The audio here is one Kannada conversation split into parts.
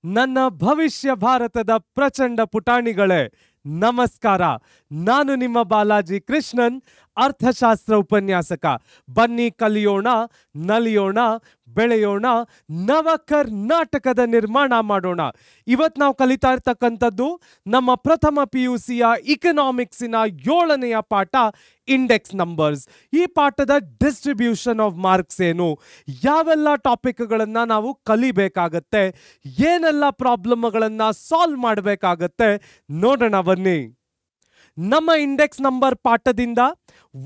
ನನ್ನ ಭವಿಷ್ಯ ಭಾರತದ ಪ್ರಚಂಡ ಪುಟಾಣಿಗಳೇ ನಮಸ್ಕಾರ. ನಾನು ನಿಮ್ಮ ಬಾಲಾಜಿ ಕೃಷ್ಣನ್, ಅರ್ಥಶಾಸ್ತ್ರ ಉಪನ್ಯಾಸಕ. ಬನ್ನಿ ಕಲಿಯೋಣ, ನಲಿಯೋಣ, ಬೆಳೆಯೋಣ, ನವ ಕರ್ನಾಟಕದ ನಿರ್ಮಾಣ ಮಾಡೋಣ. ಇವತ್ತು ನಾವು ಕಲಿತಾ ಇರ್ತಕ್ಕಂಥದ್ದು ನಮ್ಮ ಪ್ರಥಮ PUCಯ ಇಕನಾಮಿಕ್ಸಿನ 7ನೆಯ ಪಾಠ ಇಂಡೆಕ್ಸ್ ನಂಬರ್ಸ್. ಈ ಪಾಠದ ಡಿಸ್ಟ್ರಿಬ್ಯೂಷನ್ ಆಫ್ ಮಾರ್ಕ್ಸ್ ಏನು, ಯಾವೆಲ್ಲ ಟಾಪಿಕ್ಗಳನ್ನು ನಾವು ಕಲಿಬೇಕಾಗತ್ತೆ, ಏನೆಲ್ಲ ಪ್ರಾಬ್ಲಮ್ಗಳನ್ನು ಸಾಲ್ವ್ ಮಾಡಬೇಕಾಗತ್ತೆ ನೋಡೋಣ ಬನ್ನಿ. ನಮ್ಮ ಇಂಡೆಕ್ಸ್ ನಂಬರ್ ಪಾಠದಿಂದ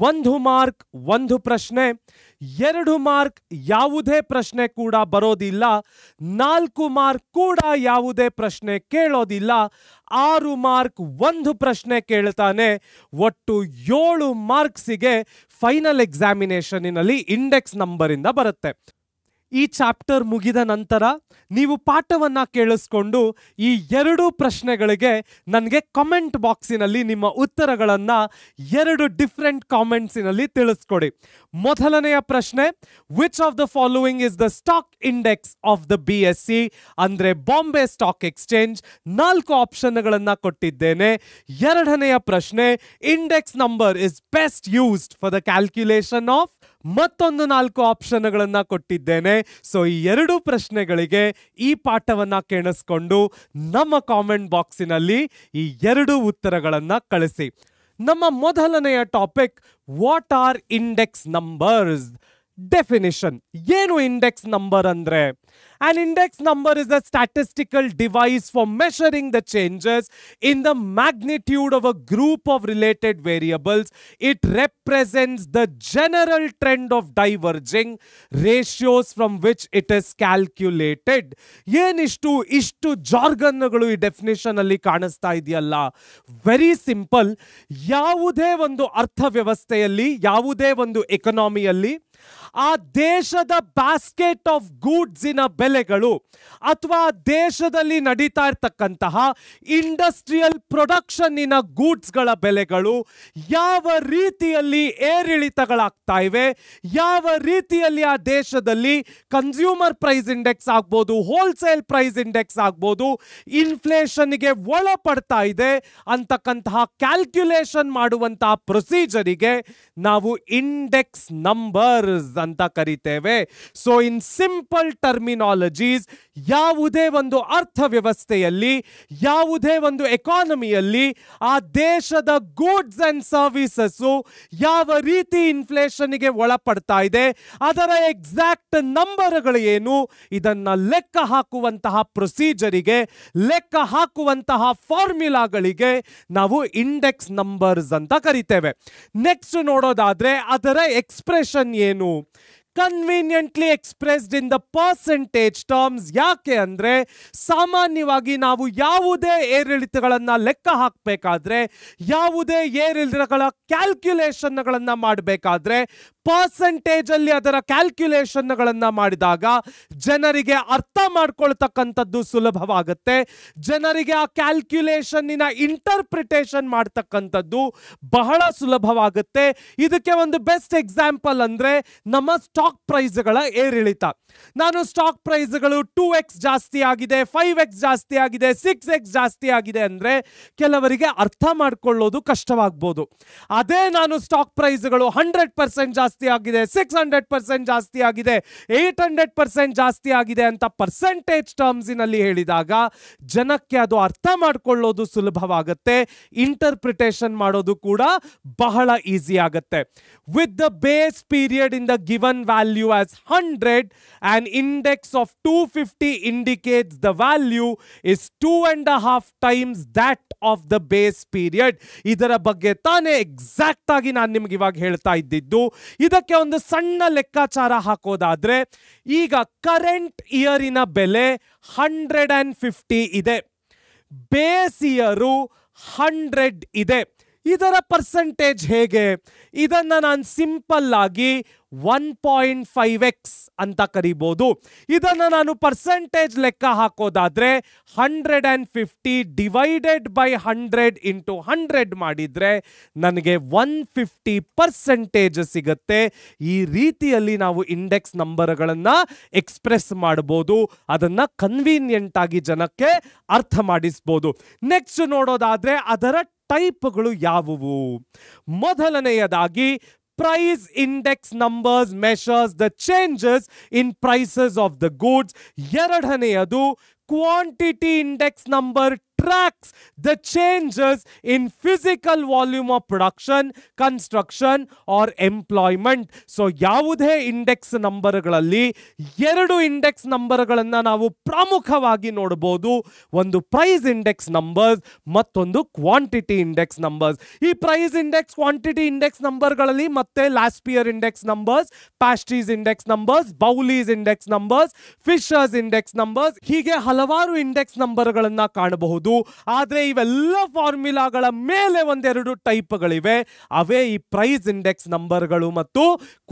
1 ಮಾರ್ಕ್ 1 ಪ್ರಶ್ನೆ, 2 ಮಾರ್ಕ್ ಯಾವುದೇ ಪ್ರಶ್ನೆ ಕೂಡ ಬರೋದಿಲ್ಲ, 4 ಮಾರ್ಕ್ ಕೂಡ ಯಾವುದೇ ಪ್ರಶ್ನೆ ಕೇಳೋದಿಲ್ಲ, 6 ಮಾರ್ಕ್ 1 ಪ್ರಶ್ನೆ ಕೇಳ್ತಾನೆ. ಒಟ್ಟು 7 ಮಾರ್ಕ್ಸಿಗೆ ಫೈನಲ್ ಎಕ್ಸಾಮಿನೇಷನ್ನಲ್ಲಿ ಇಂಡೆಕ್ಸ್ ನಂಬರಿಂದ ಬರುತ್ತೆ. ಈ ಚಾಪ್ಟರ್ ಮುಗಿದ ನಂತರ ನೀವು ಪಾಠವನ್ನು ಕೇಳಿಸ್ಕೊಂಡು ಈ 2 ಪ್ರಶ್ನೆಗಳಿಗೆ ನನಗೆ ಕಾಮೆಂಟ್ ಬಾಕ್ಸಿನಲ್ಲಿ ನಿಮ್ಮ ಉತ್ತರಗಳನ್ನು 2 ಡಿಫ್ರೆಂಟ್ ಕಾಮೆಂಟ್ಸಿನಲ್ಲಿ ತಿಳಿಸ್ಕೊಡಿ. ಮೊದಲನೆಯ ಪ್ರಶ್ನೆ, which of the following is the stock index of the BSE ಅಂದರೆ ಬಾಂಬೆ ಸ್ಟಾಕ್ ಎಕ್ಸ್ಚೇಂಜ್. 4 ಆಪ್ಷನ್ಗಳನ್ನು ಕೊಟ್ಟಿದ್ದೇನೆ. ಎರಡನೆಯ ಪ್ರಶ್ನೆ, index number is best used for the calculation of, ಮತ್ತೊಂದು 4 ಆಪ್ಷನ್ಗಳನ್ನು ಕೊಟ್ಟಿದ್ದೇನೆ. ಸೊ ಈ 2 ಪ್ರಶ್ನೆಗಳಿಗೆ ಈ ಪಾಠವನ್ನು ಕೇಳಿಸ್ಕೊಂಡು ನಮ್ಮ ಕಾಮೆಂಟ್ ಬಾಕ್ಸಿನಲ್ಲಿ ಈ 2 ಉತ್ತರಗಳನ್ನು ಕಳಿಸಿ. ನಮ್ಮ ಮೊದಲನೆಯ topic, what are index numbers. Definition ಏನು ಇಂಡೆಕ್ಸ್ ನಂಬರ್ ಅಂದ್ರೆ? An index number is a statistical device for measuring the changes in the magnitude of a group of related variables. It represents the general trend of diverging ratios from which it is calculated. ಇಷ್ಟು ಜಾರ್ಗನ್ಗಳು ಈ ಡೆಫಿನಿಷನ್ ಅಲ್ಲಿ ಕಾಣಿಸ್ತಾ ಇದೆಯಲ್ಲ. Very simple. ಯಾವುದೇ ಒಂದು ಅರ್ಥವ್ಯವಸ್ಥೆಯಲ್ಲಿ, ಯಾವುದೇ ಒಂದು ಎಕಾನಮಿಯಲ್ಲಿ ಆ ದೇಶದ ಬ್ಯಾಸ್ಕೆಟ್ ಆಫ್ ಗೂಡ್ಸಿನ ಬೆಲೆಗಳು ಅಥವಾ ದೇಶದಲ್ಲಿ ನಡೀತಾ ಇರ್ತಕ್ಕಂತಹ ಇಂಡಸ್ಟ್ರಿಯಲ್ ಪ್ರೊಡಕ್ಷನ್ನಿನ ಗೂಡ್ಸ್ಗಳ ಬೆಲೆಗಳು ಯಾವ ರೀತಿಯಲ್ಲಿ ಏರಿಳಿತಗಳಾಗ್ತಾ ಇವೆ, ಯಾವ ರೀತಿಯಲ್ಲಿ ಆ ದೇಶದಲ್ಲಿ ಕನ್ಸ್ಯೂಮರ್ ಪ್ರೈಸ್ ಇಂಡೆಕ್ಸ್ ಆಗ್ಬೋದು, ಹೋಲ್ಸೇಲ್ ಪ್ರೈಸ್ ಇಂಡೆಕ್ಸ್ ಆಗ್ಬೋದು, ಇನ್ಫ್ಲೇಷನ್ಗೆ ಒಳಪಡ್ತಾ ಇದೆ ಅಂತಕ್ಕಂತಹ ಕ್ಯಾಲ್ಕ್ಯುಲೇಷನ್ ಮಾಡುವಂತಹ ಪ್ರೊಸೀಜರಿಗೆ ನಾವು ಇಂಡೆಕ್ಸ್ ನಂಬರ್ಸ್ ಅಂತ ಕರೀತೇವೆ. ಸೊ ಇನ್ ಸಿಂಪಲ್ ಟರ್ಮಿನಾಲಜೀಸ್, ಯಾವುದೇ ಒಂದು ಅರ್ಥವ್ಯವಸ್ಥೆಯಲ್ಲಿ, ಯಾವುದೇ ಒಂದು ಎಕಾನಮಿಯಲ್ಲಿ ಆ ದೇಶದ ಗೂಡ್ಸ್ ಅಂಡ್ ಸರ್ವಿಸಸ್ ಯಾವ ರೀತಿ ಇನ್ಫ್ಲೇಷನ್ಗೆ ಒಳಪಡ್ತಾ ಇದೆ, ಅದರ ಎಕ್ಸಾಕ್ಟ್ ನಂಬರ್ಗಳು ಏನು, ಇದನ್ನ ಲೆಕ್ಕ ಹಾಕುವಂತಹ ಪ್ರೊಸೀಜರಿಗೆ, ಲೆಕ್ಕ ಹಾಕುವಂತಹ ಫಾರ್ಮ್ಯುಲಾಗಳಿಗೆ ನಾವು ಇಂಡೆಕ್ಸ್ ನಂಬರ್ಸ್ ಅಂತ ಕರಿತೇವೆ. ನೆಕ್ಸ್ಟ್ ನೋಡೋದಾದ್ರೆ ಅದರ ಎಕ್ಸ್ಪ್ರೆಷನ್ ಏನು? ಕನ್ವೀನಿಯಂಟ್ಲಿ expressed in the percentage terms. ಯಾಕೆ ಅಂದ್ರೆ ಸಾಮಾನ್ಯವಾಗಿ ನಾವು ಯಾವುದೇ ಏರಿಳಿತಗಳನ್ನ ಲೆಕ್ಕ ಹಾಕಬೇಕಾದ್ರೆ, ಯಾವುದೇ ಏರಿಳಿತಗಳ ಕ್ಯಾಲ್ಕ್ಯುಲೇಷನ್ಗಳನ್ನ ಮಾಡಬೇಕಾದ್ರೆ ಪರ್ಸೆಂಟೇಜ್ ಅಲ್ಲಿ ಅದರ ಕ್ಯಾಲ್ಕ್ಯುಲೇಷನ್ಗಳನ್ನ ಮಾಡಿದಾಗ ಜನರಿಗೆ ಅರ್ಥ ಮಾಡ್ಕೊಳ್ತಕ್ಕಂಥದ್ದು ಸುಲಭವಾಗುತ್ತೆ. ಜನರಿಗೆ ಆ ಕ್ಯಾಲ್ಕ್ಯುಲೇಷನ್ನಿನ ಇಂಟರ್ಪ್ರಿಟೇಷನ್ ಮಾಡ್ತಕ್ಕಂಥದ್ದು ಬಹಳ ಸುಲಭವಾಗುತ್ತೆ. ಇದಕ್ಕೆ ಒಂದು ಬೆಸ್ಟ್ ಎಕ್ಸಾಂಪಲ್ ಅಂದ್ರೆ ನಮ್ಮ ಸ್ಟಾಕ್ ಪ್ರೈಸ್ಗಳ ಏರಿಳಿತ. ನಾನು ಸ್ಟಾಕ್ ಪ್ರೈಸ್ಗಳು 2x ಜಾಸ್ತಿ ಆಗಿದೆ, 5x ಜಾಸ್ತಿ ಆಗಿದೆ, 6x ಜಾಸ್ತಿ ಆಗಿದೆ ಅಂದ್ರೆ ಕೆಲವರಿಗೆ ಅರ್ಥ ಮಾಡ್ಕೊಳ್ಳೋದು ಕಷ್ಟವಾಗಬಹುದು. ಅದೇ ನಾನು ಸ್ಟಾಕ್ ಪ್ರೈಸ್ಗಳು 100% ಜಾಸ್ತಿ ಆಗಿದೆ, 600% ಜಾಸ್ತಿ ಆಗಿದೆ, 800% ಜಾಸ್ತಿ ಆಗಿದೆ ಅಂತ ಪರ್ಸೆಂಟೇಜ್ ಟರ್ಮ್ಸ್ನಲ್ಲಿ ಹೇಳಿದಾಗ ಜನಕ್ಕೆ ಅದು ಅರ್ಥ ಮಾಡ್ಕೊಳ್ಳೋದು ಸುಲಭವಾಗುತ್ತೆ, ಇಂಟರ್ಪ್ರಿಟೇಷನ್ ಮಾಡೋದು ಕೂಡ ಬಹಳ ಈಸಿ ಆಗುತ್ತೆ. With the base period in the given value as 100, an index of 250 indicates the value is 2.5 times that of the base period. ಇದರ ಬಗ್ಗೆ ತಾನೇ ಎಕ್ಸಾಕ್ಟ್ ಆಗಿ ನಾನು ನಿಮ್ಗೆ ಇವಾಗ ಹೇಳ್ತಾ ಇದ್ದಿದ್ದು. ಇದಕ್ಕೆ ಒಂದು ಸಣ್ಣ ಲೆಕ್ಕಾಚಾರ ಹಾಕೋದಾದ್ರೆ, ಈಗ ಕರೆಂಟ್ ಇಯರಿನ ಬೆಲೆ 150 ಇದೆ, ಬೇಸ್ ಇಯರು 100 ಇದೆ. ಇದರ ಪರ್ಸೆಂಟೇಜ್ ಹೇಗೆ? ಇದನ್ನ ನಾನು ಸಿಂಪಲ್ ಆಗಿ 1.5x ಅಂತ ಕರಿಬಹುದು. ಇದನ್ನು ನಾನು ಪರ್ಸೆಂಟೇಜ್ ಲೆಕ್ಕ ಹಾಕೋದಾದ್ರೆ 150 ಡಿವೈಡೆಡ್ ಬೈ 100 ಇಂಟು 100 ಮಾಡಿದ್ರೆ ನನಗೆ 150% ಸಿಗುತ್ತೆ. ಈ ರೀತಿಯಲ್ಲಿ ನಾವು ಇಂಡೆಕ್ಸ್ ನಂಬರ್ಗಳನ್ನ ಎಕ್ಸ್ಪ್ರೆಸ್ ಮಾಡಬಹುದು. ಅದನ್ನ ಕನ್ವೀನಿಯಂಟ್ ಆಗಿ ಜನಕ್ಕೆ ಅರ್ಥ ಮಾಡಿಸಬಹುದು. ನೆಕ್ಸ್ಟ್ ನೋಡೋದಾದ್ರೆ ಅದರ ಟೈಪ್ಗಳು ಯಾವುವು? ಮೊದಲನೆಯದಾಗಿ price index numbers measures the changes in prices of the goods. ಎರಡನೆಯದು quantity index number tracks the changes in physical volume of production, construction or employment. So ಯಾವುದೇ ಇಂಡೆಕ್ಸ್ ನಂಬರ್ಗಳಲ್ಲಿ ಎರಡು ಇಂಡೆಕ್ಸ್ ನಂಬರ್ಗಳನ್ನು ನಾವು ಪ್ರಮುಖವಾಗಿ ನೋಡಬಹುದು. ಒಂದು ಪ್ರೈಸ್ ಇಂಡೆಕ್ಸ್ ನಂಬರ್ಸ್, ಮತ್ತೊಂದು ಕ್ವಾಂಟಿಟಿ ಇಂಡೆಕ್ಸ್ ನಂಬರ್ಸ್. ಈ ಪ್ರೈಸ್ ಇಂಡೆಕ್ಸ್, ಕ್ವಾಂಟಿಟಿ ಇಂಡೆಕ್ಸ್ ನಂಬರ್ಗಳಲ್ಲಿ ಮತ್ತೆ Laspeyres index numbers, Paasche's index numbers, Bowley's index numbers, Fisher's index numbers, ಹೀಗೆ ಹಲವಾರು ಇಂಡೆಕ್ಸ್ ನಂಬರ್ಗಳನ್ನ ಕಾಣಬಹುದು. ಆದ್ರೆ ಇವೆಲ್ಲ ಫಾರ್ಮುಲಾಗಳ ಮೇಲೆ ಒಂದೆರಡು ಟೈಪ್ಗಳಿವೆ. ಅವೇ ಈ ಪ್ರೈಸ್ ಇಂಡೆಕ್ಸ್ ನಂಬರ್ಗಳು ಮತ್ತು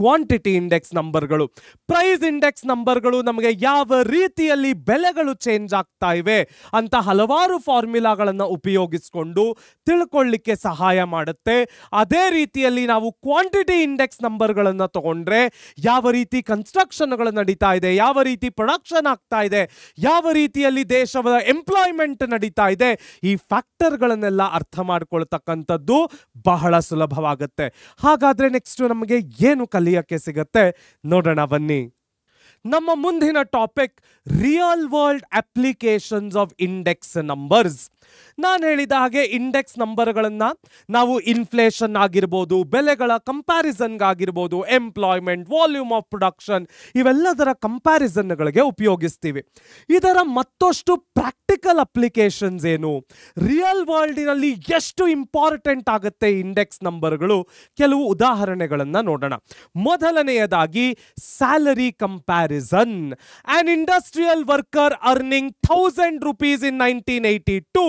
ಕ್ವಾಂಟಿಟಿ ಇಂಡೆಕ್ಸ್ ನಂಬರ್ಗಳು. ಪ್ರೈಸ್ ಇಂಡೆಕ್ಸ್ ನಂಬರ್ಗಳು ನಮಗೆ ಯಾವ ರೀತಿಯಲ್ಲಿ ಬೆಲೆಗಳು ಚೇಂಜ್ ಆಗ್ತಾ ಇವೆ ಅಂತ ಹಲವಾರು ಫಾರ್ಮುಲಾಗಳನ್ನು ಉಪಯೋಗಿಸಿಕೊಂಡು ತಿಳ್ಕೊಳ್ಳಿಕ್ಕೆ ಸಹಾಯ ಮಾಡುತ್ತೆ. ಅದೇ ರೀತಿಯಲ್ಲಿ ನಾವು ಕ್ವಾಂಟಿಟಿ ಇಂಡೆಕ್ಸ್ ನಂಬರ್ಗಳನ್ನು ತಗೊಂಡ್ರೆ ಯಾವ ರೀತಿ ಕನ್ಸ್ಟ್ರಕ್ಷನ್ಗಳು ನಡೀತಾ ಇದೆ, ಯಾವ ರೀತಿ ಪ್ರೊಡಕ್ಷನ್ ಆಗ್ತಾ ಇದೆ, ಯಾವ ರೀತಿಯಲ್ಲಿ ದೇಶದ ಎಂಪ್ಲಾಯ್ಮೆಂಟ್ ನಡೀತಾ ಇದೆ, ಈ ಫ್ಯಾಕ್ಟರ್ಗಳನ್ನೆಲ್ಲ ಅರ್ಥ ಮಾಡ್ಕೊಳ್ತಕ್ಕಂಥದ್ದು ಬಹಳ ಸುಲಭವಾಗುತ್ತೆ. ಹಾಗಾದ್ರೆ ನೆಕ್ಸ್ಟ್ ನಮಗೆ ಏನು ಕಲಿಯಕ್ಕೆ ಸಿಗತ್ತೆ ನೋಡೋಣ ಬನ್ನಿ. ನಮ್ಮ ಮುಂದಿನ topic real world applications of index numbers. ನಾನು ಹೇಳಿದ ಹಾಗೆ ಇಂಡೆಕ್ಸ್ ನಂಬರ್ಗಳನ್ನು ನಾವು ಇನ್ಫ್ಲೇಷನ್ ಆಗಿರ್ಬೋದು, ಬೆಲೆಗಳ ಕಂಪ್ಯಾರಿಸನ್ಗಾಗಿರ್ಬೋದು, ಎಂಪ್ಲಾಯ್ಮೆಂಟ್, ವಾಲ್ಯೂಮ್ ಆಫ್ ಪ್ರೊಡಕ್ಷನ್, ಇವೆಲ್ಲದರ ಕಂಪ್ಯಾರಿಸನ್ಗಳಿಗೆ ಉಪಯೋಗಿಸ್ತೀವಿ. ಇದರ ಮತ್ತಷ್ಟು ಪ್ರಾಕ್ಟಿಕಲ್ ಅಪ್ಲಿಕೇಶನ್ಸ್ ಏನು, ರಿಯಲ್ ವರ್ಲ್ಡಿನಲ್ಲಿ ಎಷ್ಟು ಇಂಪಾರ್ಟೆಂಟ್ ಆಗುತ್ತೆ ಇಂಡೆಕ್ಸ್ ನಂಬರ್ಗಳು, ಕೆಲವು ಉದಾಹರಣೆಗಳನ್ನು ನೋಡೋಣ. ಮೊದಲನೆಯದಾಗಿ salary comparison. On industrial worker earning 1000 rupees in 1982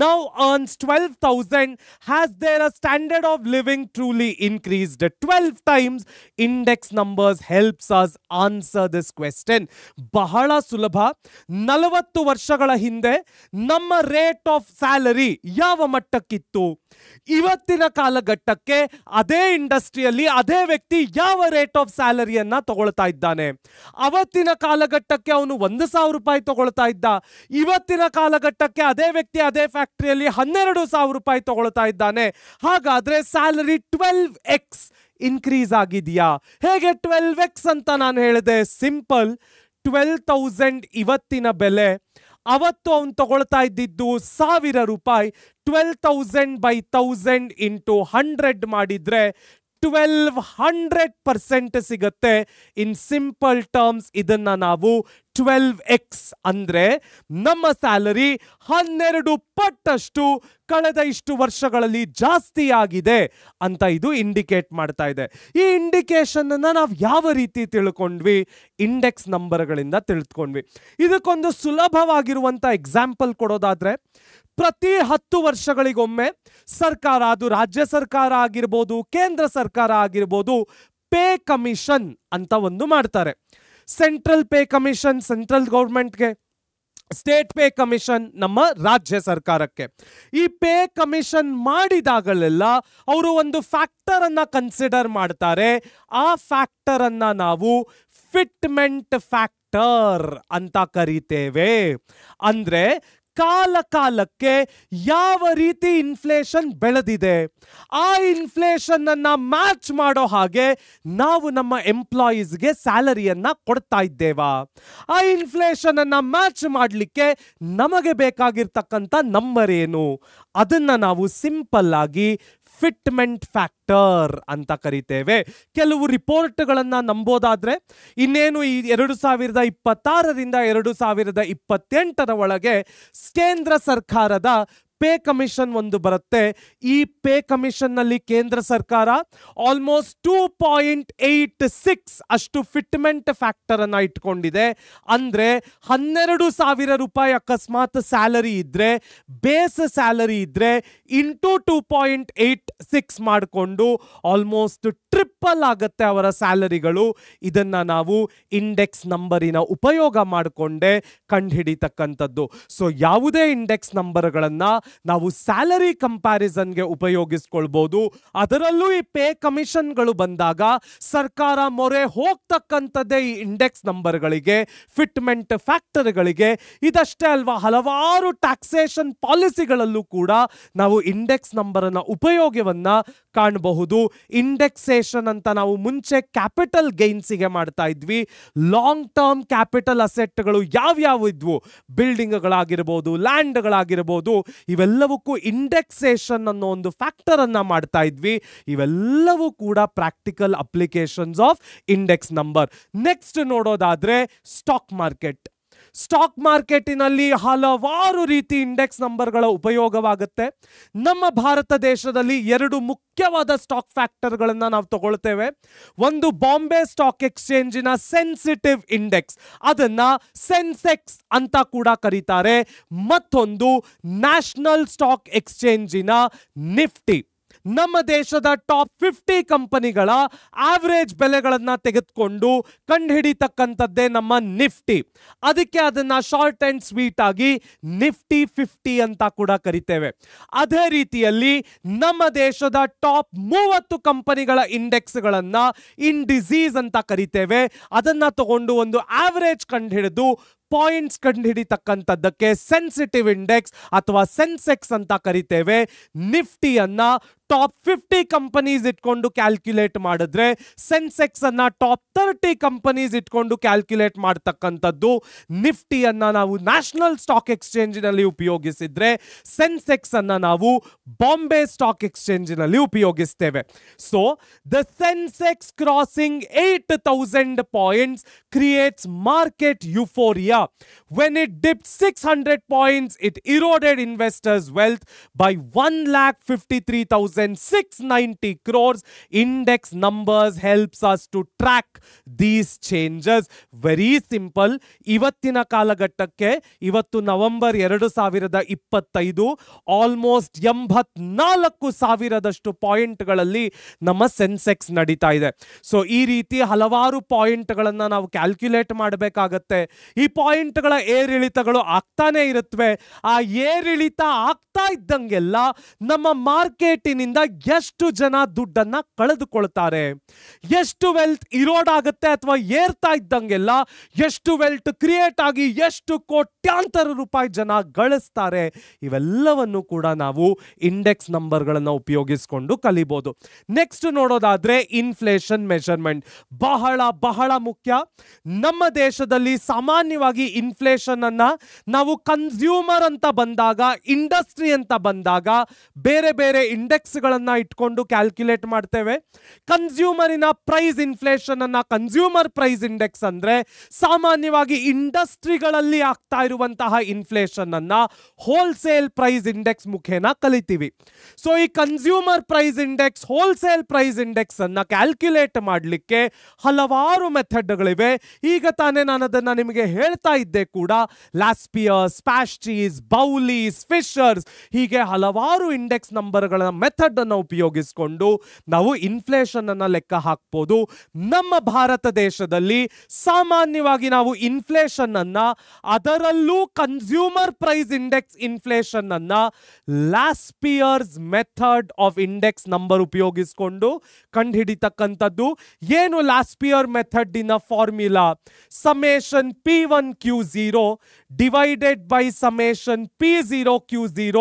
now earns 12,000. Has their standard of living truly increased 12 times? Index numbers helps us answer this question. ಬಹಳ ಸುಲಭ. 40 ವರ್ಷಗಳ ಹಿಂದೆ ನಮ್ಮ ರೇಟ್ ಆಫ್ ಸ್ಯಾಲರಿ ಯಾವ ಮಟ್ಟಕ್ಕಿತ್ತು, ಇವತ್ತಿನ ಕಾಲಘಟ್ಟಕ್ಕೆ ಅದೇ ಇಂಡಸ್ಟ್ರಿಯಲ್ಲಿ ಅದೇ ವ್ಯಕ್ತಿ ಯಾವ ರೇಟ್ ಆಫ್ ಸ್ಯಾಲರಿಯನ್ನ ತಗೊಳ್ತಾ ಇದ್ದಾನೆ. ಅವತ್ತಿನ ಕಾಲಘಟ್ಟಕ್ಕೆ ಅವನು 1,000 ರೂಪಾಯಿ ತಗೊಳ್ತಾ ಇದ್ದ, ಇವತ್ತಿನ ಕಾಲಘಟ್ಟಕ್ಕೆ ಅದೇ ವ್ಯಕ್ತಿ ಅದೇ ಫ್ಯಾಕ್ಟರಿಯಲ್ಲಿ 12,000 ರೂಪಾಯಿ ತಗೊಳ್ತಾ ಇದ್ದಾನೆ. ಹಾಗಾದ್ರೆ ಸ್ಯಾಲರಿ 12x ಇನ್ಕ್ರೀಸ್ ಆಗಿದೆಯಾ? ಹೇಗೆ 12x ಅಂತ ನಾನು ಹೇಳಿದೆ? ಸಿಂಪಲ್. 12,000 ಇವತ್ತಿನ ಬೆಲೆ, ಅವತ್ತು ಅವನು ತಗೊಳ್ತಾ ಇದ್ದಿದ್ದು 1,000 ರೂಪಾಯಿ. 12,000 by 1,000 into 100 ಮಾಡಿದ್ರೆ 1200% ಸಿಗುತ್ತೆ. ಇನ್ ಸಿಂಪಲ್ ಟರ್ಮ್ಸ್ ಇದನ್ನ ನಾವು 12x ಅಂದ್ರೆ ನಮ್ಮ ಸ್ಯಾಲರಿ 12 ಪಟ್ಟಷ್ಟು ಕಳೆದ ಇಷ್ಟು ವರ್ಷಗಳಲ್ಲಿ ಜಾಸ್ತಿ ಆಗಿದೆ ಅಂತ ಇದು ಇಂಡಿಕೇಟ್ ಮಾಡ್ತಾ ಇದೆ. ಈ ಇಂಡಿಕೇಶನ್ ಅನ್ನ ನಾವು ಯಾವ ರೀತಿ ತಿಳ್ಕೊಂಡ್ವಿ? ಇಂಡೆಕ್ಸ್ ನಂಬರ್ಗಳಿಂದ ತಿಳ್ಕೊಂಡ್ವಿ. ಇದಕ್ಕೊಂದು ಸುಲಭವಾಗಿರುವಂತ ಎಕ್ಸಾಂಪಲ್ ಕೊಡೋದಾದ್ರೆ, ಪ್ರತಿ 10 ವರ್ಷಗಳಿಗೊಮ್ಮೆ ಸರ್ಕಾರ, ಅದು ರಾಜ್ಯ ಸರ್ಕಾರ ಆಗಿರ್ಬೋದು, ಕೇಂದ್ರ ಸರ್ಕಾರ ಆಗಿರ್ಬೋದು, ಪೇ ಕಮಿಷನ್ ಅಂತ ಒಂದು ಮಾಡ್ತಾರೆ. ಸೆಂಟ್ರಲ್ ಪೇ ಕಮಿಷನ್ ಸೆಂಟ್ರಲ್ ಗೌರ್ಮೆಂಟ್ಗೆ, ಸ್ಟೇಟ್ ಪೇ ಕಮಿಷನ್ ನಮ್ಮ ರಾಜ್ಯ ಸರ್ಕಾರಕ್ಕೆ. ಈ ಪೇ ಕಮಿಷನ್ ಮಾಡಿದಾಗಲೆಲ್ಲ ಅವರು ಒಂದು ಫ್ಯಾಕ್ಟರ್ ಅನ್ನ ಕನ್ಸಿಡರ್ ಮಾಡ್ತಾರೆ. ಆ ಫ್ಯಾಕ್ಟರ್ ಅನ್ನ ನಾವು ಫಿಟ್ಮೆಂಟ್ ಫ್ಯಾಕ್ಟರ್ ಅಂತ ಕರಿತೇವೆ. ಅಂದ್ರೆ ಕಾಲ ಕಾಲಕ್ಕೆ ಯಾವ ರೀತಿ ಇನ್ಫ್ಲೇಷನ್ ಬೆಳೆದಿದೆ, ಆ ಇನ್ಫ್ಲೇಷನ್ ಅನ್ನ ಮ್ಯಾಚ್ ಮಾಡೋ ಹಾಗೆ ನಾವು ನಮ್ಮ ಎಂಪ್ಲಾಯೀಸ್ಗೆ ಸ್ಯಾಲರಿಯನ್ನ ಕೊಡ್ತಾ ಇದ್ದೇವಾ? ಆ ಇನ್ಫ್ಲೇಷನ್ ಅನ್ನ ಮ್ಯಾಚ್ ಮಾಡಲಿಕ್ಕೆ ನಮಗೆ ಬೇಕಾಗಿರ್ತಕ್ಕಂಥ ನಂಬರ್ ಏನು? ಅದನ್ನ ನಾವು ಸಿಂಪಲ್ ಆಗಿ ಫಿಟ್ಮೆಂಟ್ ಫ್ಯಾಕ್ಟರ್ ಅಂತ ಕರಿತೇವೆ. ಕೆಲವು ರಿಪೋರ್ಟ್ಗಳನ್ನ ನಂಬೋದಾದ್ರೆ, ಇನ್ನೇನು ಈ 2026ರಿಂದ 2028 ಒಳಗೆ ಕೇಂದ್ರ ಸರ್ಕಾರದ ಪೇ ಕಮಿಷನ್ ಒಂದು ಬರುತ್ತೆ. ಈ ಪೇ ಕಮಿಷನ್ ನಲ್ಲಿ ಕೇಂದ್ರ ಸರ್ಕಾರ ಆಲ್ಮೋಸ್ಟ್ 2.86 ಅಷ್ಟು ಫಿಟ್ಮೆಂಟ್ ಫ್ಯಾಕ್ಟರ್ ಅನ್ನ ಇಟ್ಕೊಂಡಿದೆ. ಅಂದ್ರೆ 12,000 ರೂಪಾಯಿ ಅಕಸ್ಮಾತ್ ಸ್ಯಾಲರಿ ಇದ್ರೆ, ಬೇಸ್ ಸ್ಯಾಲರಿ ಇದ್ರೆ ಇಂಟು 2.86 ಮಾಡಿಕೊಂಡು ಆಲ್ಮೋಸ್ಟ್ ಟ್ರಿಪಲ್ ಆಗುತ್ತೆ ಅವರ ಸ್ಯಾಲರಿಗಳು. ಇದನ್ನ ನಾವು ಇಂಡೆಕ್ಸ್ ನಂಬರಿನ ಉಪಯೋಗ ಮಾಡಿಕೊಂಡೆ ಕಂಡುಹಿಡಿತಕ್ಕಂಥದ್ದು. ಸೊ ಯಾವುದೇ ಇಂಡೆಕ್ಸ್ ನಂಬರ್ಗಳನ್ನ ನಾವು ಸ್ಯಾಲರಿ ಕಂಪ್ಯಾರಿಸನ್ಗೆ ಉಪಯೋಗಿಸ್ಕೊಳ್ಬಹುದು. ಅದರಲ್ಲೂ ಈ ಪೇ ಕಮಿಷನ್ಗಳು ಬಂದಾಗ ಸರ್ಕಾರ ಮೊರೆ ಹೋಗ್ತಕ್ಕಂಥದ್ದೇ ಈ ಇಂಡೆಕ್ಸ್ ನಂಬರ್ಗಳಿಗೆ, ಫಿಟ್ಮೆಂಟ್ ಫ್ಯಾಕ್ಟರ್ಗಳಿಗೆ. ಇದಷ್ಟೇ ಅಲ್ವಾ, ಹಲವಾರು ಟ್ಯಾಕ್ಸೇಷನ್ ಪಾಲಿಸಿಗಳಲ್ಲೂ ಕೂಡ ನಾವು ಇಂಡೆಕ್ಸ್ ನಂಬರ್ ಅನ್ನ ಉಪಯೋಗವನ್ನ ಕಾಣಬಹುದು. ಇಂಡೆಕ್ಸೇಷನ್ ಅಂತ ನಾವು ಮುಂಚೆ ಕ್ಯಾಪಿಟಲ್ ಗೈನ್ಸಿಗೆ ಮಾಡ್ತಾ ಇದ್ವಿ. ಲಾಂಗ್ ಟರ್ಮ್ ಕ್ಯಾಪಿಟಲ್ ಅಸೆಟ್ಗಳು ಯಾವ್ಯಾವ ಇದ್ವು, ಬಿಲ್ಡಿಂಗ್ಗಳಾಗಿರ್ಬೋದು, ಲ್ಯಾಂಡ್ಗಳಾಗಿರ್ಬೋದು, ಇವೆಲ್ಲವಕ್ಕೂ ಇಂಡೆಕ್ಸೇಷನ್ ಅನ್ನೋ ಒಂದು ಫ್ಯಾಕ್ಟರ್ ಅನ್ನ ಮಾಡ್ತಾ ಇದ್ವಿ. ಇವೆಲ್ಲವೂ ಕೂಡ practical applications of index number. Next ನೋಡೋದಾದ್ರೆ ಸ್ಟಾಕ್ ಮಾರ್ಕೆಟ್. ಸ್ಟಾಕ್ ಮಾರ್ಕೆಟಿನಲ್ಲಿ ಹಲವಾರು ರೀತಿ ಇಂಡೆಕ್ಸ್ ನಂಬರ್ಗಳ ಉಪಯೋಗವಾಗುತ್ತೆ. ನಮ್ಮ ಭಾರತ ದೇಶದಲ್ಲಿ 2 ಮುಖ್ಯವಾದ ಸ್ಟಾಕ್ ಫ್ಯಾಕ್ಟರ್ಗಳನ್ನ ನಾವು ತಗೊಳ್ತೇವೆ. ಒಂದು ಬಾಂಬೆ ಸ್ಟಾಕ್ ಎಕ್ಸ್ಚೇಂಜಿನ ಸೆನ್ಸಿಟಿವ್ ಇಂಡೆಕ್ಸ್, ಅದನ್ನ ಸೆನ್ಸೆಕ್ಸ್ ಅಂತ ಕೂಡ ಕರೀತಾರೆ. ಮತ್ತೊಂದು ನ್ಯಾಷನಲ್ ಸ್ಟಾಕ್ ಎಕ್ಸ್ಚೇಂಜಿನ ನಿಫ್ಟಿ. ನಮ್ಮ ದೇಶದ ಟಾಪ್ 50 ಕಂಪನಿಗಳ ಆವರೇಜ್ ಬೆಲೆಗಳನ್ನ ತೆಗೆದುಕೊಂಡು ಕಂಡುಹಿಡಿತಕ್ಕಂಥದ್ದೇ ನಮ್ಮ ನಿಫ್ಟಿ. ಅದಕ್ಕೆ ಅದನ್ನ ಶಾರ್ಟ್ ಅಂಡ್ ಸ್ವೀಟ್ ಆಗಿ ನಿಫ್ಟಿ 50 ಅಂತ ಕೂಡ ಕರಿತೇವೆ. ಅದೇ ರೀತಿಯಲ್ಲಿ ನಮ್ಮ ದೇಶದ ಟಾಪ್ 30 ಕಂಪನಿಗಳ ಇಂಡೆಕ್ಸ್ಗಳನ್ನ ಇಂಡಿಸೀಸ್ ಅಂತ ಕರಿತೇವೆ. ಅದನ್ನ ತಗೊಂಡು ಒಂದು ಆವರೇಜ್ ಕಂಡುಹಿಡಿದು ಪಾಯಿಂಟ್ಸ್ ಕಂಡುಹಿಡಿತಕ್ಕಂಥದ್ದಕ್ಕೆ ಸೆನ್ಸಿಟಿವ್ ಇಂಡೆಕ್ಸ್ ಅಥವಾ ಸೆನ್ಸೆಕ್ಸ್ ಅಂತ ಕರಿತೇವೆ. ನಿಫ್ಟಿಯನ್ನ ಟಾಪ್ 50 ಕಂಪನೀಸ್ ಇಟ್ಕೊಂಡು ಕ್ಯಾಲ್ಕ್ಯುಲೇಟ್ ಮಾಡಿದ್ರೆ, ಸೆನ್ಸೆಕ್ಸ್ ಅನ್ನ ಟಾಪ್ 30 ಕಂಪನೀಸ್ ಇಟ್ಕೊಂಡು ಕ್ಯಾಲ್ಕ್ಯುಲೇಟ್ ಮಾಡ್ತಕ್ಕಂಥದ್ದು. ನಿಫ್ಟಿಯನ್ನ ನಾವು ನ್ಯಾಷನಲ್ ಸ್ಟಾಕ್ ಎಕ್ಸ್ಚೇಂಜಿನಲ್ಲಿ ಉಪಯೋಗಿಸಿದ್ರೆ, ಸೆನ್ಸೆಕ್ಸ್ ಅನ್ನ ನಾವು ಬಾಂಬೆ ಸ್ಟಾಕ್ ಎಕ್ಸ್ಚೇಂಜಿನಲ್ಲಿ ಉಪಯೋಗಿಸ್ತೇವೆ. So the Sensex crossing 8,000 points creates market euphoria. When it dipped 600 points, it eroded investors' wealth by 1,53,690 crores. Index numbers helps us to track these changes. Very simple. ಇವತ್ತಿನ ಕಾಲಘಟ್ಟಕ್ಕೆ, ಇವತ್ತು ನವೆಂಬರ್ 2025, ಆಲ್ಮೋಸ್ಟ್ 84,000 ಪಾಯಿಂಟ್ಗಳಲ್ಲಿ ನಮ್ಮ ಸೆನ್ಸೆಕ್ಸ್ ನಡೀತಾ ಇದೆ. ಸೊ ಈ ರೀತಿ ಹಲವಾರು ಪಾಯಿಂಟ್ಗಳನ್ನ ನಾವು ಕ್ಯಾಲ್ಕ್ಯುಲೇಟ್ ಮಾಡಬೇಕಾಗತ್ತೆ. ಈ ಪಾಯಿಂಟ್ಗಳ ಏರಿಳಿತಗಳು ಆಗ್ತಾನೆ ಇರುತ್ತವೆ. ಆ ಏರಿಳಿತ ಆಗ್ತಾ ಇದ್ದಂಗೆಲ್ಲ ನಮ್ಮ ಮಾರ್ಕೆಟಿನಿಂದ ಎಷ್ಟು ಜನ ದುಡ್ಡನ್ನ ಕಳೆದುಕೊಳ್ತಾರೆ, ಎಷ್ಟು ವೆಲ್ತ್ ಇರೋಡ್ ಆಗುತ್ತೆ ಅಥವಾ ಏರ್ತಾ ಇದ್ದಂಗೆಲ್ಲ ಎಷ್ಟು ವೆಲ್ತ್ ಕ್ರಿಯೇಟ್ ಆಗಿ ಎಷ್ಟು ಕೋಟ್ಯಾಂತರ ರೂಪಾಯಿ ಜನ ಗಳಿಸ್ತಾರೆ. ಇವೆಲ್ಲವನ್ನು ಕೂಡ ನಾವು ಇಂಡೆಕ್ಸ್ ನಂಬರ್ಗಳನ್ನು ಉಪಯೋಗಿಸಿಕೊಂಡು ಕಲಿಬಹುದು. ನೆಕ್ಸ್ಟ್ ನೋಡೋದಾದ್ರೆ ಇನ್ಫ್ಲೇಷನ್ ಮೆಜರ್ಮೆಂಟ್ ಬಹಳ ಬಹಳ ಮುಖ್ಯ. ನಮ್ಮ ದೇಶದಲ್ಲಿ ಸಾಮಾನ್ಯವಾಗಿ ಇನ್ಫ್ಲೇಷನ್ ಅನ್ನ ನಾವು ಕನ್ಸ್ಯೂಮರ್ ಅಂತ ಬಂದಾಗ, ಇಂಡಸ್ಟ್ರಿ ಅಂತ ಬಂದಾಗ ಬೇರೆ ಬೇರೆ ಇಂಡೆಕ್ಸ್ ಗಳನ್ನ ಇಟ್ಕೊಂಡು ಕ್ಯಾಲ್ಕ್ಯುಲೇಟ್ ಮಾಡ್ತೇವೆ. ಕನ್ಸ್ಯೂಮರಿನ ಪ್ರೈಸ್ ಇನ್ಫ್ಲೇಷನ್ ಅನ್ನ ಕನ್ಸ್ಯೂಮರ್ ಪ್ರೈಸ್ ಇಂಡೆಕ್ಸ್ ಅಂದ್ರೆ, ಸಾಮಾನ್ಯವಾಗಿ ಇಂಡಸ್ಟ್ರಿಗಳಲ್ಲಿ ಆಗ್ತಾ ಇರುವಂತಹ ಇನ್ಫ್ಲೇಷನ್ ಅನ್ನ ಹೋಲ್ಸೇಲ್ ಪ್ರೈಸ್ ಇಂಡೆಕ್ಸ್ ಮುಖೇನ ಕಲಿತೀವಿ. ಸೊ ಈ consumer price index, wholesale price index ಅನ್ನ ಕ್ಯಾಲ್ಕ್ಯುಲೇಟ್ ಮಾಡಲಿಕ್ಕೆ ಹಲವಾರು ಮೆಥಡ್ಗಳಿವೆ. ಈಗ ತಾನೇ ನಾನು ಅದನ್ನ ನಿಮಗೆ ಹೇಳ್ತಾ ಇದ್ದೆ ಕೂಡ. ಲಾಸ್ಪಿಯರ್ಸ್, ಸ್ಪ್ಯಾಶ್ಚೀಸ್, ಬೌಲೀಸ್, ಫಿಶರ್ಸ್, ಹೀಗೆ ಹಲವಾರು ಇಂಡೆಕ್ಸ್ ನಂಬರ್ಗಳ ಮೆಥಡ್ ಅನ್ನು ಉಪಯೋಗಿಸಿಕೊಂಡು ನಾವು ಇನ್ಫ್ಲೇಷನ್ ಅನ್ನ ಲೆಕ್ಕ ಹಾಕಬಹುದು. ನಮ್ಮ ಭಾರತ ದೇಶದಲ್ಲಿ ಸಾಮಾನ್ಯವಾಗಿ ನಾವು ಇನ್ಫ್ಲೇಷನ್ ಅನ್ನ, ಅದರಲ್ಲೂ ಕನ್ಸ್ಯೂಮರ್ ಪ್ರೈಸ್ ಇಂಡೆಕ್ಸ್ ಇನ್ಫ್ಲೇಷನ್ ಅನ್ನ ಲಾಸ್ಪಿಯರ್ಸ್ ಮೆಥಡ್ ಆಫ್ ಇಂಡೆಕ್ಸ್ ನಂಬರ್ ಉಪಯೋಗಿಸಿಕೊಂಡು ಕಂಡುಹಿಡಿತಕ್ಕಂಥದ್ದು. ಏನು ಲಾಸ್ಪಿಯರ್ ಮೆಥಡ್ ಇನ formula? Summation P1Q0 divided by summation P0Q0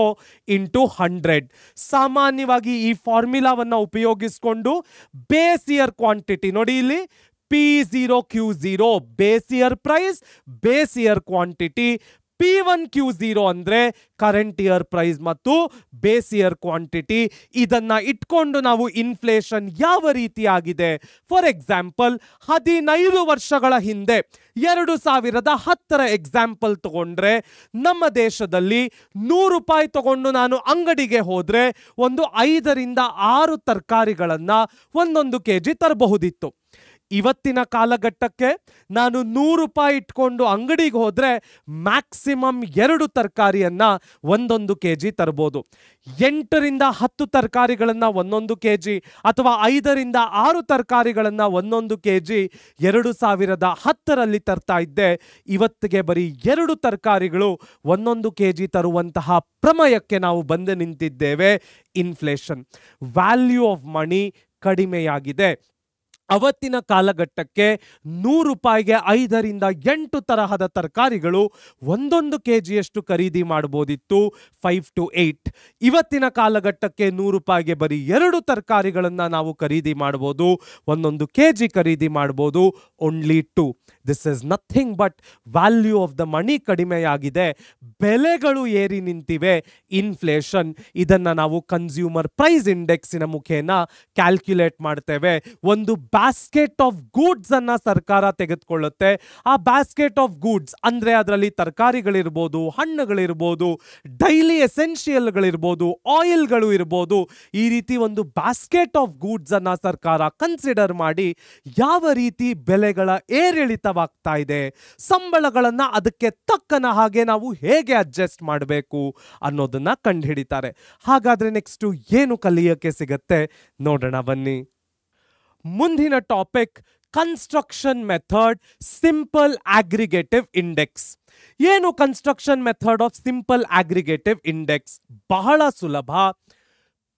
into 100. ಸಾಮಾನ್ಯವಾಗಿ ಈ ಫಾರ್ಮ್ಯುಲಾವನ್ನು ಉಪಯೋಗಿಸಿಕೊಂಡು ಬೇಸ್ ಇಯರ್ ಕ್ವಾಂಟಿಟಿ ನೋಡಿ, ಇಲ್ಲಿ P0Q0 base year price, base year quantity, P1Q0 ಅಂದ್ರೆ ಕರೆಂಟ್ ಇಯರ್ ಪ್ರೈಸ್ ಮತ್ತು ಬೇಸ್ ಇಯರ್ ಕ್ವಾಂಟಿಟಿ. ಇದನ್ನ ಇಟ್ಕೊಂಡು ನಾವು ಇನ್ಫ್ಲೇಷನ್ ಯಾವ ರೀತಿ ಆಗಿದೆ, ಫಾರ್ ಎಕ್ಸಾಂಪಲ್ 15 ವರ್ಷಗಳ ಹಿಂದೆ 2010ರ ಎಕ್ಸಾಂಪಲ್ ತಗೊಂಡ್ರೆ ನಮ್ಮ ದೇಶದಲ್ಲಿ 100 ರೂಪಾಯಿ ತಗೊಂಡು ನಾನು ಅಂಗಡಿಗೆ ಹೋದ್ರೆ ಒಂದು 5 ರಿಂದ 6 ತರಕಾರಿಗಳನ್ನ ಒಂದೊಂದು ಕೆಜಿ ತರಬಹುದಿತ್ತು. ಇವತ್ತಿನ ಕಾಲಘಟ್ಟಕ್ಕೆ ನಾನು 100 ರೂಪಾಯಿ ಇಟ್ಕೊಂಡು ಅಂಗಡಿಗೆ ಹೋದ್ರೆ ಮ್ಯಾಕ್ಸಿಮಮ್ 2 ತರಕಾರಿಯನ್ನ ಒಂದೊಂದು ಕೆಜಿ ತರಬಹುದು. 8 ರಿಂದ 10 ತರಕಾರಿಗಳನ್ನ ಒಂದೊಂದು ಕೆಜಿ ಅಥವಾ 5 ರಿಂದ 6 ತರಕಾರಿಗಳನ್ನ ಒಂದೊಂದು ಕೆಜಿ 2010ರಲ್ಲಿ ತರ್ತಾ ಇದ್ದೆ. ಇವತ್ತಿಗೆ ಬರೀ 2 ತರಕಾರಿಗಳು ಒಂದೊಂದು ಕೆಜಿ ತರುವಂತಹ ಪ್ರಮೇಯಕ್ಕೆ ನಾವು ಬಂದು ನಿಂತಿದ್ದೇವೆ. ಇನ್ಫ್ಲೇಷನ್, ವ್ಯಾಲ್ಯೂ ಆಫ್ ಮನಿ ಕಡಿಮೆಯಾಗಿದೆ. ಅವತ್ತಿನ ಕಾಲಘಟ್ಟಕ್ಕೆ 100 ರೂಪಾಯಿಗೆ 5 ರಿಂದ 8 ತರಹದ ತರಕಾರಿಗಳು ಒಂದೊಂದು ಕೆಜಿಯಷ್ಟು ಖರೀದಿ ಮಾಡಬಹುದಿತ್ತು, 5 to 8. ಇವತ್ತಿನ ಕಾಲಘಟ್ಟಕ್ಕೆ 100 ರೂಪಾಯಿಗೆ ಬರೀ 2 ತರಕಾರಿಗಳನ್ನ ನಾವು ಖರೀದಿ ಮಾಡಬಹುದು, ಒಂದೊಂದು ಕೆಜಿ ಖರೀದಿ ಮಾಡಬಹುದು, only 2. This is nothing but value of the money ಕಡಿಮೆಯಾಗಿದೆ, ಬೆಲೆಗಳು ಏರಿ ನಿಂತಿವೆ, ಇನ್ಫ್ಲೇಷನ್. ಇದನ್ನ ನಾವು ಕನ್ಸ್ಯೂಮರ್ ಪ್ರೈಸ್ ಇಂಡೆಕ್ಸಿನ ಮುಖೇನ ಕ್ಯಾಲ್ಕ್ಯುಲೇಟ್ ಮಾಡ್ತೇವೆ. ಒಂದು ಬ್ಯಾಸ್ಕೆಟ್ ಆಫ್ ಗೂಡ್ಸ್ ಅನ್ನ ಸರ್ಕಾರ ತೆಗೆದುಕೊಳ್ಳುತ್ತೆ. ಆ ಬ್ಯಾಸ್ಕೆಟ್ ಆಫ್ ಗೂಡ್ಸ್ ಅಂದ್ರೆ ಅದರಲ್ಲಿ ತರಕಾರಿಗಳಿರ್ಬೋದು, ಹಣ್ಣುಗಳಿರ್ಬೋದು, ಡೈಲಿ ಎಸೆನ್ಷಿಯಲ್ಗಳಿರ್ಬೋದು, ಆಯಿಲ್ಗಳು ಇರ್ಬೋದು. ಈ ರೀತಿ ಒಂದು ಬ್ಯಾಸ್ಕೆಟ್ ಆಫ್ ಗೂಡ್ಸ್ ಅನ್ನ ಸರ್ಕಾರ ಕನ್ಸಿಡರ್ ಮಾಡಿ ಯಾವ ರೀತಿ ಬೆಲೆಗಳ ಏರಿಳಿತವಾಗ್ತಾ ಇದೆ, ಸಂಬಳಗಳನ್ನ ಅದಕ್ಕೆ ತಕ್ಕನ ಹಾಗೆ ನಾವು ಹೇಗೆ ಅಡ್ಜಸ್ಟ್ ಮಾಡಬೇಕು ಅನ್ನೋದನ್ನ ಕಂಡುಹಿಡಿತಾರೆ. ಹಾಗಾದ್ರೆ ನೆಕ್ಸ್ಟ್ ಏನು ಕಲಿಯಕ್ಕೆ ಸಿಗತ್ತೆ ನೋಡೋಣ ಬನ್ನಿ. ಮುಂದಿನ topic construction method simple aggregative index. ಏನು construction method of simple aggregative index? ಬಹಳ ಸುಲಭ.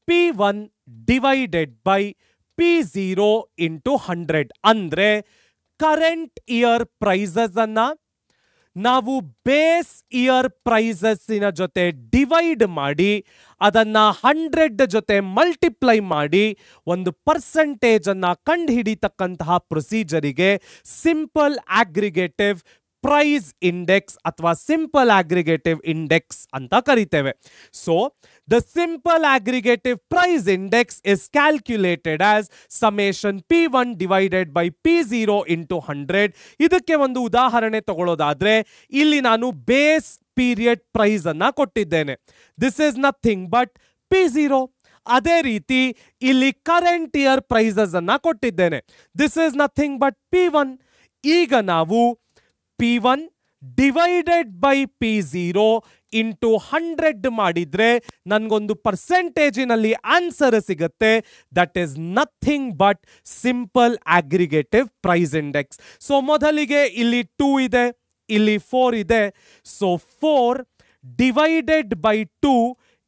P1 divided by P0 into 100 ಅಂದ್ರೆ ಕರೆಂಟ್ ಇಯರ್ ಪ್ರೈಸಸ್ ಅನ್ನ ನಾವು ಬೇಸ್ ಇಯರ್ ಪ್ರೈಸಸ್ಸಿನ ಜೊತೆ ಡಿವೈಡ್ ಮಾಡಿ ಅದನ್ನ 100 ಜೊತೆ ಮಲ್ಟಿಪ್ಲೈ ಮಾಡಿ ಒಂದು ಪರ್ಸೆಂಟೇಜ್ ಅನ್ನ ಕಂಡು ಹಿಡಿತಕ್ಕಂತಹ ಪ್ರೊಸೀಜರಿಗೆ ಸಿಂಪಲ್ ಅಗ್ರಿಗೇಟಿವ್ ಪ್ರೈಸ್ ಇಂಡೆಕ್ಸ್ ಅಥವಾ ಸಿಂಪಲ್ ಅಗ್ರಿಗೇಟಿವ್ ಇಂಡೆಕ್ಸ್ ಅಂತ ಕರೀತೇವೆ. So the simple aggregative price index is calculated as summation P1 divided by P0 into 100. ಇದಕ್ಕೆ ಒಂದು ಉದಾಹರಣೆ ತಗೊಳ್ಳೋದಾದ್ರೆ ಇಲ್ಲಿ ನಾನು ಬೇಸ್ ಪೀರಿಯಡ್ ಪ್ರೈಸ್ ಅನ್ನ ಕೊಟ್ಟಿದ್ದೇನೆ. This is nothing but P0. ಅದೇ ರೀತಿ ಇಲ್ಲಿ ಕರೆಂಟ್ ಇಯರ್ ಪ್ರೈಸಸ್ ಅನ್ನ ಕೊಟ್ಟಿದ್ದೇನೆ. This is nothing but P1. ಈಗ ನಾವು P1 divided by P0 into 100 ಮಾಡಿದ್ರೆ ನನ್ಗೊಂದು ಪರ್ಸೆಂಟೇಜಿನಲ್ಲಿ ಆನ್ಸರ್ ಸಿಗುತ್ತೆ. That is nothing but simple aggregative price index. So ಮೊದಲಿಗೆ ಇಲ್ಲಿ 2 ಇದೆ, ಇಲ್ಲಿ 4 ಇದೆ. ಸೊ 4 ಡಿವೈಡೆಡ್ ಬೈ 2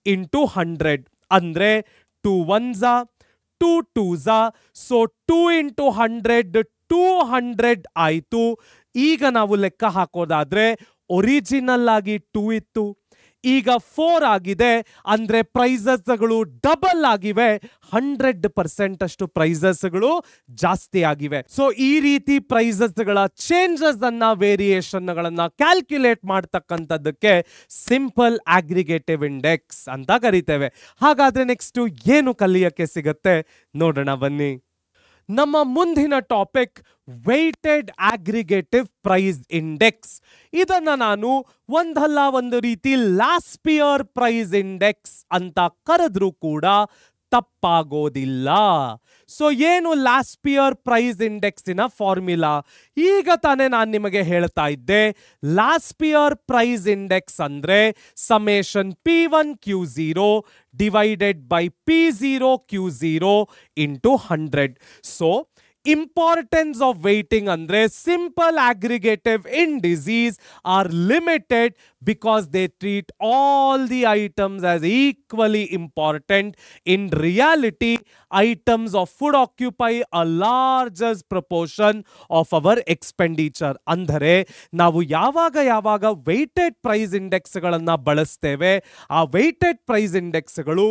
ಇಂಟು 100 ಅಂದ್ರೆ 2 1s 2 2s. ಸೊ 2 ಇಂಟು 100 200 ಆಯಿತು. ಈಗ ನಾವು ಲೆಕ್ಕ ಹಾಕೋದಾದ್ರೆ ಒರಿಜಿನಲ್ ಆಗಿ 2 ಇತ್ತು, ಈಗ 4 ಆಗಿದೆ. ಅಂದ್ರೆ ಪ್ರೈಸಸ್ಗಳು ಡಬಲ್ ಆಗಿವೆ, 100% ಅಷ್ಟು ಪ್ರೈಸಸ್ಗಳು ಜಾಸ್ತಿ ಆಗಿವೆ. ಸೊ ಈ ರೀತಿ ಪ್ರೈಸಸ್ಗಳ ಚೇಂಜಸ್ ಅನ್ನ ವೇರಿಯೇಷನ್ ಗಳನ್ನ ಕ್ಯಾಲ್ಕ್ಯುಲೇಟ್ ಮಾಡ್ತಕ್ಕಂಥದ್ದಕ್ಕೆ ಸಿಂಪಲ್ ಅಗ್ರಿಗೇಟಿವ್ ಇಂಡೆಕ್ಸ್ ಅಂತ ಕರಿತೇವೆ. ಹಾಗಾದ್ರೆ ನೆಕ್ಸ್ಟ್ ಏನು ಕಲಿಯಕ್ಕೆ ಸಿಗತ್ತೆ ನೋಡೋಣ ಬನ್ನಿ. ನಮ್ಮ ಮುಂದಿನ topic weighted aggregative price index. ಇದನ್ನ ನಾನು ಒಂದಲ್ಲ ಒಂದು ರೀತಿ ಲಾಸ್ಪಿಯರ್ ಪ್ರೈಸ್ ಇಂಡೆಕ್ಸ್ ಅಂತ ಕರೆದ್ರೂ ಕೂಡ ತಪ್ಪಾಗೋದಿಲ್ಲ. ಸೊ ಏನು ಲಾಸ್ಪಿಯರ್ ಪ್ರೈಸ್ ಇಂಡೆಕ್ಸಿನ ಫಾರ್ಮುಲಾ? ಈಗ ತಾನೇ ನಾನು ನಿಮಗೆ ಹೇಳ್ತಾ ಇದ್ದೆ, ಲಾಸ್ಪಿಯರ್ ಪ್ರೈಸ್ ಇಂಡೆಕ್ಸ್ ಅಂದ್ರೆ summation P1 Q0 divided by P0 Q0 into 100. So importance of weighting ಅಂದ್ರೆ simple aggregative indices are limited because they treat all the items as equally important. In reality, items of food occupy a larger proportion of our expenditure. ಅಂದರೆ ನಾವು ಯಾವಾಗ ವೇಟೆಡ್ ಪ್ರೈಸ್ ಇಂಡೆಕ್ಸ್ಗಳನ್ನು ಬಳಸ್ತೇವೆ, ಆ ವೇಟೆಡ್ ಪ್ರೈಸ್ ಇಂಡೆಕ್ಸ್ಗಳು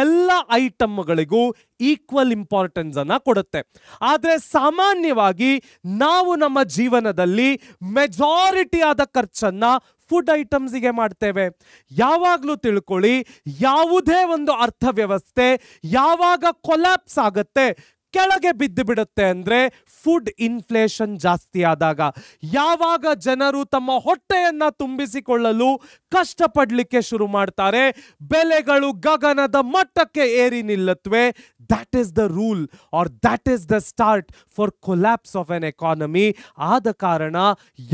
ಎಲ್ಲ ಐಟಮ್ಗಳಿಗೂ ಈಕ್ವಲ್ ಇಂಪಾರ್ಟೆನ್ಸ್ ಅನ್ನ ಕೊಡುತ್ತೆ. ಆದರೆ ಸಾಮಾನ್ಯವಾಗಿ ನಾವು ನಮ್ಮ ಜೀವನದಲ್ಲಿ ಮೆಜಾರಿಟಿ ಆದ ಖರ್ಚನ್ನ ಫುಡ್ ಐಟಮ್ಸ್ಗೆ ಮಾಡ್ತೇವೆ. ಯಾವಾಗಲೂ ತಿಳ್ಕೊಳ್ಳಿ, ಯಾವುದೇ ಒಂದು ಅರ್ಥವ್ಯವಸ್ಥೆ ಯಾವಾಗ ಕೊಲ್ಯಾಪ್ಸ್ ಆಗುತ್ತೆ, ಕೆಳಗೆ ಬಿದ್ದು ಬಿಡುತ್ತೆ ಅಂದ್ರೆ ಫುಡ್ ಇನ್ಫ್ಲೇಷನ್ ಜಾಸ್ತಿ ಆದಾಗ. ಯಾವಾಗ ಜನರು ತಮ್ಮ ಹೊಟ್ಟೆಯನ್ನ ತುಂಬಿಸಿಕೊಳ್ಳಲು ಕಷ್ಟಪಡಲಿಕ್ಕೆ ಶುರು ಮಾಡ್ತಾರೆ, ಬೆಲೆಗಳು ಗಗನದ ಮಟ್ಟಕ್ಕೆ ಏರಿ ನಿಲ್ಲುತ್ತವೆ, that is the rule or that is the start for collapse of an economy. ಆದ ಕಾರಣ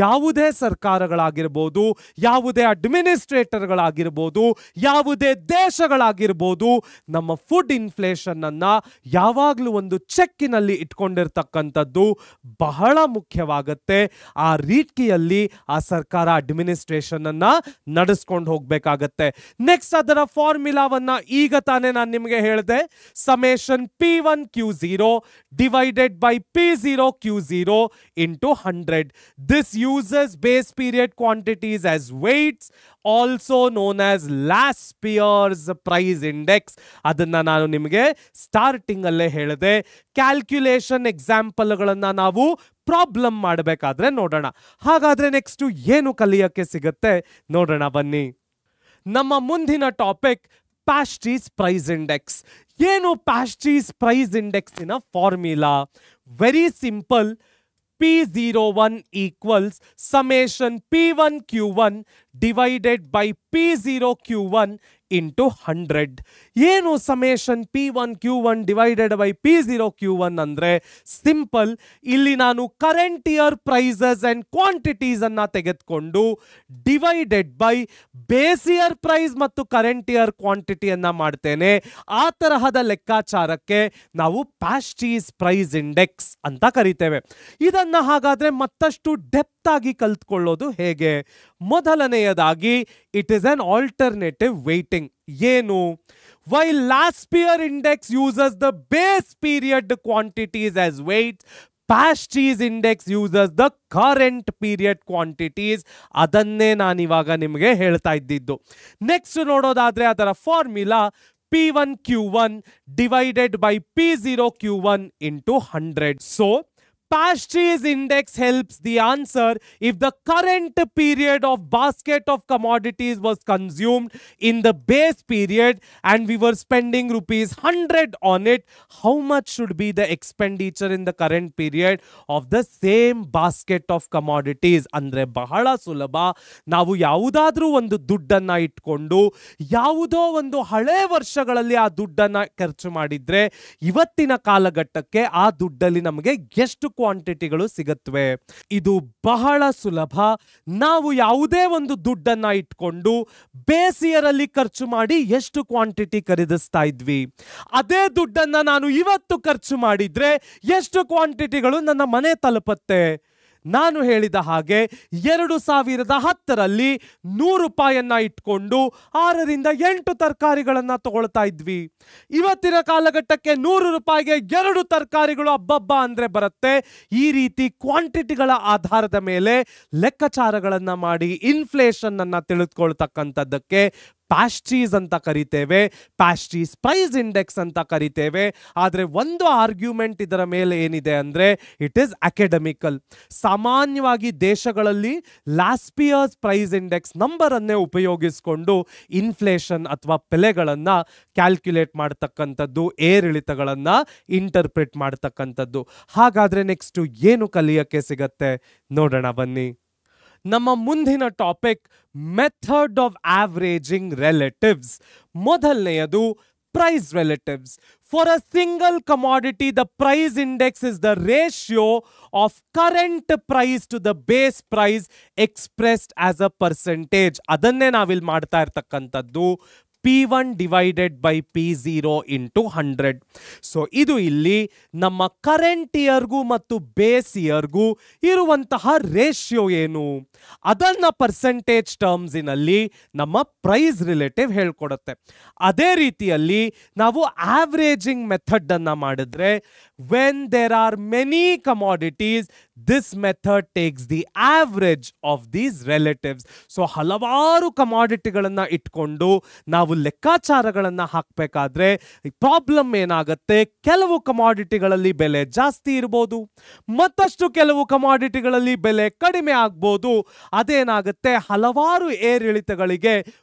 ಯಾವುದೇ ಸರ್ಕಾರಗಳಾಗಿರ್ಬೋದು, ಯಾವುದೇ ಅಡ್ಮಿನಿಸ್ಟ್ರೇಟರ್ಗಳಾಗಿರ್ಬೋದು, ಯಾವುದೇ ದೇಶಗಳಾಗಿರ್ಬೋದು, ನಮ್ಮ ಫುಡ್ ಇನ್ಫ್ಲೇಷನ್ ಅನ್ನ ಯಾವಾಗಲೂ ಒಂದು ಚೆಕ್ಕಿನಲ್ಲಿ ಇಟ್ಕೊಂಡಿರ್ತಕ್ಕಂಥದ್ದು ಬಹಳ ಮುಖ್ಯವಾಗುತ್ತೆ. ಆ ರೀತಿಯಲ್ಲಿ ಆ ಸರ್ಕಾರ ಅಡ್ಮಿನಿಸ್ಟ್ರೇಷನ್ ಅನ್ನ ನಡೆಸ್ಕೊಂಡು ಹೋಗ್ಬೇಕಾಗತ್ತೆ. ನೆಕ್ಸ್ಟ್ ಅದರ ಫಾರ್ಮುಲಾವನ್ನ ಈಗ ತಾನೇ ನಾನು ನಿಮಗೆ ಹೇಳಿದೆ, summation P1Q0 divided by P0Q0 into 100. This uses base period quantities as weights, also known as last year's price index. ಅದನ್ನ ನಾನು ನಿಮಗೆ ಸ್ಟಾರ್ಟಿಂಗ್ ಅಲ್ಲೇ ಹೇಳಿದೆ. ಕ್ಯಾಲ್ಕ್ಯುಲೇಷನ್ ಎಕ್ಸಾಂಪಲ್ಗಳನ್ನ ನಾವು ಪ್ರಾಬ್ಲಮ್ ಮಾಡಬೇಕಾದ್ರೆ ನೋಡೋಣ. ಹಾಗಾದ್ರೆ ನೆಕ್ಸ್ಟ್ ಏನು ಕಲಿಯಕ್ಕೆ ಸಿಗುತ್ತೆ ನೋಡೋಣ ಬನ್ನಿ. ನಮ್ಮ ಮುಂದಿನ ಟಾಪಿಕ್ ಪ್ಯಾಸ್ಟ್ರೀಸ್ ಪ್ರೈಸ್ ಇಂಡೆಕ್ಸ್. ಏನು ಪ್ಯಾಸ್ಟ್ರೀಸ್ ಪ್ರೈಸ್ ಇಂಡೆಕ್ಸಿನ formula? Very simple. P01 equals summation P1Q1 divided by P0Q1 into 100. ಏನು summation P1Q1 divided by P0Q1 ಅಂದ್ರೆ ಸಿಂಪಲ್. ಇಲ್ಲಿ ನಾನು current year prices and quantities ಅನ್ನ ತೆಗೆದುಕೊಂಡು divided by base year price ಮತ್ತು ಕರೆಂಟ್ ಇಯರ್ ಕ್ವಾಂಟಿಟಿಯನ್ನ ಮಾಡ್ತೇನೆ. ಆ ತರಹದ ಲೆಕ್ಕಾಚಾರಕ್ಕೆ ನಾವು ಪ್ಯಾಸ್ಟ್ರೀಸ್ ಪ್ರೈಸ್ ಇಂಡೆಕ್ಸ್ ಅಂತ ಕರಿತೇವೆ. ಇದನ್ನ ಹಾಗಾದ್ರೆ ಮತ್ತಷ್ಟು ಡೆಪ್ತ್ ಆಗಿ ಕಲ್ತ್ಕೊಳ್ಳೋದು ಹೇಗೆ? ಮೊದಲನೆಯದಾಗಿ it is an alternative waiting. ಏನು? While last year index uses the base period quantities as weight, Paasche's index uses the current period quantities. ಅದನ್ನೇ ನಾನಿವಾಗ ನಿಮಗೆ ಹೇಳ್ತಾ ಇದ್ದಿದ್ದು. ನೆಕ್ಸ್ಟ್ ನೋಡೋದಾದ್ರೆ ಅದರ formula P1Q1 divided by P0Q1 into 100. So Pastry's index helps the answer if the current period of basket of commodities was consumed in the base period and we were spending rupees 100 on it, how much should be the expenditure in the current period of the same basket of commodities? ಅಂದ್ರೆ ಬಹಳ ಸುಲಭ. ನಾವು ಯಾವುದಾದ್ರೂ ಒಂದು ದುಡ್ಡನ್ನ ಇಟ್ಕೊಂಡು ಯಾವುದೋ ಒಂದು ಹಳೆ ವರ್ಷಗಳಲ್ಲಿ ಆ ದುಡ್ಡನ್ನ ಖರ್ಚು ಮಾಡಿದ್ರೆ ಇವತ್ತಿನ ಕಾಲಘಟ್ಟಕ್ಕೆ ಆ ದುಡ್ಡಲ್ಲಿ ನಮಗೆ ಎಷ್ಟು ಕ್ವಾಂಟಿಟಿಗಳು ಸಿಗುತ್ತವೆ. ಇದು ಬಹಳ ಸುಲಭ. ನಾವು ಯಾವುದೇ ಒಂದು ದುಡ್ಡನ್ನ ಇಟ್ಕೊಂಡು ಬೇಸ್ ಇಯರ್ ಅಲ್ಲಿ ಖರ್ಚು ಮಾಡಿ ಎಷ್ಟು ಕ್ವಾಂಟಿಟಿ ಖರೀದಿಸ್ತಾ ಇದ್ವಿ, ಅದೇ ದುಡ್ಡನ್ನ ನಾನು ಇವತ್ತು ಖರ್ಚು ಮಾಡಿದ್ರೆ ಎಷ್ಟು ಕ್ವಾಂಟಿಟಿಗಳು ನನ್ನ ಮನೆ ತಲುಪುತ್ತೆ? ನಾನು ಹೇಳಿದ ಹಾಗೆ 2010ರಲ್ಲಿ 100 ರೂಪಾಯಿಯನ್ನ ಇಟ್ಕೊಂಡು 6ರಿಂದ 8 ತರಕಾರಿಗಳನ್ನ ತಗೊಳ್ತಾ ಇದ್ವಿ. ಇವತ್ತಿನ ಕಾಲಘಟ್ಟಕ್ಕೆ 100 ರೂಪಾಯಿಗೆ 2 ತರಕಾರಿಗಳು ಅಬ್ಬಬ್ಬ ಅಂದ್ರೆ ಬರುತ್ತೆ. ಈ ರೀತಿ ಕ್ವಾಂಟಿಟಿಗಳ ಆಧಾರದ ಮೇಲೆ ಲೆಕ್ಕಾಚಾರಗಳನ್ನ ಮಾಡಿ ಇನ್ಫ್ಲೇಷನ್ ಅನ್ನ ತಿಳಿದುಕೊಳ್ತಕ್ಕಂಥದ್ದಕ್ಕೆ ಪ್ಯಾಸ್ಟ್ರೀಸ್ ಅಂತ ಕರಿತೇವೆ, ಪ್ಯಾಸ್ಟ್ರೀಸ್ ಪ್ರೈಸ್ ಇಂಡೆಕ್ಸ್ ಅಂತ ಕರಿತೇವೆ. ಆದರೆ ಒಂದು ಆರ್ಗ್ಯುಮೆಂಟ್ ಇದರ ಮೇಲೆ ಏನಿದೆ ಅಂದ್ರೆ ಇಟ್ ಈಸ್ ಅಕಾಡೆಮಿಕಲ್. ಸಾಮಾನ್ಯವಾಗಿ ದೇಶಗಳಲ್ಲಿ last year's price index number ಅನ್ನೇ ಉಪಯೋಗಿಸಿಕೊಂಡು ಇನ್ಫ್ಲೇಷನ್ ಅಥವಾ ಬೆಲೆಗಳನ್ನ ಕ್ಯಾಲ್ಕ್ಯುಲೇಟ್ ಮಾಡ್ತಕ್ಕಂಥದ್ದು, ಏರಿಳಿತಗಳನ್ನ ಇಂಟರ್ಪ್ರಿಟ್ ಮಾಡ್ತಕ್ಕಂಥದ್ದು. ಹಾಗಾದ್ರೆ ನೆಕ್ಸ್ಟ್ ಏನು ಕಲಿಯಕ್ಕೆ ಸಿಗತ್ತೆ ನೋಡೋಣ ಬನ್ನಿ. ನಮ್ಮ ಮುಂದಿನ topic method of averaging relatives. ಮೊದಲನೆಯದು price relatives. For a single commodity the price index is the ratio of current price to the base price expressed as a percentage. ಅದನ್ನೇ ನಾವಿಲ್ಲಿ ಮಾಡ್ತಾ ಇರ್ತಕ್ಕಂಥದ್ದು P1 divided by P0 into 100. So ಇದು ಇಲ್ಲಿ ನಮ್ಮ ಕರೆಂಟ್ ಇಯರ್ಗೂ ಮತ್ತು ಬೇಸ್ ಇಯರ್ಗೂ ಇರುವಂತಹ ರೇಷಿಯೋ ಏನು ಅದನ್ನ ಪರ್ಸೆಂಟೇಜ್ ಟರ್ಮ್ಸಿನಲ್ಲಿ ನಮ್ಮ ಪ್ರೈಸ್ ರಿಲೇಟಿವ್ ಹೇಳ್ಕೊಡುತ್ತೆ. ಅದೇ ರೀತಿಯಲ್ಲಿ ನಾವು ಆವ್ರೇಜಿಂಗ್ ಮೆಥಡ್ ಅನ್ನ ಮಾಡಿದ್ರೆ when there are many commodities this method takes the average of these relatives. So ಹಲವಾರು ಕಮಾಡಿಟಿಗಳನ್ನ ಇಟ್ಕೊಂಡು ನಾವು ಲೆಕ್ಕಾಚಾರಗಳನ್ನ ಹಾಕಬೇಕಾದ್ರೆ ಪ್ರಾಬ್ಲಮ್ ಏನಾಗುತ್ತೆ, ಕೆಲವು ಕಮಾಡಿಟಿಗಳಲ್ಲಿ ಬೆಲೆ ಜಾಸ್ತಿ ಇರ್ಬೋದು, ಮತ್ತಷ್ಟು ಕೆಲವು ಕಮಾಡಿಟಿಗಳಲ್ಲಿ ಬೆಲೆ ಕಡಿಮೆ ಆಗ್ಬೋದು. ಅದೇನಾಗುತ್ತೆ, ಹಲವಾರು ಏರಿಳಿತಗಳಿಗೆ,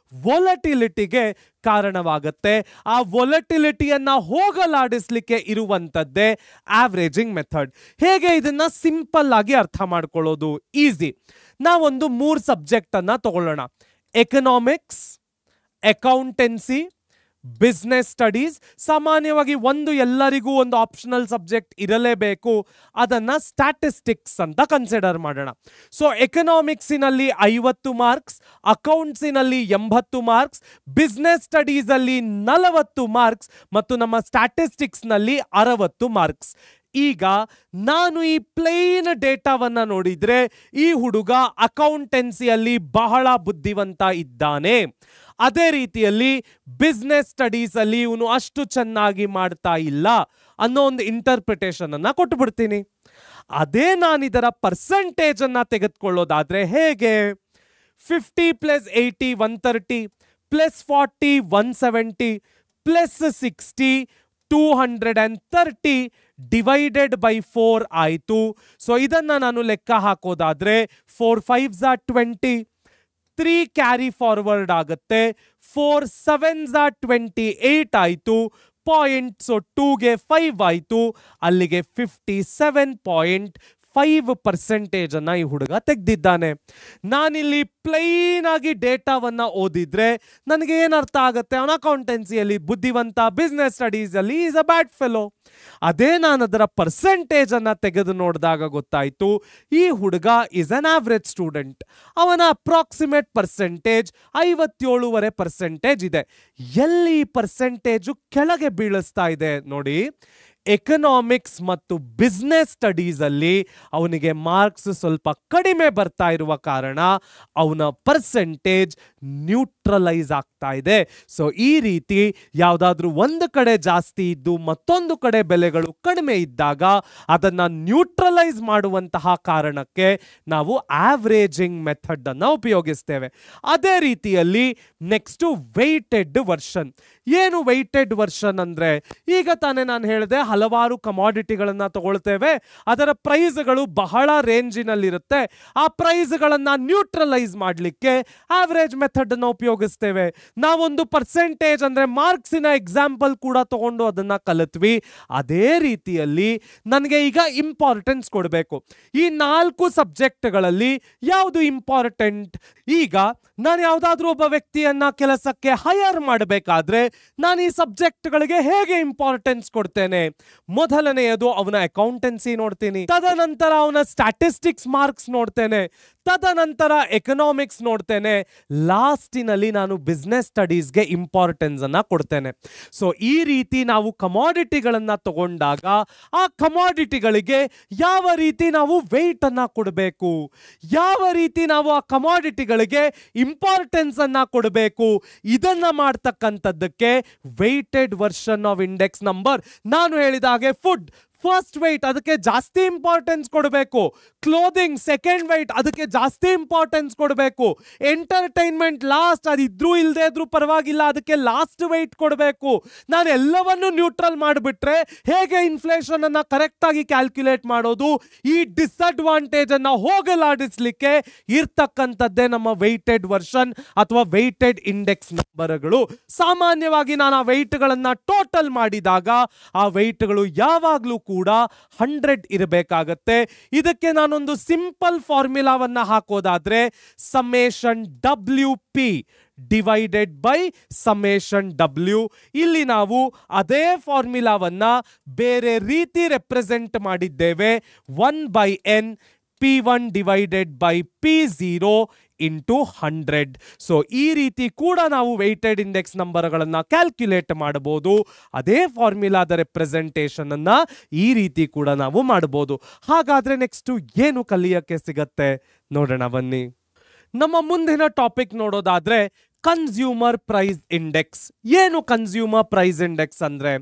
ವೊಲಟಿಲಿಟಿಗೆ ಕಾರಣವಾಗುತ್ತೆ. ಆ ವೊಲಟಿಲಿಟಿಯನ್ನ ಹೋಗಲಾಡಿಸ್ಲಿಕ್ಕೆ ಇರುವಂತದ್ದೇ ಆವರೇಜಿಂಗ್ ಮೆಥಡ್. ಹೇಗೆ ಇದನ್ನ ಸಿಂಪಲ್ ಆಗಿ ಅರ್ಥ ಮಾಡ್ಕೊಳ್ಳೋದು? ಈಸಿ. ನಾವೊಂದು 3 ಸಬ್ಜೆಕ್ಟ್ ಅನ್ನ ತಗೊಳ್ಳೋಣ. Economics, accountancy, business studies. ಸಾಮಾನ್ಯವಾಗಿ ಎಲ್ಲರಿಗೂ ಒಂದು ಆಪ್ಷನಲ್ ಸಬ್ಜೆಕ್ಟ್ ಇರಲೇಬೇಕು. ಅದನ್ನ ಸ್ಟ್ಯಾಟಿಸ್ಟಿಕ್ಸ್ ಅಂತ ಕನ್ಸಿಡರ್ ಮಾಡೋಣ. ಸೊ ಎಕನಾಮಿಕ್ಸಿನಲ್ಲಿ 50 ಮಾರ್ಕ್ಸ್, ಅಕೌಂಟ್ಸಿನಲ್ಲಿ 80 ಮಾರ್ಕ್ಸ್, ಬಿಸ್ನೆಸ್ ಸ್ಟಡೀಸ್ ಅಲ್ಲಿ 40 ಮಾರ್ಕ್ಸ್ ಮತ್ತು ನಮ್ಮ ಸ್ಟ್ಯಾಟಿಸ್ಟಿಕ್ಸ್ನಲ್ಲಿ 60 ಮಾರ್ಕ್ಸ್. ಈಗ ನಾನು ಈ ಪ್ಲೇನ್ ಡೇಟಾವನ್ನ ನೋಡಿದ್ರೆ ಈ ಹುಡುಗ ಅಕೌಂಟೆನ್ಸಿಯಲ್ಲಿ ಬಹಳ ಬುದ್ಧಿವಂತ ಇದ್ದಾನೆ, ಅದೇ ರೀತಿಯಲ್ಲಿ ಬಿಸ್ನೆಸ್ ಸ್ಟಡೀಸ್ ಅಲ್ಲಿ ಇವನು ಅಷ್ಟು ಚೆನ್ನಾಗಿ ಮಾಡ್ತಾ ಇಲ್ಲ ಅನ್ನೋ ಒಂದು ಇಂಟರ್ಪ್ರಿಟೇಷನ್ ಅನ್ನ ಕೊಟ್ಟುಬಿಡ್ತೀನಿ. ಅದೇ ನಾನು ಇದರ ಪರ್ಸೆಂಟೇಜ್ ಅನ್ನ ತೆಗೆದುಕೊಳ್ಳೋದಾದ್ರೆ ಹೇಗೆ, 50 + 80 130 + 40 170 + 60 230 ಡಿವೈಡೆಡ್ ಬೈ 4 ಆಯಿತು. ಸೊ ಇದನ್ನ ನಾನು ಲೆಕ್ಕ ಹಾಕೋದಾದ್ರೆ 4 5s are 20, 3 ಕ್ಯಾರಿ ಫಾರ್ವರ್ಡ್ ಆಗುತ್ತೆ, 4 7s are 28 ಆಯಿತು, ಪಾಯಿಂಟ್. ಸೊ 2ಗೆ 5 ಆಯಿತು, ಅಲ್ಲಿಗೆ 57.5% ಅನ್ನ ಈ ಹುಡುಗ ತೆಗೆದಿದ್ದಾನೆ. ನಾನಿಲ್ಲಿ ಪ್ಲೈನ್ ಆಗಿ ಡೇಟಾವನ್ನ ಓದಿದ್ರೆ ನನಗೆ ಏನರ್ಥ ಆಗುತ್ತೆ, ಅವನ ಅಕೌಂಟೆನ್ಸಿಯಲ್ಲಿ ಬುದ್ಧಿವಂತ, ಬಿಸ್ನೆಸ್ ಸ್ಟಡೀಸ್ ಅಲ್ಲಿ ಈಸ್ ಅ ಬ್ಯಾಡ್ ಫೆಲೋ. ಅದೇ ನಾನು ಅದರ ಪರ್ಸೆಂಟೇಜ್ ಅನ್ನ ತೆಗೆದು ನೋಡಿದಾಗ ಗೊತ್ತಾಯ್ತು, ಈ ಹುಡುಗ ಇಸ್ ಅನ್ ಆವರೇಜ್ ಸ್ಟೂಡೆಂಟ್. ಅವನ ಅಪ್ರಾಕ್ಸಿಮೇಟ್ ಪರ್ಸೆಂಟೇಜ್ 57.5% ಇದೆ. ಎಲ್ಲಿ ಪರ್ಸೆಂಟೇಜು ಕೆಳಗೆ ಬೀಳಿಸ್ತಾ ಇದೆ ನೋಡಿ, ಎಕನಾಮಿಕ್ಸ್ ಮತ್ತು ಬಿಸ್ನೆಸ್ ಸ್ಟಡೀಸ್ ಅಲ್ಲಿ ಅವನಿಗೆ ಮಾರ್ಕ್ಸ್ ಸ್ವಲ್ಪ ಕಡಿಮೆ ಬರ್ತಾ ಇರುವ ಕಾರಣ ಅವನ ಪರ್ಸೆಂಟೇಜ್ ನ್ಯೂಟ್ರಲೈಸ್ ಆಗ್ತಾ ಇದೆ. ಸೊ ಈ ರೀತಿ ಯಾವುದಾದ್ರೂ ಒಂದು ಕಡೆ ಜಾಸ್ತಿ ಇದ್ದು ಮತ್ತೊಂದು ಕಡೆ ಬೆಲೆಗಳು ಕಡಿಮೆ ಇದ್ದಾಗ ಅದನ್ನ ನ್ಯೂಟ್ರಲೈಸ್ ಮಾಡುವಂತಹ ಕಾರಣಕ್ಕೆ ನಾವು ಆವರೇಜಿಂಗ್ ಮೆಥಡ್ ಅನ್ನ ಉಪಯೋಗಿಸ್ತೇವೆ. ಅದೇ ರೀತಿಯಲ್ಲಿ ನೆಕ್ಸ್ಟ್ ವೆಯ್ಟೆಡ್ ವರ್ಷನ್. ಏನು ವೆಯ್ಟೆಡ್ ವರ್ಷನ್ ಅಂದ್ರೆ, ಈಗ ತಾನೇ ನಾನು ಹೇಳಿದೆ ಹಲವಾರು ಕಮಾಡಿಟಿಗಳನ್ನ ತಗೊಳ್ತೇವೆ, ಅದರ ಪ್ರೈಸ್ಗಳು ಬಹಳ ರೇಂಜಿನಲ್ಲಿರುತ್ತೆ. ಆ ಪ್ರೈಸ್ಗಳನ್ನ ನ್ಯೂಟ್ರಲೈಸ್ ಮಾಡಲಿಕ್ಕೆ ಆವರೇಜ್ ಮೆಥಡ್ ಅನ್ನು ಉಪಯೋಗಿಸ್ತೇವೆ. ನಾವೊಂದು ಪರ್ಸೆಂಟೇಜ್ ಅಂದ್ರೆ ಮಾರ್ಕ್ಸಿನ ಎಕ್ಸಾಂಪಲ್ ಕೂಡ ತಗೊಂಡು ಅದನ್ನ ಕಲಿತ್ವಿ. ಅದೇ ರೀತಿಯಲ್ಲಿ ನನಗೆ ಈಗ ಇಂಪಾರ್ಟೆನ್ಸ್ ಕೊಡಬೇಕು. ಈ 4 ಸಬ್ಜೆಕ್ಟ್ಗಳಲ್ಲಿ ಯಾವುದು ಇಂಪಾರ್ಟೆಂಟ್? ಈಗ ನಾನು ಯಾವುದಾದ್ರೂ ಒಬ್ಬ ವ್ಯಕ್ತಿಯನ್ನ ಕೆಲಸಕ್ಕೆ ಹೈಯರ್ ಮಾಡಬೇಕಾದ್ರೆ ನಾನು ಈ ಸಬ್ಜೆಕ್ಟ್ಗಳಿಗೆ ಹೇಗೆ ಇಂಪಾರ್ಟೆನ್ಸ್ ಕೊಡ್ತೇನೆ? ಮೊದಲನೆಯದು ಅವನ ಅಕೌಂಟೆನ್ಸಿ ನೋಡ್ತೀನಿ, ತದನಂತರ ಅವನ ಸ್ಟ್ಯಾಟಿಸ್ಟಿಕ್ಸ್ ಮಾರ್ಕ್ಸ್ ನೋಡ್ತೇನೆ, ತದನಂತರ ಎಕನಾಮಿಕ್ಸ್ ನೋಡ್ತೇನೆ, ಲಾಸ್ಟಿನಲ್ಲಿ ನಾನು ಬಿಸ್ನೆಸ್ ಸ್ಟಡೀಸ್ಗೆ ಇಂಪಾರ್ಟೆನ್ಸ್ ಅನ್ನ ಕೊಡ್ತೇನೆ. ಸೊ ಈ ರೀತಿ ನಾವು ಕಮಾಡಿಟಿಗಳನ್ನ ತಗೊಂಡಾಗ ಆ ಕಮಾಡಿಟಿಗಳಿಗೆ ಯಾವ ರೀತಿ ನಾವು ವೆಯ್ಟ್ ಅನ್ನ ಕೊಡಬೇಕು, ಯಾವ ರೀತಿ ನಾವು ಆ ಕಮಾಡಿಟಿಗಳಿಗೆ ಇಂಪಾರ್ಟೆನ್ಸ್ ಅನ್ನ ಕೊಡಬೇಕು, ಇದನ್ನ ಮಾಡ್ತಕ್ಕಂಥದ್ದಕ್ಕೆ weighted version of index number. ನಾನು ಹೇಳಿದ ಹಾಗೆ ಫುಡ್ ಫಸ್ಟ್ ವೆಯ್ಟ್, ಅದಕ್ಕೆ ಜಾಸ್ತಿ ಇಂಪಾರ್ಟೆನ್ಸ್ ಕೊಡಬೇಕು. ಕ್ಲೋದಿಂಗ್ ಸೆಕೆಂಡ್ ವೆಯ್ಟ್, ಅದಕ್ಕೆ ಜಾಸ್ತಿ ಇಂಪಾರ್ಟೆನ್ಸ್ ಕೊಡಬೇಕು. ಎಂಟರ್ಟೈನ್ಮೆಂಟ್ ಲಾಸ್ಟ್, ಅದಿದ್ರೂ ಇಲ್ಲದೆ ಇದ್ರೂ ಪರವಾಗಿಲ್ಲ, ಅದಕ್ಕೆ ಲಾಸ್ಟ್ ವೆಯ್ಟ್ ಕೊಡಬೇಕು. ನಾನು ಎಲ್ಲವನ್ನು ನ್ಯೂಟ್ರಲ್ ಮಾಡಿಬಿಟ್ರೆ ಹೇಗೆ ಇನ್ಫ್ಲೇಷನ್ ಅನ್ನ ಕರೆಕ್ಟ್ ಆಗಿ ಕ್ಯಾಲ್ಕುಲೇಟ್ ಮಾಡೋದು? ಈ ಡಿಸ್ಅಡ್ವಾಂಟೇಜ್ ಅನ್ನ ಹೋಗಲಾಡಿಸ್ಲಿಕ್ಕೆ ಇರ್ತಕ್ಕಂಥದ್ದೇ ನಮ್ಮ ವೆಯ್ಟೆಡ್ ವರ್ಷನ್ ಅಥವಾ ವೆಯ್ಟೆಡ್ ಇಂಡೆಕ್ಸ್ ನಂಬರ್ಗಳು. ಸಾಮಾನ್ಯವಾಗಿ ನಾನು ಆ ವೆಯ್ಟ್ಗಳನ್ನ ಟೋಟಲ್ ಮಾಡಿದಾಗ ಆ ವೆಯ್ಟ್ಗಳು ಯಾವಾಗಲೂ ಕೂಡ 100 ಇರಬೇಕಾಗತ್ತೆ. ಇದಕ್ಕೆ ನಾನೊಂದು ಸಿಂಪಲ್ ಫಾರ್ಮುಲಾವನ್ನ ಹಾಕೋದಾದ್ರೆ summation WP divided by summation W. ಇಲ್ಲಿ ನಾವು ಅದೇ ಫಾರ್ಮುಲಾವನ್ನ ಬೇರೆ ರೀತಿ ರೆಪ್ರೆಸೆಂಟ್ ಮಾಡಿದ್ದೇವೆ. 1/n P1 divided by P0 into 100. So ಈ ರೀತಿ ಕೂಡ ನಾವು ವೆಯ್ಟೆಡ್ ಇಂಡೆಕ್ಸ್ ನಂಬರ್ಗಳನ್ನ ಕ್ಯಾಲ್ಕುಲೇಟ್ ಮಾಡಬಹುದು. ಅದೇ ಫಾರ್ಮುಲಾದ ರೆಪ್ರೆಸೆಂಟೇಷನ್ ಅನ್ನ ಈ ರೀತಿ ಕೂಡ ನಾವು ಮಾಡಬಹುದು. ಹಾಗಾದ್ರೆ ನೆಕ್ಸ್ಟ್ ಏನು ಕಲಿಯಕ್ಕೆ ಸಿಗತ್ತೆ ನೋಡೋಣ ಬನ್ನಿ. ನಮ್ಮ ಮುಂದಿನ ಟಾಪಿಕ್ ನೋಡೋದಾದ್ರೆ ಕನ್ಸ್ಯೂಮರ್ ಪ್ರೈಸ್ ಇಂಡೆಕ್ಸ್. ಏನು ಕನ್ಸ್ಯೂಮರ್ ಪ್ರೈಸ್ ಇಂಡೆಕ್ಸ್ ಅಂದ್ರೆ,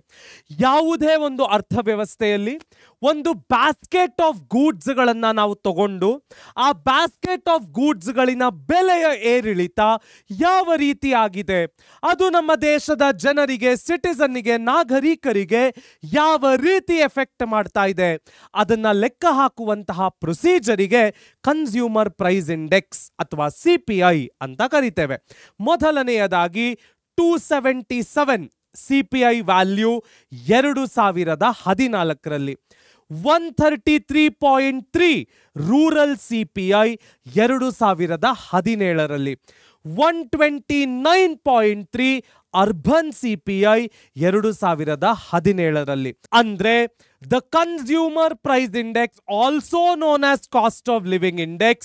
ಯಾವುದೇ ಒಂದು ಅರ್ಥವ್ಯವಸ್ಥೆಯಲ್ಲಿ ಒಂದು ಬ್ಯಾಸ್ಕೆಟ್ ಆಫ್ ಗೂಡ್ಸ್ ಗಳನ್ನ ನಾವು ತಗೊಂಡು ಆ ಬ್ಯಾಸ್ಕೆಟ್ ಆಫ್ ಗೂಡ್ಸ್ ಗಳಿನ ಬೆಲೆಯ ಏರಿಳಿತ ಯಾವ ರೀತಿ ಆಗಿದೆ, ಅದು ನಮ್ಮ ದೇಶದ ಜನರಿಗೆ, ಸಿಟಿಸನ್ನಿಗೆ, ನಾಗರಿಕರಿಗೆ ಯಾವ ರೀತಿ ಎಫೆಕ್ಟ್ ಮಾಡ್ತಾ ಇದೆ, ಅದನ್ನ ಲೆಕ್ಕ ಹಾಕುವಂತಹ ಪ್ರೊಸೀಜರಿಗೆ ಕನ್ಸ್ಯೂಮರ್ ಪ್ರೈಸ್ ಇಂಡೆಕ್ಸ್ ಅಥವಾ CPI ಅಂತ ಕರಿತೇವೆ. ಮೊದಲನೆಯದಾಗಿ 277 CPI ವ್ಯಾಲ್ಯೂ 2014ರಲ್ಲಿ, 133.3 ರೂರಲ್ CPI 2017ರಲ್ಲಿ, 129.3 ಅರ್ಬನ್ CPI 2017ರಲ್ಲಿ. ಅಂದ್ರೆ the consumer price index, also known as cost of living index,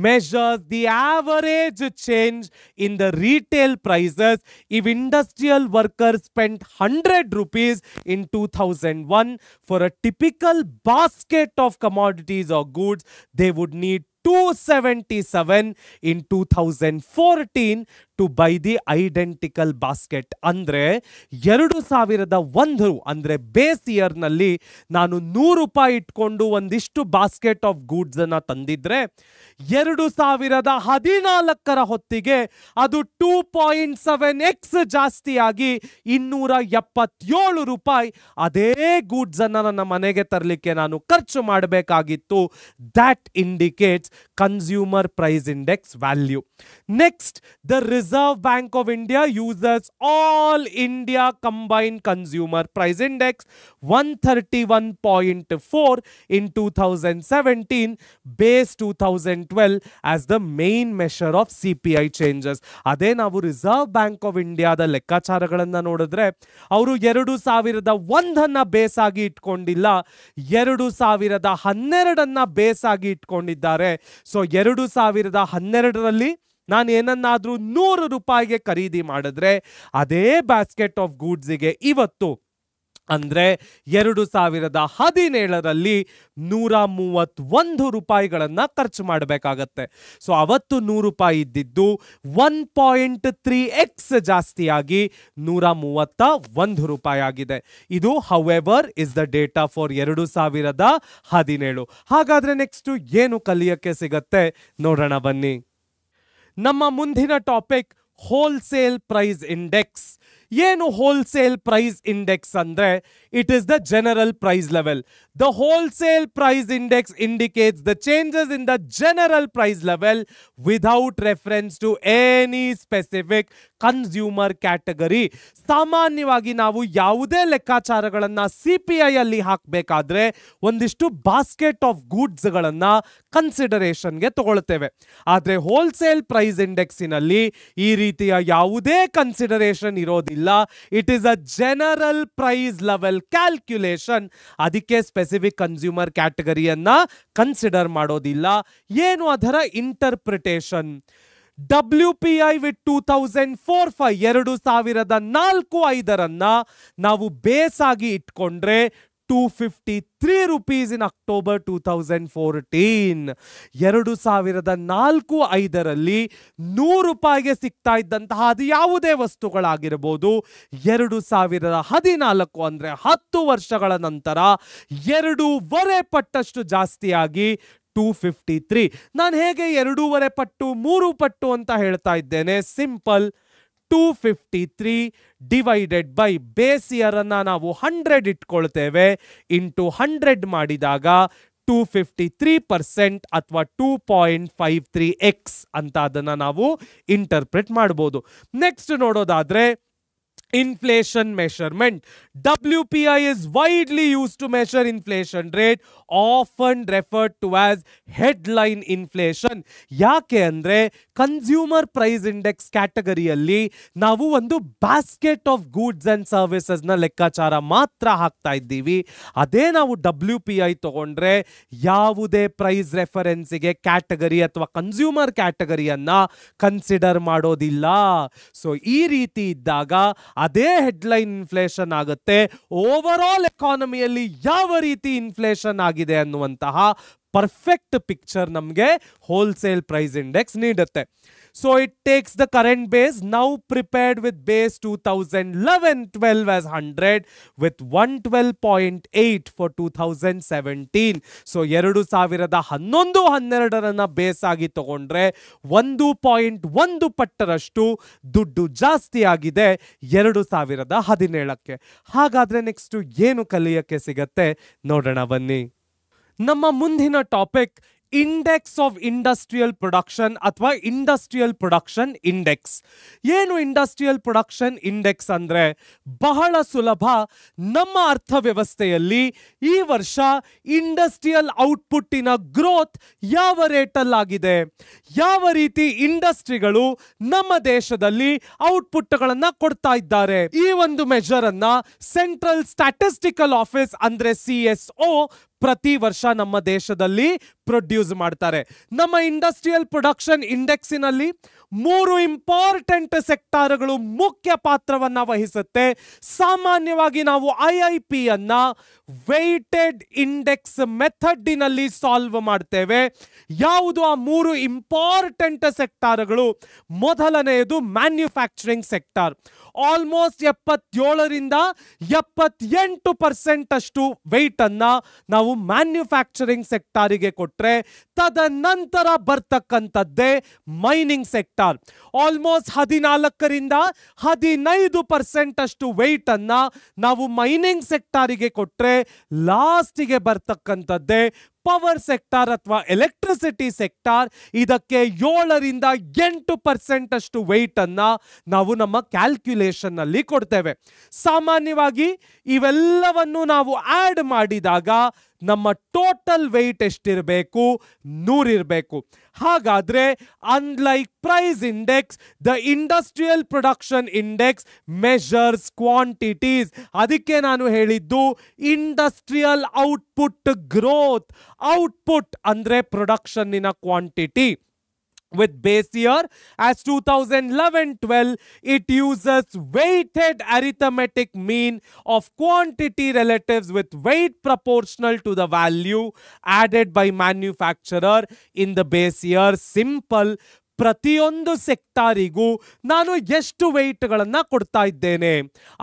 measures the average change in the retail prices. If industrial workers spent 100 rupees in 2001 for a typical basket of commodities or goods, they would need 277 in 2014 to buy the identical basket. ಅಂದ್ರೆ 2001 ಅಂದ್ರೆ ಬೇಸ್ ಇಯರ್ ನಲ್ಲಿ ನಾನು 100 ರೂಪಾಯಿ ಇಟ್ಕೊಂಡು ಒಂದಿಷ್ಟು ಬಾಸ್ಕೆಟ್ ಆಫ್ ಗೂಡ್ಸ್ ಅನ್ನ ತಂದಿದ್ರೆ 2014ರ ಹೊತ್ತಿಗೆ ಅದು 2.7x ಜಾಸ್ತಿಯಾಗಿ 277 ರೂಪಾಯಿ ಅದೇ ಗೂಡ್ಸ್ ಅನ್ನ ನನ್ನ ಮನೆಗೆ ತರಲಿಕ್ಕೆ ನಾನು ಖರ್ಚು ಮಾಡಬೇಕಾಗಿತ್ತು. That indicates consumer price index value. Next, the Reserve Bank of India uses all India combined consumer price index 131.4 in 2017 base 2012 as the main measure of CPI changes. ಅದೇ ನಾವು ರಿಸರ್ವ್ ಬ್ಯಾಂಕ್ ಆಫ್ ಇಂಡಿಯಾದ ಲೆಕ್ಕಾಚಾರಗಳನ್ನ ನೋಡಿದ್ರೆ ಅವರು 2001 ಬೇಸ್ ಆಗಿ ಇಟ್ಕೊಂಡಿಲ್ಲ, 2012 ಬೇಸ್ ಆಗಿ ಇಟ್ಕೊಂಡಿದ್ದಾರೆ. ಸೊ 2012ರಲ್ಲಿ ನಾನು ಏನನ್ನಾದ್ರೂ 100 ರೂಪಾಯಿಗೆ ಖರೀದಿ ಮಾಡಿದ್ರೆ ಅದೇ ಬ್ಯಾಸ್ಕೆಟ್ ಆಫ್ ಗೂಡ್ಸ್ಗೆ ಇವತ್ತು ಅಂದ್ರೆ 2017ರಲ್ಲಿ 131 ರೂಪಾಯಿಗಳನ್ನ ಖರ್ಚು ಮಾಡಬೇಕಾಗತ್ತೆ. ಸೊ ಅವತ್ತು 100 ರೂಪಾಯಿ ಇದ್ದಿದ್ದು 1.3x ಜಾಸ್ತಿಯಾಗಿ 131 ರೂಪಾಯಿ ಆಗಿದೆ. ಇದು however is the data for 2017. ಹಾಗಾದ್ರೆ ನೆಕ್ಸ್ಟ್ ಏನು ಕಲಿಯಕ್ಕೆ ಸಿಗತ್ತೆ ನೋಡೋಣ ಬನ್ನಿ. ನಮ್ಮ ಮುಂದಿನ ಟಾಪಿಕ್ ಹೋಲ್ಸೇಲ್ ಪ್ರೈಸ್ ಇಂಡೆಕ್ಸ್. ಏನು ಹೋಲ್ಸೇಲ್ ಪ್ರೈಸ್ ಇಂಡೆಕ್ಸ್ ಅಂದ್ರೆ, it is the general price level. The wholesale price index indicates the changes in the general price level without reference to any specific consumer category. ಸಾಮಾನ್ಯವಾಗಿ ನಾವು ಯಾವುದೇ ಲೆಕ್ಕಾಚಾರಗಳನ್ನ CPI ಅಲ್ಲಿ ಹಾಕಬೇಕಾದ್ರೆ ಒಂದಿಷ್ಟು ಬಾಸ್ಕೆಟ್ ಆಫ್ ಗೂಡ್ಸ್ ಗಳನ್ನ ಕನ್ಸಿಡರೇಷನ್ಗೆ ತಗೊಳ್ತೇವೆ. ಆದ್ರೆ ಹೋಲ್ಸೇಲ್ ಪ್ರೈಸ್ ಇಂಡೆಕ್ಸಿನಲ್ಲಿ ಈ ರೀತಿಯ ಯಾವುದೇ ಕನ್ಸಿಡರೇಷನ್ ಇರೋದಿಲ್ಲ. It is a general price level calculation. ಅದಕ್ಕೆ ಸ್ಪೆಸಿಫಿಕ್ ಕನ್ಸ್ಯೂಮರ್ ಕ್ಯಾಟಗರಿಯನ್ನ ಕನ್ಸಿಡರ್ ಮಾಡೋದಿಲ್ಲ. ಏನು ಅದರ ಇಂಟರ್ಪ್ರಿಟೇಷನ್? WPI ವಿತ್ 2004-5 2004-5 ನಾವು ಬೇಸ್ ಆಗಿ ಇಟ್ಕೊಂಡ್ರೆ 253 rupees in October 2014. 2004-5ರಲ್ಲಿ 100 ರೂಪಾಯಿಗೆ ಸಿಗ್ತಾ ಇದ್ದಂತಹ ಅದು ಯಾವುದೇ ವಸ್ತುಗಳಾಗಿರಬಹುದು, 2014 ಅಂದ್ರೆ 10 ವರ್ಷಗಳ ನಂತರ 2.5 ಪಟ್ಟಷ್ಟು ಜಾಸ್ತಿಯಾಗಿ 253. ನಾನು ಹೇಗೆ 2.5 ಪಟ್ಟು 3 ಪಟ್ಟು ಅಂತ ಹೇಳ್ತಾ ಇದ್ದೇನೆ? Simple, 253 divided by base year ಅನ್ನ ನಾವು 100 ಇಟ್ಕೊಳ್ತೇವೆ, ಇಂಟು 100 ಮಾಡಿದಾಗ 253% ಅಥವಾ 2.53x ಅಂತ ಅದನ್ನ ನಾವು ಇಂಟರ್ಪ್ರೆಟ್ ಮಾಡಬಹುದು. ನೆಕ್ಸ್ಟ್ ನೋಡೋದಾದ್ರೆ inflation measurement. WPI is widely used to measure inflation rate, often referred to as headline inflation. ಯಾಕೆ ಅಂದ್ರೆ ಕನ್ಸ್ಯೂಮರ್ ಪ್ರೈಸ್ ಇಂಡೆಕ್ಸ್ ಕ್ಯಾಟಗರಿಯಲ್ಲಿ ನಾವು ಒಂದು basket of goods and services ನ ಲೆಕ್ಕಾಚಾರ ಮಾತ್ರ ಹಾಕ್ತಾ ಇದ್ದೀವಿ. ಅದೇ ನಾವು WPI ತಗೊಂಡ್ರೆ ಯಾವುದೇ ಪ್ರೈಸ್ ರೆಫರೆನ್ಸ್ಗೆ ಕ್ಯಾಟಗರಿ ಅಥವಾ ಕನ್ಸ್ಯೂಮರ್ ಕ್ಯಾಟಗರಿಯನ್ನ ಕನ್ಸಿಡರ್ ಮಾಡೋದಿಲ್ಲ. ಸೊ ಈ ರೀತಿ ಇದ್ದಾಗ ಅದೇ ಹೆಡ್ಲೈನ್ ಇನ್ಫ್ಲೇಷನ್ ಆಗುತ್ತೆ. ಓವರ್ ಆಲ್ ಎಕಾನಮಿಯಲ್ಲಿ ಯಾವ ರೀತಿ ಇನ್ಫ್ಲೇಷನ್ ಆಗಿದೆ ಅನ್ನುವಂತಹ ಪರ್ಫೆಕ್ಟ್ ಪಿಕ್ಚರ್ ನಮಗೆ ಹೋಲ್ಸೇಲ್ ಪ್ರೈಸ್ ಇಂಡೆಕ್ಸ್ ನೀಡುತ್ತೆ. So it takes the current base now prepared with base 2011-12 as 100 with 112.8 for 2017. So 2011-12 base ಆಗಿ ತಗೊಂಡ್ರೆ 1.1 ಪಟ್ಟರಷ್ಟು ದುಡ್ಡು ಜಾಸ್ತಿ ಆಗಿದೆ 2017ಕ್ಕೆ. ಹಾಗಾದ್ರೆ ನೆಕ್ಸ್ಟ್ ಏನು ಕಲಿಯಕ್ಕೆ ಸಿಗತ್ತೆ ನೋಡೋಣ ಬನ್ನಿ. ನಮ್ಮ ಮುಂದಿನ topic index of industrial production ಅಥವಾ ಇಂಡಸ್ಟ್ರಿಯಲ್ ಪ್ರೊಡಕ್ಷನ್ ಇಂಡೆಕ್ಸ್. ಏನು ಇಂಡಸ್ಟ್ರಿಯಲ್ ಪ್ರೊಡಕ್ಷನ್ ಇಂಡೆಕ್ಸ್ ಅಂದ್ರೆ ಬಹಳ ಸುಲಭ. ನಮ್ಮ ಅರ್ಥವ್ಯವಸ್ಥೆಯಲ್ಲಿ ಈ ವರ್ಷ ಇಂಡಸ್ಟ್ರಿಯಲ್ ಔಟ್ಪುಟ್ಟಿನ ಗ್ರೋತ್ ಯಾವ ರೇಟಲ್ಲಾಗಿದೆ, ಯಾವ ರೀತಿ ಇಂಡಸ್ಟ್ರಿಗಳು ನಮ್ಮ ದೇಶದಲ್ಲಿ ಔಟ್ಪುಟ್ಗಳನ್ನು ಕೊಡ್ತಾ ಇದ್ದಾರೆ, ಈ ಒಂದು ಮೆಜರ್ ಅನ್ನ ಸೆಂಟ್ರಲ್ ಸ್ಟ್ಯಾಟಿಸ್ಟಿಕಲ್ ಆಫೀಸ್ ಅಂದ್ರೆ CSO ಪ್ರತಿ ವರ್ಷ ನಮ್ಮ ದೇಶದಲ್ಲಿ ಪ್ರೊಡ್ಯೂಸ್ ಮಾಡ್ತಾರೆ. ನಮ್ಮ ಇಂಡಸ್ಟ್ರಿಯಲ್ ಪ್ರೊಡಕ್ಷನ್ ಇಂಡೆಕ್ಸಿನಲ್ಲಿ 3 ಇಂಪಾರ್ಟೆಂಟ್ ಸೆಕ್ಟಾರ್ಗಳು ಮುಖ್ಯ ಪಾತ್ರವನ್ನ ವಹಿಸುತ್ತೆ. ಸಾಮಾನ್ಯವಾಗಿ ನಾವು IIP ಅನ್ನ ವೆಯ್ಟೆಡ್ ಇಂಡೆಕ್ಸ್ ಮೆಥಡಿನಲ್ಲಿ ಸಾಲ್ವ್ ಮಾಡ್ತೇವೆ. ಯಾವುದು ಆ 3 ಇಂಪಾರ್ಟೆಂಟ್ ಸೆಕ್ಟಾರ್ಗಳು? ಮೊದಲನೆಯದು ಮ್ಯಾನ್ಯುಫ್ಯಾಕ್ಚರಿಂಗ್ ಸೆಕ್ಟಾರ್. ಆಲ್ಮೋಸ್ಟ್ 77% ಅಷ್ಟು ವೆಯ್ಟ್ ಅನ್ನ ನಾವು ಮ್ಯಾನ್ಯುಫ್ಯಾಕ್ಚರಿಂಗ್ ಸೆಕ್ಟಾರಿಗೆ ಕೊಟ್ರೆ, ತದನಂತರ ಬರ್ತಕ್ಕಂಥದ್ದೇ ಮೈನಿಂಗ್ ಸೆಕ್ಟಾರ್. ಆಲ್ಮೋಸ್ಟ್ 14% ಅಷ್ಟು ವೆಯ್ಟ್ ಅನ್ನ ನಾವು ಮೈನಿಂಗ್ ಸೆಕ್ಟಾರಿಗೆ ಕೊಟ್ರೆ, ಲಾಸ್ಟಿಗೆ ಬರ್ತಕ್ಕಂಥದ್ದೇ ಪವರ್ ಸೆಕ್ಟಾರ್ ಅಥವಾ ಎಲೆಕ್ಟ್ರಿಸಿಟಿ ಸೆಕ್ಟಾರ್. ಇದಕ್ಕೆ 7% ಅಷ್ಟು ವೆಯ್ಟ್ ಅನ್ನ ನಾವು ನಮ್ಮ ಕ್ಯಾಲ್ಕ್ಯುಲೇಷನ್ ನಲ್ಲಿ ಕೊಡ್ತೇವೆ. ಸಾಮಾನ್ಯವಾಗಿ ಇವೆಲ್ಲವನ್ನು ನಾವು ಆಡ್ ಮಾಡಿದಾಗ ನಮ್ಮ ಟೋಟಲ್ ವೆಯ್ಟ್ ಎಷ್ಟಿರಬೇಕು? 100 ಇರಬೇಕು. ಹಾಗಾದ್ರೆ unlike price index, the industrial production index measures quantities. ಅದಕ್ಕೆ ನಾನು ಹೇಳಿದ್ದು ಇಂಡಸ್ಟ್ರಿಯಲ್ ಔಟ್ಪುಟ್ ಗ್ರೋತ್. ಔಟ್ಪುಟ್ ಅಂದ್ರೆ ಪ್ರೊಡಕ್ಷನ್ನಿನ quantity. With base year as 2011-12, it uses weighted arithmetic mean of quantity relatives with weight proportional to the value added by manufacturer in the base year. Simple. ಪ್ರತಿಯೊಂದು ಸೆಕ್ಟಾರಿಗೂ ನಾನು ಎಷ್ಟು ವೆಯ್ಟ್ಗಳನ್ನು ಕೊಡ್ತಾ ಇದ್ದೇನೆ,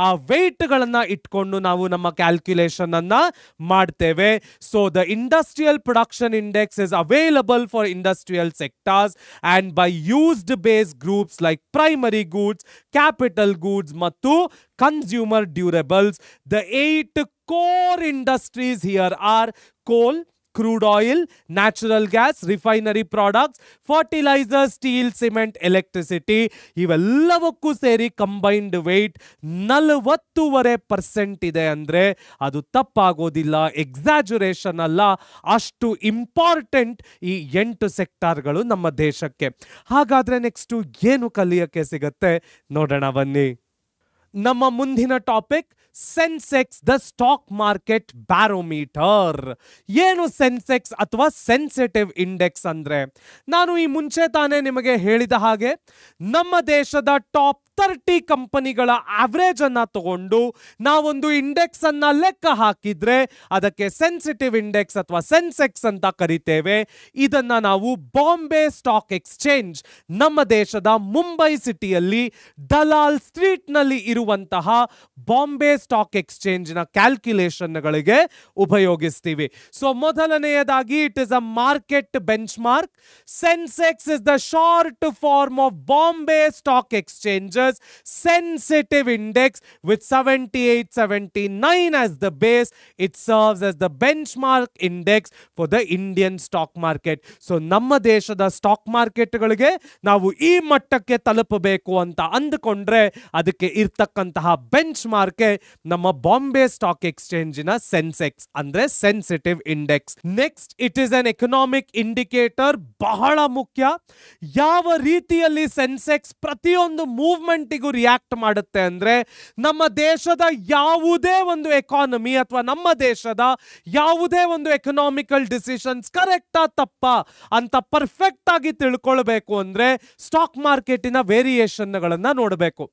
ಆ ವೆಯ್ಟ್ಗಳನ್ನು ಇಟ್ಕೊಂಡು ನಾವು ನಮ್ಮ ಕ್ಯಾಲ್ಕ್ಯುಲೇಷನ್ ಅನ್ನ ಮಾಡ್ತೇವೆ. So the industrial production index is available for industrial sectors and by used base groups like primary goods, capital goods ಮತ್ತು consumer durables. The 8 core industries here are coal, crude oil, natural gas, refinery products, fertilizer, steel, cement, electricity. ಇವೆಲ್ಲವಕ್ಕೂ ಸೇರಿ ಕಂಬೈನ್ಡ್ ವೇಟ್ 40% ಇದೆ ಅಂದ್ರೆ ಅದು ತಪ್ಪಾಗೋದಿಲ್ಲ, ಎಕ್ಸಾಜುರೇಷನ್ ಅಲ್ಲ. ಅಷ್ಟು ಇಂಪಾರ್ಟೆಂಟ್ ಈ 8 ಸೆಕ್ಟಾರ್ಗಳು ನಮ್ಮ ದೇಶಕ್ಕೆ. ಹಾಗಾದ್ರೆ ನೆಕ್ಸ್ಟ್ ಏನು ಕಲಿಯಕ್ಕೆ ಸಿಗತ್ತೆ ನೋಡೋಣ ಬನ್ನಿ. ನಮ್ಮ ಮುಂದಿನ topic Sensex, the stock market barometer. ಏನು ಸೆನ್ಸೆಕ್ಸ್ ಅಥವಾ ಸೆನ್ಸಿಟಿವ್ ಇಂಡೆಕ್ಸ್ ಅಂದ್ರೆ, ನಾನು ಈ ಮುಂಚೆ ತಾನೇ ನಿಮಗೆ ಹೇಳಿದ ಹಾಗೆ ನಮ್ಮ ದೇಶದ ಟಾಪ್ 30 ಕಂಪನಿಗಳ ಆವರೇಜ್ ಅನ್ನ ತಗೊಂಡು ನಾವೊಂದು ಇಂಡೆಕ್ಸ್ ಅನ್ನ ಲೆಕ್ಕ ಹಾಕಿದ್ರೆ ಅದಕ್ಕೆ ಸೆನ್ಸಿಟಿವ್ ಇಂಡೆಕ್ಸ್ ಅಥವಾ ಸೆನ್ಸೆಕ್ಸ್ ಅಂತ ಕರಿತೇವೆ. ಇದನ್ನ ನಾವು ಬಾಂಬೆ ಸ್ಟಾಕ್ ಎಕ್ಸ್ಚೇಂಜ್, ನಮ್ಮ ದೇಶದ ಮುಂಬೈ ಸಿಟಿಯಲ್ಲಿ ದಲಾಲ್ ಸ್ಟ್ರೀಟ್ ನಲ್ಲಿ ಇರುವಂತಹ ಬಾಂಬೆ ಸ್ಟಾಕ್ ಎಕ್ಸ್ಚೇಂಜ್ ನ ಕ್ಯಾಲ್ಕ್ಯುಲೇಷನ್ಗಳಿಗೆ ಉಪಯೋಗಿಸ್ತೀವಿ. ಸೊ ಮೊದಲನೆಯದಾಗಿ it is a market benchmark. Sensex is the short form of Bombay stock exchanges sensitive index with 7879 as the base. It serves as the benchmark index for the Indian stock market. So ನಮ್ಮ ದೇಶದ ಸ್ಟಾಕ್ ಮಾರ್ಕೆಟ್ಗಳಿಗೆ ನಾವು ಈ ಮಟ್ಟಕ್ಕೆ ತಲುಪಬೇಕು ಅಂತ ಅಂದುಕೊಂಡ್ರೆ ಅದಕ್ಕೆ ಇರ್ತಕ್ಕಂತಹ ಬೆಂಚ್ ಮಾರ್ಕ್ ನಮ್ಮ ಬಾಂಬೆ ಸ್ಟಾಕ್ ಎಕ್ಸ್ಚೇಂಜಿನ ಸೆನ್ಸೆಕ್ಸ್ ಅಂದ್ರೆ sensitive index. Next it is an economic indicator. ಬಹಳ ಮುಖ್ಯ. ಯಾವ ರೀತಿಯಲ್ಲಿ ಸೆನ್ಸೆಕ್ಸ್ ಪ್ರತಿಯೊಂದು ಮೂವ್ಮೆಂಟ್ ಮೂಮೆಂಟಿಗೂ ರಿಯಾಕ್ಟ್ ಮಾಡುತ್ತೆ ಅಂದ್ರೆ ನಮ್ಮ ದೇಶದ ಯಾವುದೇ ಒಂದು ಎಕಾನಮಿ ಅಥವಾ ನಮ್ಮ ದೇಶದ ಯಾವುದೇ ಒಂದು ಎಕನಾಮಿಕಲ್ ಡಿಸಿಷನ್ಸ್ ಕರೆಕ್ಟಾ ತಪ್ಪಾ ಅಂತ ಪರ್ಫೆಕ್ಟ್ ಆಗಿ ತಿಳ್ಕೊಳ್ಬೇಕು ಅಂದ್ರೆ ಸ್ಟಾಕ್ ಮಾರ್ಕೆಟಿನ ವೇರಿಯೇಷನ್ಗಳನ್ನ ನೋಡಬೇಕು.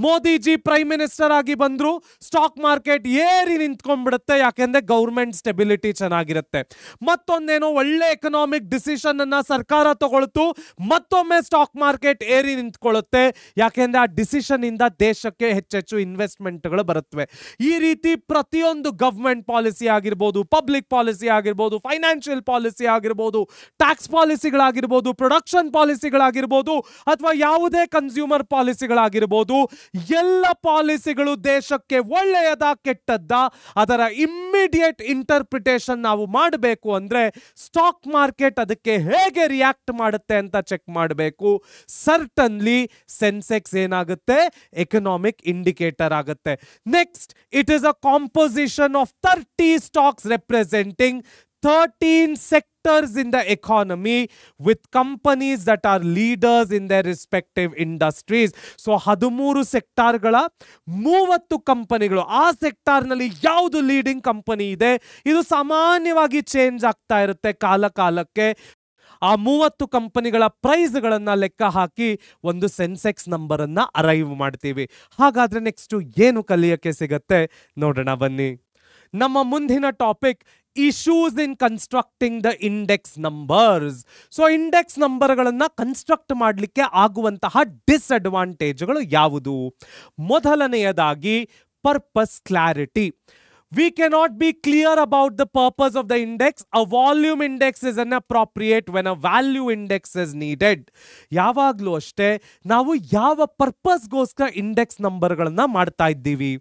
ಮೋದಿಜಿ ಪ್ರೈಮ್ ಮಿನಿಸ್ಟರ್ ಆಗಿ ಬಂದ್ರು, ಸ್ಟಾಕ್ ಮಾರ್ಕೆಟ್ ಏರಿ ನಿಂತ್ಕೊಂಡ್ಬಿಡುತ್ತೆ, ಯಾಕೆಂದ್ರೆ ಗೌರ್ಮೆಂಟ್ ಸ್ಟೆಬಿಲಿಟಿ ಚೆನ್ನಾಗಿರುತ್ತೆ. ಮತ್ತೊಂದೇನೋ ಒಳ್ಳೆ ಎಕನಾಮಿಕ್ ಡಿಸಿಷನ್ ಅನ್ನ ಸರ್ಕಾರ ತಗೊಳ್ತು, ಮತ್ತೊಮ್ಮೆ ಸ್ಟಾಕ್ ಮಾರ್ಕೆಟ್ ಏರಿ ನಿಂತ್ಕೊಳ್ಳುತ್ತೆ, ಯಾಕೆಂದ್ರೆ ಆ ಡಿಸಿಷನ್ ಇಂದ ದೇಶಕ್ಕೆ ಹೆಚ್ಚೆಚ್ಚು ಇನ್ವೆಸ್ಟ್ಮೆಂಟ್ಗಳು ಬರುತ್ತವೆ. ಈ ರೀತಿ ಪ್ರತಿಯೊಂದು ಗವರ್ಮೆಂಟ್ ಪಾಲಿಸಿ ಆಗಿರ್ಬೋದು, ಪಬ್ಲಿಕ್ ಪಾಲಿಸಿ ಆಗಿರ್ಬೋದು, ಫೈನಾನ್ಷಿಯಲ್ ಪಾಲಿಸಿ ಆಗಿರ್ಬೋದು, ಟ್ಯಾಕ್ಸ್ ಪಾಲಿಸಿಗಳಾಗಿರ್ಬೋದು, ಪ್ರೊಡಕ್ಷನ್ ಪಾಲಿಸಿಗಳಾಗಿರ್ಬೋದು, ಅಥವಾ ಯಾವುದೇ ಕನ್ಸ್ಯೂಮರ್ ಪಾಲಿಸಿಗಳಾಗಿರ್ಬೋದು, ಎಲ್ಲ ಪಾಲಿಸಿಗಳು ದೇಶಕ್ಕೆ ಒಳ್ಳೆಯದ ಕೆಟ್ಟದ್ದ ಅದರ ಇಮ್ಮಿಡಿಯೇಟ್ ಇಂಟರ್ಪ್ರಿಟೇಷನ್ ನಾವು ಮಾಡಬೇಕು ಅಂದ್ರೆ ಸ್ಟಾಕ್ ಮಾರ್ಕೆಟ್ ಅದಕ್ಕೆ ಹೇಗೆ ರಿಯಾಕ್ಟ್ ಮಾಡುತ್ತೆ ಅಂತ ಚೆಕ್ ಮಾಡಬೇಕು. ಸರ್ಟನ್ಲಿ ಸೆನ್ಸೆಕ್ಸ್ ಏನಾಗುತ್ತೆ, ಎಕನಾಮಿಕ್ ಇಂಡಿಕೇಟರ್ ಆಗುತ್ತೆ. Next, it is a composition of 30 stocks representing 13 sectors in the economy with companies that are leaders in their respective industries. So 13 ಸೆಕ್ಟಾರ್ಗಳ 30 ಕಂಪನಿಗಳು, ಆ ಸೆಕ್ಟಾರ್ನಲ್ಲಿ ಯಾವುದು ಲೀಡಿಂಗ್ ಕಂಪನಿ ಇದೆ ಇದು ಸಾಮಾನ್ಯವಾಗಿ ಚೇಂಜ್ ಆಗ್ತಾ ಇರುತ್ತೆ ಕಾಲ ಕಾಲಕ್ಕೆ. ಆ 30 ಕಂಪನಿಗಳ ಪ್ರೈಸ್ಗಳನ್ನ ಲೆಕ್ಕ ಹಾಕಿ ಒಂದು ಸೆನ್ಸೆಕ್ಸ್ ನಂಬರ್ ಅನ್ನ ಅರೈವ್ ಮಾಡ್ತೀವಿ. ಹಾಗಾದ್ರೆ ನೆಕ್ಸ್ಟ್ ಏನು ಕಲಿಯಕ್ಕೆ ಸಿಗತ್ತೆ ನೋಡೋಣ ಬನ್ನಿ. ನಮ್ಮ ಮುಂದಿನ topic issues in constructing the index numbers. So index ನಂಬರ್ಗಳನ್ನ ಕನ್ಸ್ಟ್ರಕ್ಟ್ ಮಾಡಲಿಕ್ಕೆ ಆಗುವಂತಹ ಡಿಸ್ಅಡ್ವಾಂಟೇಜ್ಗಳು ಯಾವುದು? ಮೊದಲನೆಯದಾಗಿ purpose clarity. We cannot be clear about the purpose of the index. A volume index is inappropriate when a value index is needed. ಯಾವಾಗಲೂ ಅಷ್ಟೇ ನಾವು ಯಾವ ಪರ್ಪಸ್ಗೋಸ್ಕರ ಇಂಡೆಕ್ಸ್ ನಂಬರ್ಗಳನ್ನ ಮಾಡ್ತಾ ಇದ್ದೀವಿ.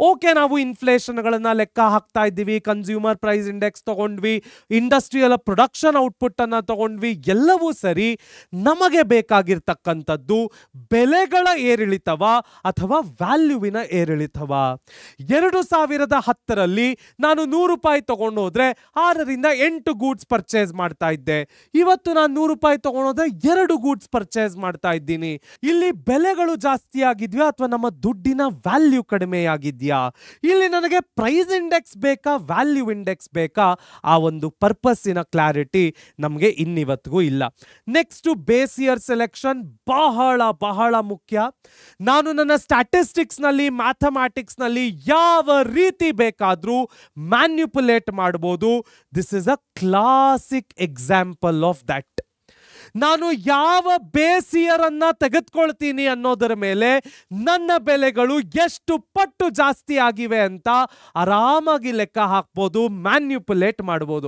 ಓಕೆ, ನಾವು ಇನ್ಫ್ಲೇಷನ್ಗಳನ್ನ ಲೆಕ್ಕ ಹಾಕ್ತಾ ಇದ್ದೀವಿ, ಕನ್ಸ್ಯೂಮರ್ ಪ್ರೈಸ್ ಇಂಡೆಕ್ಸ್ ತಗೊಂಡ್ವಿ, ಇಂಡಸ್ಟ್ರಿಯಲ್ ಪ್ರೊಡಕ್ಷನ್ ಔಟ್ಪುಟ್ ಅನ್ನ ತಗೊಂಡ್ವಿ, ಎಲ್ಲವೂ ಸರಿ. ನಮಗೆ ಬೇಕಾಗಿರ್ತಕ್ಕಂಥದ್ದು ಬೆಲೆಗಳ ಏರಿಳಿತವ ಅಥವಾ ವ್ಯಾಲ್ಯೂವಿನ ಏರಿಳಿತವ. 2010 ನಾನು 100 ರೂಪಾಯಿ ತಗೊಂಡು ಹೋದ್ರೆ 6 ರಿಂದ 8 ಗೂಡ್ಸ್ ಪರ್ಚೇಸ್ ಮಾಡ್ತಾ ಇದ್ದೆ. ಇವತ್ತು ನಾನು 100 ರೂಪಾಯಿ ತಗೊಂಡೋದ್ರೆ 2 ಗೂಡ್ಸ್ ಪರ್ಚೇಸ್ ಮಾಡ್ತಾ ಇದ್ದೀನಿ. ಇಲ್ಲಿ ಬೆಲೆಗಳು ಜಾಸ್ತಿ ಆಗಿದ್ಯಾ ಅಥವಾ ನಮ್ಮ ದುಡ್ಡಿನ ವ್ಯಾಲ್ಯೂ ಕಡಿಮೆ ಆಗಿದ್ಯಾ? ಇಲ್ಲಿ ನನಗೆ ಪ್ರೈಸ್ ಇಂಡೆಕ್ಸ್ ಬೇಕಾ, ವ್ಯಾಲ್ಯೂ ಇಂಡೆಕ್ಸ್ ಬೇಕಾ? ಆ ಒಂದು ಪರ್ಪಸ್ಸಿನ ಕ್ಲಾರಿಟಿ ನಮಗೆ ಇನ್ನಿವತ್ತಿಗೂ ಇಲ್ಲ. ನೆಕ್ಸ್ಟ್, ಬೇಸ್ ಇಯರ್ ಸೆಲೆಕ್ಷನ್ ಬಹಳ ಬಹಳ ಮುಖ್ಯ. ನಾನು ನನ್ನ ಸ್ಟ್ಯಾಟಿಸ್ಟಿಕ್ಸ್ ನಲ್ಲಿ, ಮ್ಯಾಥಮ್ಯಾಟಿಕ್ಸ್ ನಲ್ಲಿ ಯಾವ ರೀತಿ ಬೇಕಾದ್ರೂ ಮ್ಯಾನ್ಯುಪುಲೇಟ್ ಮಾಡಬಹುದು. This is a classic example of that. ನಾನು ಯಾವ ಬೇಸ್ ಇಯರ್ ಅನ್ನ ತೆಗೆದುಕೊಳ್ತೀನಿ ಅನ್ನೋದರ ಮೇಲೆ ನನ್ನ ಬೆಲೆಗಳು ಎಷ್ಟು ಪಟ್ಟು ಜಾಸ್ತಿ ಆಗಿವೆ ಅಂತ ಆರಾಮಾಗಿ ಲೆಕ್ಕ ಹಾಕ್ಬೋದು, ಮ್ಯಾನ್ಯುಪುಲೇಟ್ ಮಾಡ್ಬೋದು.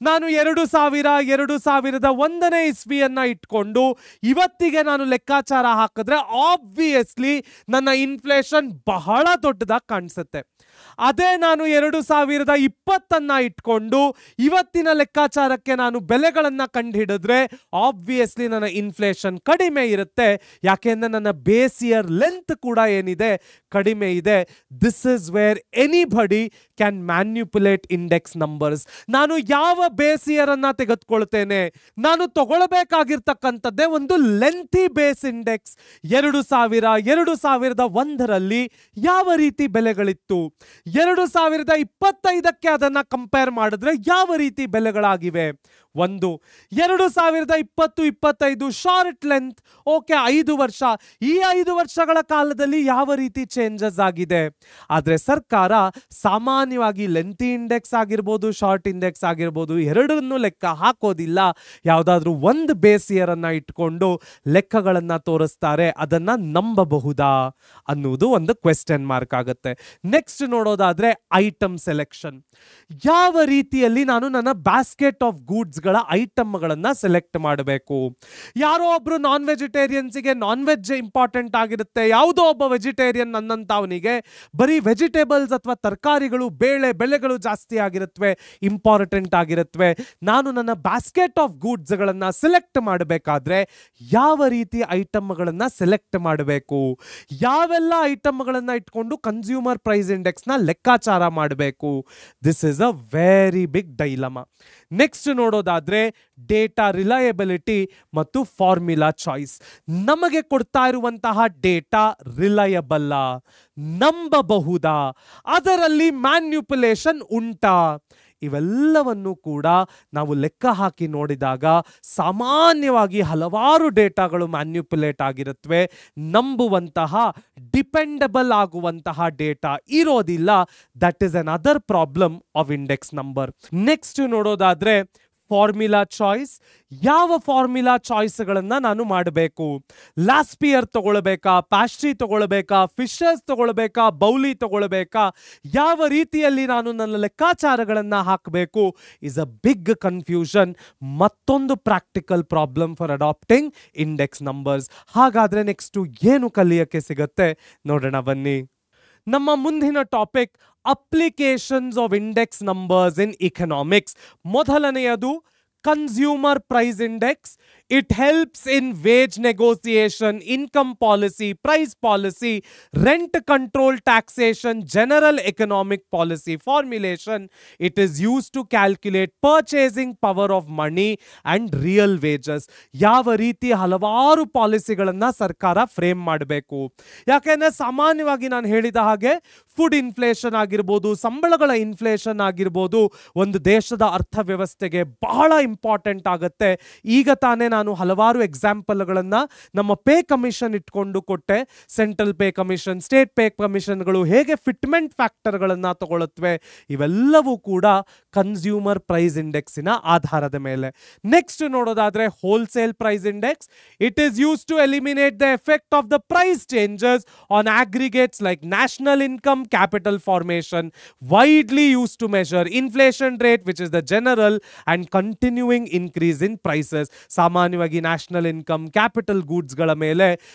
ನಾನು 2001ನೇ ಇಸ್ವಿಯನ್ನ ಇಟ್ಕೊಂಡು ಇವತ್ತಿಗೆ ನಾನು ಲೆಕ್ಕಾಚಾರ ಹಾಕಿದ್ರೆ ಆಬ್ವಿಯಸ್ಲಿ ನನ್ನ ಇನ್ಫ್ಲೇಷನ್ ಬಹಳ ದೊಡ್ಡದಾಗಿ ಕಾಣಿಸುತ್ತೆ. ಅದೇ ನಾನು 2020 ಇಟ್ಕೊಂಡು ಇವತ್ತಿನ ಲೆಕ್ಕಾಚಾರಕ್ಕೆ ನಾನು ಬೆಲೆಗಳನ್ನ ಕಂಡುಹಿಡಿದ್ರೆ ಆಬ್ವಿಯಸ್ಲಿ ನನ್ನ ಇನ್ಫ್ಲೇಷನ್ ಕಡಿಮೆ ಇರುತ್ತೆ, ಯಾಕೆಂದ್ರೆ ನನ್ನ ಬೇಸ್ ಇಯರ್ ಲೆಂತ್ ಕೂಡ ಏನಿದೆ ಕಡಿಮೆ ಇದೆ. This is where anybody can manipulate index numbers. ನಾನು ಯಾವ ಬೇಸ್ ಇಯರ್ ಅನ್ನ ತೆಗೆದುಕೊಳ್ತೇನೆ, ನಾನು ತಗೊಳ್ಬೇಕಾಗಿರ್ತಕ್ಕಂಥದ್ದೇ ಒಂದು ಲೆಂಥಿ ಬೇಸ್ ಇಂಡೆಕ್ಸ್. 2001ರಲ್ಲಿ ಯಾವ ರೀತಿ ಬೆಲೆಗಳಿತ್ತು, 2025ಕ್ಕೆ ಅದನ್ನ ಕಂಪೇರ್ ಮಾಡಿದ್ರೆ ಯಾವ ರೀತಿ ಬೆಲೆಗಳಾಗಿವೆ. 2020-25 ಶಾರ್ಟ್ ಲೆಂತ್, ಓಕೆ 5 ವರ್ಷ. ಈ 5 ವರ್ಷಗಳ ಕಾಲದಲ್ಲಿ ಯಾವ ರೀತಿ ಚೇಂಜಸ್ ಆಗಿದೆ. ಆದ್ರೆ ಸರ್ಕಾರ ಸಾಮಾನ್ಯವಾಗಿ ಲೆಂತಿ ಇಂಡೆಕ್ಸ್ ಆಗಿರ್ಬೋದು, ಶಾರ್ಟ್ ಇಂಡೆಕ್ಸ್ ಆಗಿರ್ಬೋದು, ಎರಡನ್ನೂ ಲೆಕ್ಕ ಹಾಕೋದಿಲ್ಲ. ಯಾವುದಾದ್ರೂ ಒಂದು ಬೇಸ್ ಇಯರ್ ಅನ್ನ ಇಟ್ಕೊಂಡು ಲೆಕ್ಕಗಳನ್ನ ತೋರಿಸ್ತಾರೆ. ಅದನ್ನ ನಂಬಬಹುದಾ ಅನ್ನುವುದು ಒಂದು ಕ್ವೆಶ್ಚನ್ ಮಾರ್ಕ್ ಆಗುತ್ತೆ. ನೆಕ್ಸ್ಟ್ ನೋಡೋದಾದ್ರೆ ಐಟಮ್ ಸೆಲೆಕ್ಷನ್. ಯಾವ ರೀತಿಯಲ್ಲಿ ನಾನು ನನ್ನ ಬ್ಯಾಸ್ಕೆಟ್ ಆಫ್ ಗೂಡ್ಸ್ ಐಟಮ್ಗಳನ್ನ ಸೆಲೆಕ್ಟ್ ಮಾಡಬೇಕು. ಯಾರೋ ಒಬ್ರು ನಾನ್ ವೆಜಿಟೇರಿಯನ್ಸ್ಗೆ ನಾನ್ ವೆಜ್ ಇಂಪಾರ್ಟೆಂಟ್ ಆಗಿರುತ್ತೆ, ಯಾವುದೋ ಒಬ್ಬ ವೆಜಿಟೇರಿಯನ್ ನನ್ನಂತವನಿಗೆ ಬರೀ ವೆಜಿಟೇಬಲ್ಸ್ ಅಥವಾ ತರಕಾರಿಗಳು, ಬೆಳೆಗಳು ಜಾಸ್ತಿ ಆಗಿರುತ್ತವೆ, ಇಂಪಾರ್ಟೆಂಟ್ ಆಗಿರುತ್ತವೆ. ನಾನು ನನ್ನ ಬ್ಯಾಸ್ಕೆಟ್ ಆಫ್ ಗೂಡ್ಸ್ ಗಳನ್ನ ಸೆಲೆಕ್ಟ್ ಮಾಡಬೇಕಾದ್ರೆ ಯಾವ ರೀತಿ ಐಟಮ್ಗಳನ್ನ ಸೆಲೆಕ್ಟ್ ಮಾಡಬೇಕು, ಯಾವೆಲ್ಲ ಐಟಮ್ಗಳನ್ನ ಇಟ್ಕೊಂಡು ಕನ್ಸ್ಯೂಮರ್ ಪ್ರೈಸ್ ಇಂಡೆಕ್ಸ್ ನ ಲೆಕ್ಕಾಚಾರ ಮಾಡಬೇಕು. This is a very big dilemma. Next ನೋಡೋದು ನೋಡೋದಾದ್ರೆ ಡೇಟಾ ರಿಲಯಬಿಲಿಟಿ ಮತ್ತು ಫಾರ್ಮುಲಾ ಚಾಯ್ಸ್. ನಮಗೆ ಕೊಡ್ತಾ ಇರುವಂತಹ ಡೇಟಾ ರಿಲಯಬಲ್ಲ, ನಂಬಬಹುದಾ, ಅದರಲ್ಲಿ ಮ್ಯಾನ್ಯುಪುಲೇಷನ್ ಉಂಟಾ, ಇವೆಲ್ಲವನ್ನು ಕೂಡ ನಾವು ಲೆಕ್ಕ ಹಾಕಿ ನೋಡಿದಾಗ ಸಾಮಾನ್ಯವಾಗಿ ಹಲವಾರು ಡೇಟಾಗಳು ಮ್ಯಾನ್ಯುಪುಲೇಟ್ ಆಗಿರುತ್ತವೆ. ನಂಬುವಂತಹ ಡಿಪೆಂಡಬಲ್ ಆಗುವಂತಹ ಡೇಟಾ ಇರೋದಿಲ್ಲ. That is an other problem of index number. Next ನೋಡೋದಾದ್ರೆ ಫಾರ್ಮುಲಾ ಚಾಯ್ಸ್. ಯಾವ ಫಾರ್ಮುಲಾ ಚಾಯ್ಸ್ಗಳನ್ನ ನಾನು ಮಾಡಬೇಕು? ಲಾಸ್ಪಿಯರ್ ತಗೊಳ್ಬೇಕಾ, ಪ್ಯಾಸ್ಟ್ರಿ ತಗೊಳ್ಬೇಕಾ, ಫಿಶರ್ಸ್ ತಗೊಳ್ಬೇಕಾ, ಬೌಲಿ ತಗೊಳ್ಬೇಕಾ, ಯಾವ ರೀತಿಯಲ್ಲಿ ನಾನು ನನ್ನ ಲೆಕ್ಕಾಚಾರಗಳನ್ನ ಹಾಕಬೇಕು ಇಸ್ ಅ ಬಿಗ್ ಕನ್ಫ್ಯೂಷನ್. ಮತ್ತೊಂದು practical problem for adapting index numbers. ಹಾಗಾದ್ರೆ ನೆಕ್ಸ್ಟ್ ಏನು ಕಲಿಯಕ್ಕೆ ಸಿಗತ್ತೆ ನೋಡೋಣ ಬನ್ನಿ. ನಮ್ಮ ಮುಂದಿನ topic applications of index numbers in economics. ಮೊದಲನೆಯದು consumer price index. It helps in wage negotiation, income policy, price policy, rent control, taxation, general economic policy formulation. It is used to calculate purchasing power of money and real wages. ಯಾವ ರೀತಿ ಹಲವಾರು ಪಾಲಿಸಿಗಳನ್ನ ಸರ್ಕಾರ ಫ್ರೇಮ್ ಮಾಡಬೇಕು. ಯಾಕೆಂದ್ರೆ ಸಾಮಾನ್ಯವಾಗಿ ನಾನು ಹೇಳಿದ ಹಾಗೆ ಫುಡ್ ಇನ್ಫ್ಲೇಷನ್ ಆಗಿರ್ಬೋದು, ಸಂಬಳಗಳ ಇನ್ಫ್ಲೇಷನ್ ಆಗಿರ್ಬೋದು, ಒಂದು ದೇಶದ ಅರ್ಥವ್ಯವಸ್ಥೆಗೆ ಬಹಳ ಇಂಪಾರ್ಟೆಂಟ್ ಆಗುತ್ತೆ. ಈಗ ತಾನೇ ನಾನು ಹಲವಾರು ಎಕ್ಸಾಂಪಲ್ಗಳನ್ನ ನಮ್ಮ ಪೇ ಕಮಿಷನ್ ಇಟ್ಕೊಂಡು ಕೊಟ್ಟೆ. Central pay commission, state pay ಕಮಿಷನ್ಗಳು ಹೇಗೆ ಫಿಟ್ಮೆಂಟ್ ಫ್ಯಾಕ್ಟರ್ಗಳನ್ನ ತಗೊಳ್ಳುತ್ತವೆ, ಇವೆಲ್ಲವೂ ಕೂಡ ಕನ್ಸ್ಯೂಮರ್ ಪ್ರೈಸ್ ಇಂಡೆಕ್ಸಿನ ಆಧಾರದ ಮೇಲೆ. ನೆಕ್ಸ್ಟ್ ನೋಡೋದಾದ್ರೆ wholesale price index. It is use to eliminate the effect of the price changes on aggregates like national income, capital formation, widely used to measure inflation rate, which is the general and continuing increase in prices. ಸಾಮಾನ್ಯವಾಗಿ ನ್ಯಾಷನಲ್ ಇನ್ಕಮ್, ಕ್ಯಾಪಿಟಲ್ ಗೂಡ್ಸ್ ಗಳ ಮೇಲೆ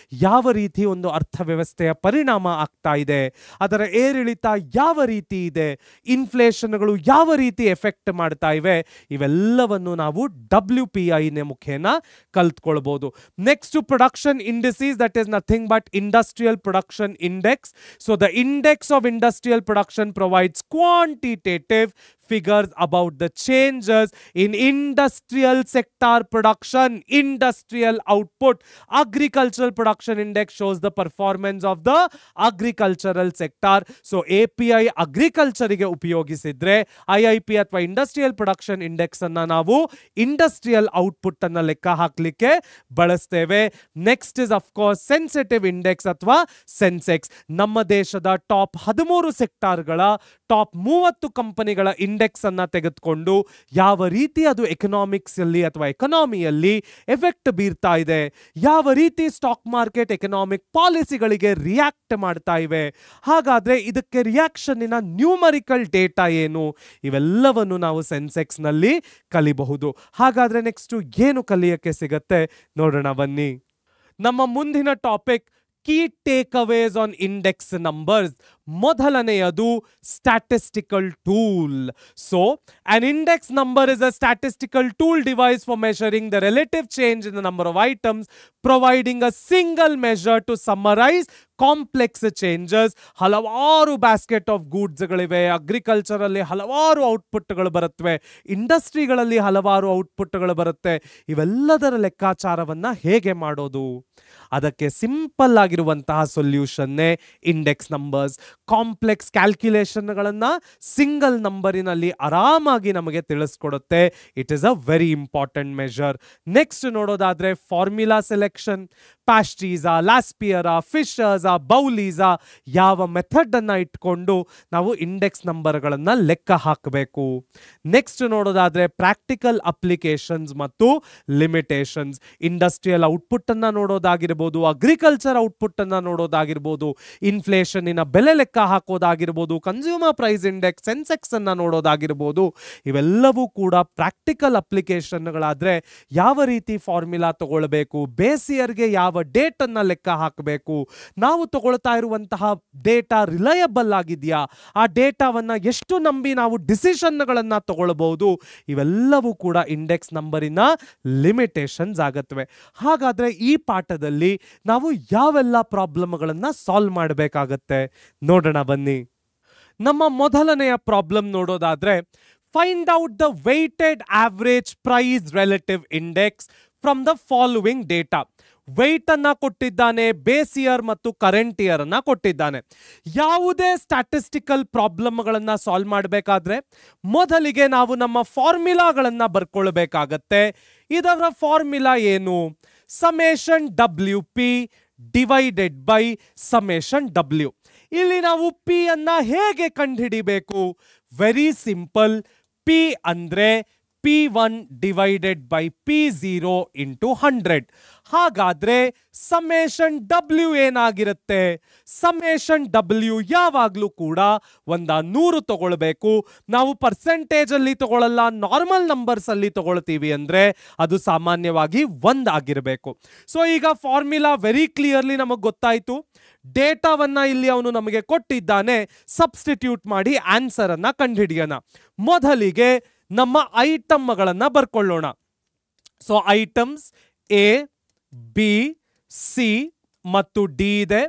ಯಾವ ರೀತಿ ಒಂದು ಅರ್ಥವ್ಯವಸ್ಥೆಯ ಪರಿಣಾಮ ಆಗ್ತಾ ಇದೆ, ಅದರ ಏರಿಳಿತ ಯಾವ ರೀತಿ ಇದೆ, ಇನ್ಫ್ಲೇಷನ್ಗಳು ಯಾವ ರೀತಿ ಎಫೆಕ್ಟ್ ಮಾಡ್ತಾ ಇವೆ, ಇವೆಲ್ಲವನ್ನು ನಾವು WPI ನ ಮುಖೇನ ಕಲ್ತ್ಕೊಳ್ಬಹುದು. Next production indices, that is nothing but industrial production index. So the index of industrial production provides quantitative figures about the changes in industrial sector production, industrial output. Agricultural production index shows the performance of the agricultural sector. So API agriculture ಗೆ ಉಪಯೋಗಿಸಿದ್ರೆ IIP ಅಥವಾ ಇಂಡಸ್ಟ್ರಿಯಲ್ ಪ್ರೊಡಕ್ಷನ್ ಇಂಡೆಕ್ಸ್ ಅನ್ನ ನಾವು ಇಂಡಸ್ಟ್ರಿಯಲ್ ಔಟ್ಪುಟ್ ಅನ್ನ ಲೆಕ್ಕ ಹಾಕ್ಲಿಕ್ಕೆ ಬಳಸ್ತೇವೆ. Next is of course sensitive index ಅಥವಾ ಸೆನ್ಸೆಕ್ಸ್. ನಮ್ಮ ದೇಶದ ಟಾಪ್ 13 ಸೆಕ್ಟಾರ್ಗಳ ಟಾಪ್ 30 ಕಂಪನಿಗಳ ಇಂಡೆಕ್ಸ್ ಅನ್ನ ತೆಗೆದುಕೊಂಡು ಯಾವ ರೀತಿ ಅದು ಎಕನಾಮಿಕ್ಸ್ ಅಲ್ಲಿ ಅಥವಾ ಎಕನಾಮಿಯಲ್ಲಿ ಎಫೆಕ್ಟ್ ಬೀರ್ತಾ ಇದೆ, ಯಾವ ರೀತಿ ಸ್ಟಾಕ್ ಮಾರ್ಕೆಟ್ ಎಕನಾಮಿಕ್ ಪಾಲಿಸಿಗಳಿಗೆ ರಿಯಾಕ್ಟ್ ಮಾಡ್ತಾ ಇವೆ, ಹಾಗಾದ್ರೆ ಇದಕ್ಕೆ ರಿಯಾಕ್ಷನ್ನಿನ ನ್ಯೂಮರಿಕಲ್ ಡೇಟಾ ಏನು, ಇವೆಲ್ಲವನ್ನು ನಾವು ಸೆನ್ಸೆಕ್ಸ್ ನಲ್ಲಿ ಕಲಿಬಹುದು. ಹಾಗಾದ್ರೆ ನೆಕ್ಸ್ಟ್ ಏನು ಕಲಿಯಕ್ಕೆ ಸಿಗತ್ತೆ ನೋಡೋಣ ಬನ್ನಿ. ನಮ್ಮ ಮುಂದಿನ ಟಾಪಿಕ್ ಕೀ ಟೇಕ್ ಅವೇಸ್ ಆನ್ ಇಂಡೆಕ್ಸ್ ನಂಬರ್ಸ್. ಮೊದಲನೆಯದು statistical tool. So an index number is a statistical tool device for measuring the relative change in the number of items, providing a single measure to summarize complex changes. ಹಲವಾರು ಬ್ಯಾಸ್ಕೆಟ್ ಆಫ್ ಗೂಡ್ಸ್ಗಳಿವೆ. ಅಗ್ರಿಕಲ್ಚರಲ್ಲಿ ಹಲವಾರು ಔಟ್ಪುಟ್ಗಳು ಬರುತ್ತವೆ, ಇಂಡಸ್ಟ್ರಿಗಳಲ್ಲಿ ಹಲವಾರು ಔಟ್ಪುಟ್ಗಳು ಬರುತ್ತೆ. ಇವೆಲ್ಲದರ ಲೆಕ್ಕಾಚಾರವನ್ನ ಹೇಗೆ ಮಾಡೋದು? ಅದಕ್ಕೆ ಸಿಂಪಲ್ ಆಗಿರುವಂತಹ ಸೊಲ್ಯೂಷನ್ನೇ ಇಂಡೆಕ್ಸ್ ನಂಬರ್ಸ್. ಕಾಂಪ್ಲೆಕ್ಸ್ ಕ್ಯಾಲ್ಕ್ಯುಲೇಷನ್ಗಳನ್ನ ಸಿಂಗಲ್ ನಂಬರಿನಲ್ಲಿ ಆರಾಮಾಗಿ ನಮಗೆ ತಿಳಿಸ್ಕೊಡುತ್ತೆ. It is a very important measure. Next ನೋಡೋದಾದ್ರೆ ಫಾರ್ಮುಲಾ ಸೆಲೆಕ್ಷನ್. ಪ್ಯಾಸ್ಟ್ರೀಸಾ, ಲಾಸ್ಪಿಯರಾ, ಫಿಶರ್ಸಾ, ಬೌಲೀಸಾ, ಯಾವ ಮೆಥಡ್ ಅನ್ನ ಇಟ್ಕೊಂಡು ನಾವು ಇಂಡೆಕ್ಸ್ ನಂಬರ್ಗಳನ್ನ ಲೆಕ್ಕ ಹಾಕಬೇಕು. ನೆಕ್ಸ್ಟ್ ನೋಡೋದಾದ್ರೆ ಪ್ರಾಕ್ಟಿಕಲ್ ಅಪ್ಲಿಕೇಶನ್ಸ್ ಮತ್ತು ಲಿಮಿಟೇಷನ್ಸ್. ಇಂಡಸ್ಟ್ರಿಯಲ್ ಔಟ್ಪುಟ್ ಅನ್ನ ನೋಡೋದಾಗಿರ್ಬೋದು, ಅಗ್ರಿಕಲ್ಚರ್ ಔಟ್ಪುಟ್ ಅನ್ನ ನೋಡೋದಾಗಿರ್ಬೋದು, ಇನ್ಫ್ಲೇಷನ್ನಿನ ಬೆಲೆ ಲೆಕ್ಕ ಹಾಕೋದಾಗಿರ್ಬೋದು, ಕನ್ಸ್ಯೂಮರ್ ಪ್ರೈಸ್ ಇಂಡೆಕ್ಸ್, ಸೆನ್ಸೆಕ್ಸ್ ಅನ್ನ ನೋಡೋದಾಗಿರ್ಬೋದು, ಇವೆಲ್ಲವೂ ಕೂಡ ಪ್ರಾಕ್ಟಿಕಲ್ ಅಪ್ಲಿಕೇಶನ್ಗಳಾದ್ರೆ ಯಾವ ರೀತಿ ಫಾರ್ಮುಲಾ ತಗೊಳ್ಬೇಕು, ಬೇಸ್ ಇಯರ್ಗೆ ಯಾವ ಡೇಟ್ ಅನ್ನ ಲೆಕ್ಕ ಹಾಕಬೇಕು, ನಾವು ತಗೊಳ್ತಾ ಇರುವಂತಹ ಡೇಟಾ ರಿಲಯಬಲ್ ಆಗಿದೆಯಾ, ಆ ಡೇಟಾವನ್ನ ಎಷ್ಟು ನಂಬಿ ನಾವು ಡಿಸಿಷನ್ಗಳನ್ನ ತಗೊಳ್ಬಹುದು, ಇವೆಲ್ಲವೂ ಕೂಡ ಇಂಡೆಕ್ಸ್ ನಂಬರಿನ ಲಿಮಿಟೇಷನ್ಸ್ ಆಗತ್ವೆ. ಹಾಗಾದ್ರೆ ಈ ಪಾಠದಲ್ಲಿ ನಾವು ಯಾವೆಲ್ಲ ಪ್ರಾಬ್ಲಮ್ಗಳನ್ನ ಸಾಲ್ವ್ ಮಾಡಬೇಕಾಗತ್ತೆ ನೋಡೋಣ ಬನ್ನಿ. ನಮ್ಮ ಮೊದಲನೆಯ ಪ್ರಾಬ್ಲಮ್ ನೋಡೋದಾದ್ರೆ find out the weighted average price relative index from the following data. Weight ಅನ್ನ ಕೊಟ್ಟಿದ್ದಾನೆ, ಬೇಸ್ ಇಯರ್ ಮತ್ತು ಕರೆಂಟ್ ಇಯರ್ ಅನ್ನ ಕೊಟ್ಟಿದ್ದಾನೆ. ಯಾವುದೇ ಸ್ಟ್ಯಾಟಿಸ್ಟಿಕಲ್ ಪ್ರಾಬ್ಲಮ್ಗಳನ್ನ ಸಾಲ್ವ್ ಮಾಡಬೇಕಾದ್ರೆ ಮೊದಲಿಗೆ ನಾವು ನಮ್ಮ ಫಾರ್ಮುಲಾಗಳನ್ನ ಬರ್ಕೊಳ್ಬೇಕಾಗತ್ತೆ. ಇದರ ಫಾರ್ಮುಲಾ ಏನು? Summation W P divided by summation W. ಇಲ್ಲಿ ನಾವು ಪಿ ಅನ್ನ ಹೇಗೆ ಕಂಡುಹಿಡಿಬೇಕು? Very simple. ಪಿ ಅಂದ್ರೆ P1 divided by P0 into 100. ಹಾಗಾದ್ರೆ ಸಮೇಷನ್ ಡಬ್ಲ್ಯೂ ಏನಾಗಿರುತ್ತೆ? ಸಮೇಷನ್ ಡಬ್ಲ್ಯೂ ಯಾವಾಗ್ಲೂ ಕೂಡ 100 ತಗೊಳ್ಬೇಕು. ನಾವು ಪರ್ಸೆಂಟೇಜ್ ಅಲ್ಲಿ ತಗೊಳ್ಳಲ್ಲ, ನಾರ್ಮಲ್ ನಂಬರ್ಸ್ ಅಲ್ಲಿ ತಗೊಳ್ತೀವಿ ಅಂದ್ರೆ ಅದು ಸಾಮಾನ್ಯವಾಗಿ 1 ಆಗಿರಬೇಕು. ಸೊ ಈಗ ಫಾರ್ಮುಲಾ ವೆರಿ ಕ್ಲಿಯರ್ಲಿ ನಮಗೆ ಗೊತ್ತಾಯ್ತು. ಡೇಟಾವನ್ನ ಇಲ್ಲಿ ಅವನು ನಮಗೆ ಕೊಟ್ಟಿದ್ದಾನೆ. ಸಬ್ಸ್ಟಿಟ್ಯೂಟ್ ಮಾಡಿ ಆನ್ಸರ್ ಅನ್ನ ಕಂಡುಹಿಡಿಯೋಣ. ಮೊದಲಿಗೆ ನಮ್ಮ ಐಟಮ್ಗಳನ್ನ ಬರ್ಕೊಳ್ಳೋಣ. So items A, B, C ಮತ್ತು ಡಿ ಇದೆ.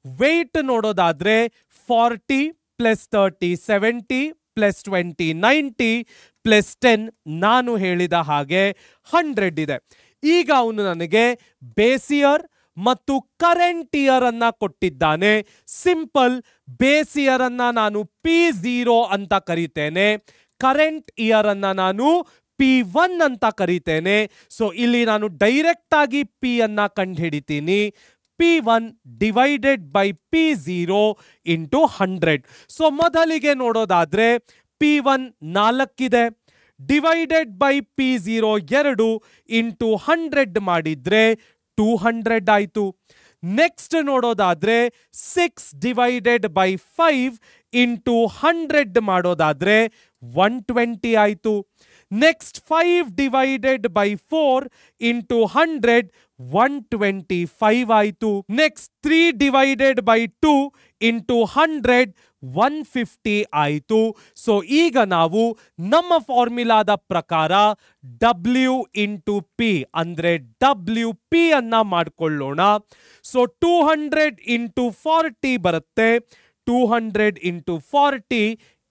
ವೆಯ್ಟ್ ನೋಡೋದಾದ್ರೆ 40 ಪ್ಲಸ್ 30 70 ಪ್ಲಸ್ 20 90 ಪ್ಲಸ್ 10 ನಾನು ಹೇಳಿದ ಹಾಗೆ 100 ಇದೆ. ಈಗ ಅವನು ನನಗೆ ಬೇಸ್ ಇಯರ್ ಮತ್ತು ಕರೆಂಟ್ ಇಯರ್ ಅನ್ನ ಕೊಟ್ಟಿದ್ದಾನೆ. ಸಿಂಪಲ್. ಬೇಸ್ ಇಯರ್ ಅನ್ನ ನಾನು P0 ಅಂತ ಕರಿತೇನೆ, ಕರೆಂಟ್ ಇಯರ್ ಅನ್ನ ನಾನು P1 ಅಂತ ಕರಿತೇನೆ. ಸೊ ಇಲ್ಲಿ ನಾನು ಡೈರೆಕ್ಟ್ ಆಗಿ P ಅನ್ನ ಕಂಡುಹಿಡಿತೀನಿ. P1 divided by P0 into 100. So ಮೊದಲಿಗೆ ನೋಡೋದಾದ್ರೆ P1 4 ಇದೆ, ಡಿವೈಡೆಡ್ ಬೈ P0 2 ಇಂಟು 100 ಮಾಡಿದ್ರೆ 200 ಆಯ್ತು. ನೆಕ್ಸ್ಟ್ ನೋಡೋದಾದ್ರೆ 6 ಡಿವೈಡೆಡ್ ಬೈ 5 ಇಂಟು 100 ಮಾಡೋದಾದ್ರೆ 120 ಆಯ್ತು. ನೆಕ್ಸ್ಟ್ 5 ಡಿವೈಡೆಡ್ ಬೈ 4 ಇಂಟು 100 125 ಆಯ್ತು. ನೆಕ್ಸ್ಟ್ 3 ಡಿವೈಡೆಡ್ ಬೈ 2 ಇಂಟು 100 150 ಆಯ್ತು. ಸೊ ಈಗ ನಾವು ನಮ್ಮ ಫಾರ್ಮುಲಾದ ಪ್ರಕಾರ ಡಬ್ಲ್ಯೂ ಇಂಟು ಪಿ ಅಂದ್ರೆ ಡಬ್ಲ್ಯೂ ಪಿ ಅನ್ನ ಮಾಡ್ಕೊಳ್ಳೋಣ. ಸೊ 200 ಇಂಟು 40 ಬರುತ್ತೆ. 200 ಇಂಟು 40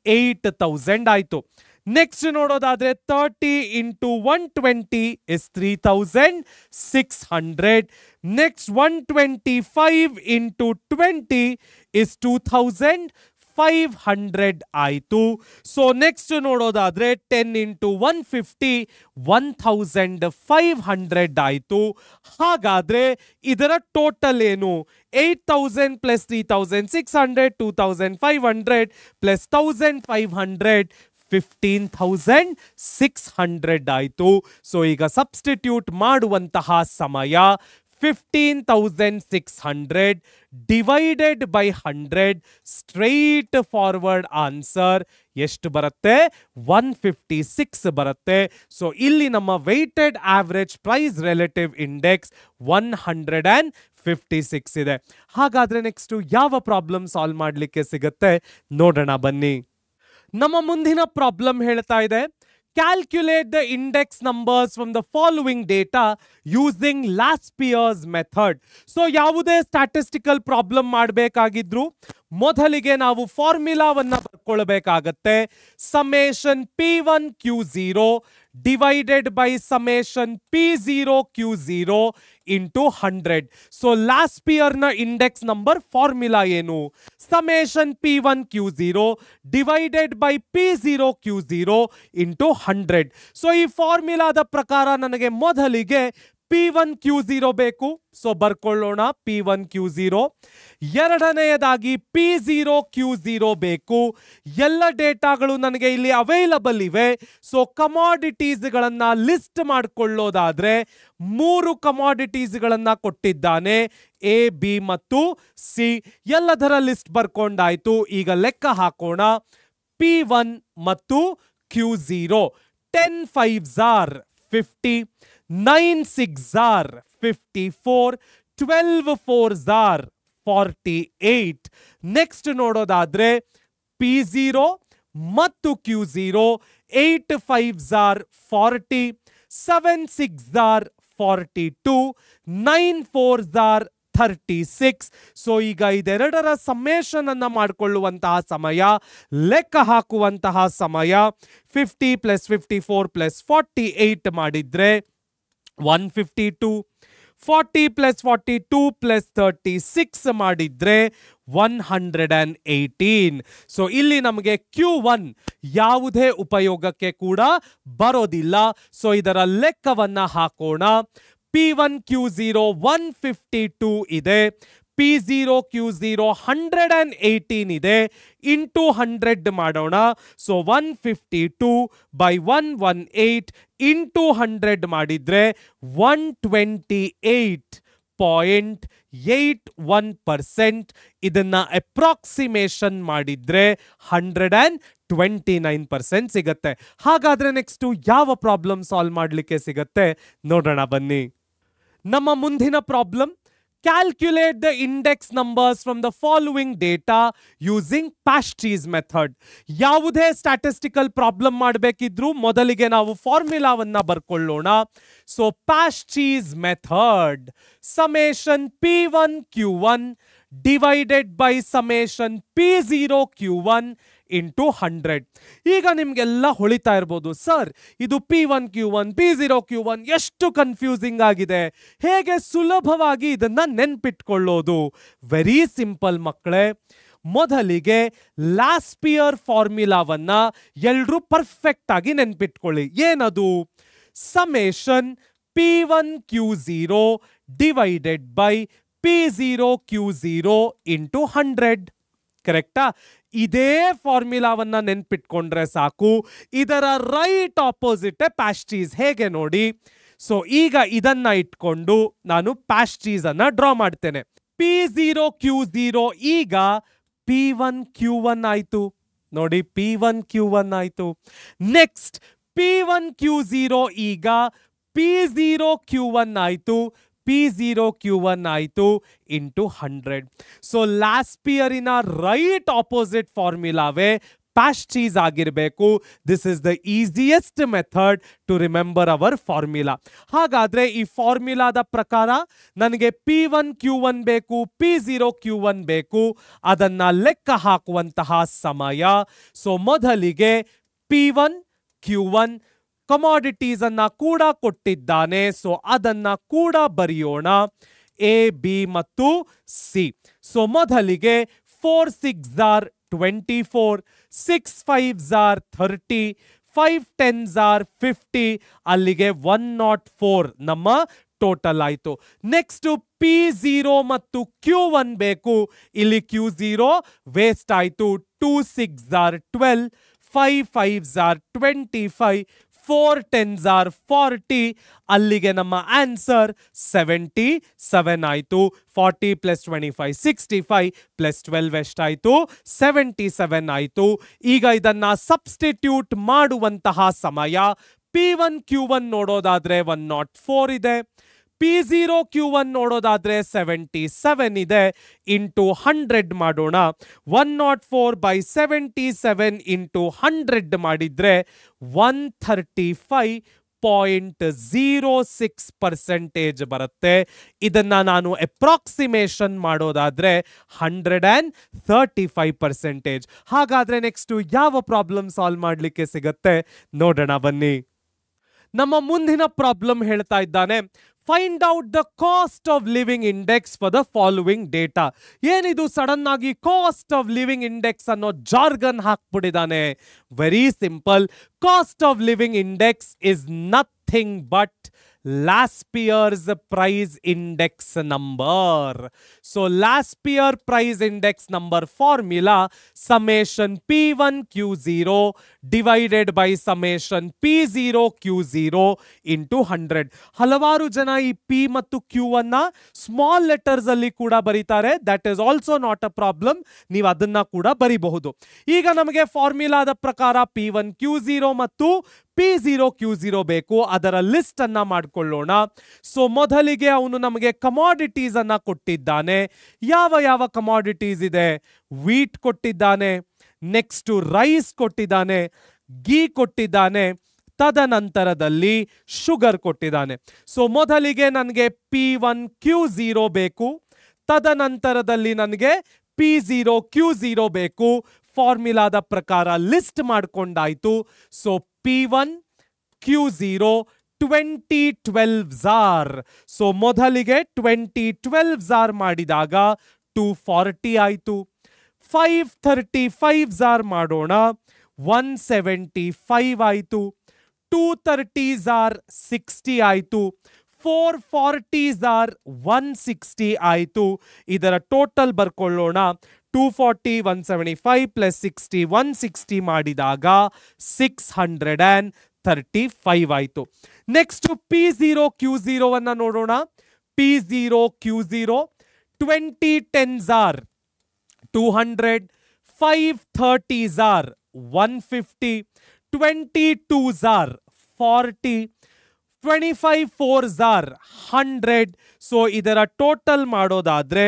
8000 ಆಯ್ತು. ನೆಕ್ಸ್ಟ್ ನೋಡೋದಾದ್ರೆ 30 into 120 is 3600. Next 125 into 20 is 2500 ಆಯ್ತು. ಸೊ ನೆಕ್ಸ್ಟ್ ನೋಡೋದಾದ್ರೆ 10 ಇಂಟು 150 1500 ಆಯ್ತು. ಹಾಗಾದ್ರೆ ಇದರ ಟೋಟಲ್ ಏನು? 8000 ಪ್ಲಸ್ 3600 2500 ಪ್ಲಸ್ 1500 15600 ಆಯ್ತು. ಸೊ ಈಗ ಸಬ್ಸ್ಟಿಟ್ಯೂಟ್ ಮಾಡುವಂತಹ ಸಮಯ 15600 divided by 100. Straightforward answer ಎಷ್ಟು ಬರುತ್ತೆ? 156 ಬರುತ್ತೆ. ಸೊ ಇಲ್ಲಿ ನಮ್ಮ weighted average price relative index 156 ಇದೆ. ಹಾಗಾದ್ರೆ ನೆಕ್ಸ್ಟ್ ಯಾವ ಪ್ರಾಬ್ಲಮ್ ಸಾಲ್ವ್ ಮಾಡಲಿಕ್ಕೆ ಸಿಗುತ್ತೆ ನೋಡೋಣ ಬನ್ನಿ. ನಮ್ಮ ಮುಂದಿನ ಪ್ರಾಬ್ಲಮ್ ಹೇಳ್ತಾ ಇದೆ, calculate the index numbers from the following data using Laspeyres method. So ಯಾವುದೇ ಸ್ಟ್ಯಾಟಿಸ್ಟಿಕಲ್ ಪ್ರಾಬ್ಲಮ್ ಮಾಡಬೇಕಾಗಿದ್ರು ಮೊದಲಿಗೆ ನಾವು ಫಾರ್ಮುಲಾವನ್ನ ಬರ್ಕೊಳ್ಬೇಕಾಗತ್ತೆ. Summation P1 Q0 divided by summation P0 Q0 into 100. So Laspeyres ನ ಇಂಡೆಕ್ಸ್ ನಂಬರ್ ಫಾರ್ಮುಲಾ ಏನು? Summation P1 Q0 divided by P0 Q0 into 100. So ಈ ಫಾರ್ಮುಲಾದ ಪ್ರಕಾರ ನನಗೆ ಮೊದಲಿಗೆ P1 Q0 ಬೇಕು. ಸೊ ಬರ್ಕೊಳ್ಳೋಣ P1 Q0. ಎರಡನೆಯದಾಗಿ P0 Q0 ಬೇಕು. ಎಲ್ಲ ಡೇಟಾಗಳು ನನಗೆ ಇಲ್ಲಿ ಅವೈಲಬಲ್ ಇವೆ. ಸೊ ಕಮಾಡಿಟೀಸ್ಗಳನ್ನ ಲಿಸ್ಟ್ ಮಾಡಿಕೊಳ್ಳೋದಾದ್ರೆ 3 ಕಮಾಡಿಟೀಸ್ಗಳನ್ನ ಕೊಟ್ಟಿದ್ದಾನೆ, ಎ, ಬಿ ಮತ್ತು ಸಿ. ಎಲ್ಲದರ ಲಿಸ್ಟ್ ಬರ್ಕೊಂಡಾಯ್ತು. ಈಗ ಲೆಕ್ಕ ಹಾಕೋಣ. P1 ಮತ್ತು Q0. 10 5s are 50, 9 6s are 54, 12 4s are 48. Next ನೋಡೋದಾದ್ರೆ P0 ಮತ್ತು Q0. 8 5s are 40, 7 6s are 42, 9 4s are 36. So ಈಗ ಇದೆರಡರ ಸಮ್ಮೇಷನ್ ಅನ್ನ ಮಾಡಿಕೊಳ್ಳುವಂತಹ ಸಮಯ, ಲೆಕ್ಕ ಹಾಕುವಂತಹ ಸಮಯ 50 + 54 + 48 ಮಾಡಿದ್ರೆ 152. 40 + 42 + 36 ಮಾಡಿದ್ರೆ 118. ಸೊ ಇಲ್ಲಿ ನಮಗೆ Q1 ಯಾವುದೇ ಉಪಯೋಗಕ್ಕೆ ಕೂಡ ಬರೋದಿಲ್ಲ. ಸೊ ಇದರ ಲೆಕ್ಕವನ್ನ ಹಾಕೋಣ. P1 Q0 152 ಇದೆ, P0 Q0 118 ಇದೆ, ಇಂಟು 100 ಮಾಡೋಣ. ಸೊ 152 by 118 ಇಂಟು 100 ಮಾಡಿದ್ರೆ 128.81%. ಇದನ್ನ ಅಪ್ರಾಕ್ಸಿಮೇಷನ್ ಮಾಡಿದ್ರೆ 129% ಸಿಗತ್ತೆ. ಹಾಗಾದ್ರೆ ನೆಕ್ಸ್ಟ್ ಯಾವ ಪ್ರಾಬ್ಲಮ್ ಸಾಲ್ವ್ ಮಾಡಲಿಕ್ಕೆ ಸಿಗತ್ತೆ ನೋಡೋಣ ಬನ್ನಿ. ನಮ್ಮ ಮುಂದಿನ problem, calculate the index numbers from the following data using Paschy's method. ಯಾವುದೇ ಸ್ಟ್ಯಾಟಿಸ್ಟಿಕಲ್ ಪ್ರಾಬ್ಲಮ್ ಮಾಡಬೇಕಿದ್ರು ಮೊದಲಿಗೆ ನಾವು ಫಾರ್ಮುಲಾವನ್ನ ಬರ್ಕೊಳ್ಳೋಣ. So Paschy's method, summation P1 Q1 divided by summation P0 Q1 into 100. ಈಗ ನಿಮ್ಗೆಲ್ಲ ಹೊಳಿತಾ ಇರ್ಬೋದು, ಸರ್ ಇದು P1 Q1 P0 Q1 ಎಷ್ಟು ಕನ್ಫ್ಯೂಸಿಂಗ್ ಆಗಿದೆ, ಹೇಗೆ ಸುಲಭವಾಗಿ ಇದನ್ನ ನೆನ್ಪಿಟ್ಕೊಳ್ಳೋದು? ವೆರಿ ಸಿಂಪಲ್ ಮಕ್ಕಳೇ. ಮೊದಲಿಗೆ ಲಾಸ್ಪಿಯರ್ ಫಾರ್ಮುಲಾವನ್ನ ಎಲ್ರೂ ಪರ್ಫೆಕ್ಟ್ ಆಗಿ ನೆನ್ಪಿಟ್ಕೊಳ್ಳಿ. ಏನದು? Summation P1 Q0 divided by P0 Q0 into 100. ಕರೆಕ್ಟಾ? ಇದೇ ಫಾರ್ಮುಲಾವನ್ನ ನೆನ್ಪಿಟ್ಕೊಂಡ್ರೆ ಸಾಕು. ಇದರ ರೈಟ್ ಆಪೋಸಿಟ್ Paschy's. ಹೇಗೆ ನೋಡಿ. ಸೊ ಈಗ ಇದನ್ನ ಇಟ್ಕೊಂಡು ನಾನು Paschy's ಅನ್ನ ಡ್ರಾ ಮಾಡ್ತೇನೆ. P0 Q0 ಈಗ P1 Q1 ಆಯ್ತು ನೋಡಿ, P1 Q1 ಆಯ್ತು. ನೆಕ್ಸ್ಟ್ P1 Q0 ಈಗ P0 Q1 ಆಯ್ತು, P0 Q1 ಆಯ್ತು ಇಂಟು 100. ಸೊ ಲಾಸ್ಪಿಯರಿನ ರೈಟ್ ಆಪೋಸಿಟ್ ಫಾರ್ಮುಲಾವೇ Paschy's ಆಗಿರಬೇಕು. This is the easiest method to remember our formula. ಹಾಗಾದ್ರೆ ಈ ಫಾರ್ಮುಲಾದ ಪ್ರಕಾರ ನನಗೆ P1 Q1 ಬೇಕು, P0 Q1 ಬೇಕು, ಅದನ್ನ ಲೆಕ್ಕ ಹಾಕುವಂತಹ ಸಮಯ. ಸೊ ಮೊದಲಿಗೆ P1 Q1 ಕಮಾಡಿಟೀಸ್ ಅನ್ನ ಕೂಡ ಕೊಟ್ಟಿದ್ದಾನೆ. ಸೊ ಅದನ್ನ ಕೂಡ ಬರೆಯೋಣ, A B ಮತ್ತು C. ಸೊ ಮೊದಲಿಗೆ 4 6s are 24, 6 5s are 30, 5 10s are 50. ಅಲ್ಲಿಗೆ 104 ನಮ್ಮ ಟೋಟಲ್ ಆಯ್ತು. ನೆಕ್ಸ್ಟ್ P0 ಮತ್ತು Q1 ಬೇಕು. ಇಲ್ಲಿ Q0 ವೇಸ್ಟ್ ಆಯ್ತು. 2 6s are 12, 5 5s are 25, 4 10s are 40. ಅಲ್ಲಿಗೆ ನಮ್ಮ ಆನ್ಸರ್ 77 ಆಯ್ತು. 40 + 25 65 + 12 ಎಷ್ಟಾಯ್ತು? 77 ಆಯ್ತು. ಈಗ ಇದನ್ನ ಸಬ್ಸ್ಟಿಟ್ಯೂಟ್ ಮಾಡುವಂತಹ ಸಮಯ. P1 Q1 ನೋಡೋದಾದ್ರೆ 104 ಇದೆ, P0 Q1 ನೋಡೋದಾದ್ರೆ 77 ಇದೆ. ಇಂಟು 100 ಮಾಡೋಣ. 104 by 77 ಇಂಟು 100 ಮಾಡಿದ್ರೆ 135.06% ಬರುತ್ತೆ. ಇದನ್ನ ನಾನು ಅಪ್ರಾಕ್ಸಿಮೇಷನ್ ಮಾಡೋದಾದ್ರೆ 135%. ಹಾಗಾದ್ರೆ ನೆಕ್ಸ್ಟ್ ಯಾವ ಪ್ರಾಬ್ಲಮ್ ಸಾಲ್ವ್ ಮಾಡ್ಲಿಕ್ಕೆ ಸಿಗತ್ತೆ ನೋಡೋಣ ಬನ್ನಿ. ನಮ್ಮ ಮುಂದಿನ ಪ್ರಾಬ್ಲಮ್ ಹೇಳ್ತಾ ಇದ್ದಾನೆ, find out the cost of living index for the following data. ಏನಿದು ಸಡನ್ ಆಗಿ ಕಾಸ್ಟ್ ಆಫ್ ಲಿವಿಂಗ್ ಇಂಡೆಕ್ಸ್ ಅನ್ನೋ ಜಾರ್ಗನ್ ಹಾಕ್ಬಿಟ್ಟಿದ್ದಾನೆ. Very simple. Cost of living index is nothing but Laspier's price index number. So Laspier price index number formula, summation P1 Q0 divided by summation P0 Q0 into 100. ಹಲವಾರು ಜನ ಈ P ಮತ್ತು Q ಅನ್ನ ಸ್ಮಾಲ್ ಲೆಟರ್ಸ್ ಅಲ್ಲಿ ಕೂಡ ಬರೀತಾರೆ. That is also not a problem. ನೀವು ಅದನ್ನ ಕೂಡ ಬರಿಬಹುದು. ಈಗ ನಮಗೆ ಫಾರ್ಮುಲಾದ ಪ್ರಕಾರ P1 Q0 ಮತ್ತು P0 Q0 ಬೇಕು. ಅದರ ಲಿಸ್ಟ್ ಅನ್ನ ಮಾಡ್ಕೊಳ್ಳೋಣ. ಸೊ ಮೊದಲಿಗೆ ಅವನು ನಮಗೆ ಕಮಾಡಿಟೀಸ್ ಅನ್ನ ಕೊಟ್ಟಿದ್ದಾನೆ. ಯಾವ ಯಾವ ಕಮಾಡಿಟೀಸ್ ಇದೆ? ವೀಟ್ ಕೊಟ್ಟಿದ್ದಾನೆ, ನೆಕ್ಸ್ಟ್ ರೈಸ್ ಕೊಟ್ಟಿದ್ದಾನೆ, ಗೀ ಕೊಟ್ಟಿದ್ದಾನೆ, ತದನಂತರದಲ್ಲಿ ಶುಗರ್ ಕೊಟ್ಟಿದ್ದಾನೆ. ಸೊ ಮೊದಲಿಗೆ ನನಗೆ P1 Q0 ಬೇಕು, ತದನಂತರದಲ್ಲಿ ನನಗೆ P0 Q0 ಬೇಕು. ಫಾರ್ಮುಲಾದ ಪ್ರಕಾರ ಲಿಸ್ಟ್ ಮಾಡ್ಕೊಂಡಾಯ್ತು. ಸೊ P1 Q0 2012 ಆರ್. ಸೊ ಮೊದಲಿಗೆ 2012 ಆರ್ ಮಾಡಿದಾಗ 240 ಆಯ್ತು. 535 ಆರ್ ಮಾಡೋಣ, 175 ಆಯ್ತು. 230 ಆರ್ 60 ಆಯ್ತು. 440 ಆರ್ 160 ಆಯ್ತು. ಇದರ ಟೋಟಲ್ ಬರ್ಕೊಳ್ಳೋಣ. 240 175 ಪ್ಲಸ್ 60 160 ಮಾಡಿದಾಗ 635 ಆಯ್ತು. ನೆಕ್ಸ್ಟ್ P0 Q0 ಅನ್ನ ನೋಡೋಣ. P0 Q0 2010 are 200, 530 are 150, 22 are 40, 25 4s are 100. ಸೊ ಇದರ ಟೋಟಲ್ ಮಾಡೋದಾದ್ರೆ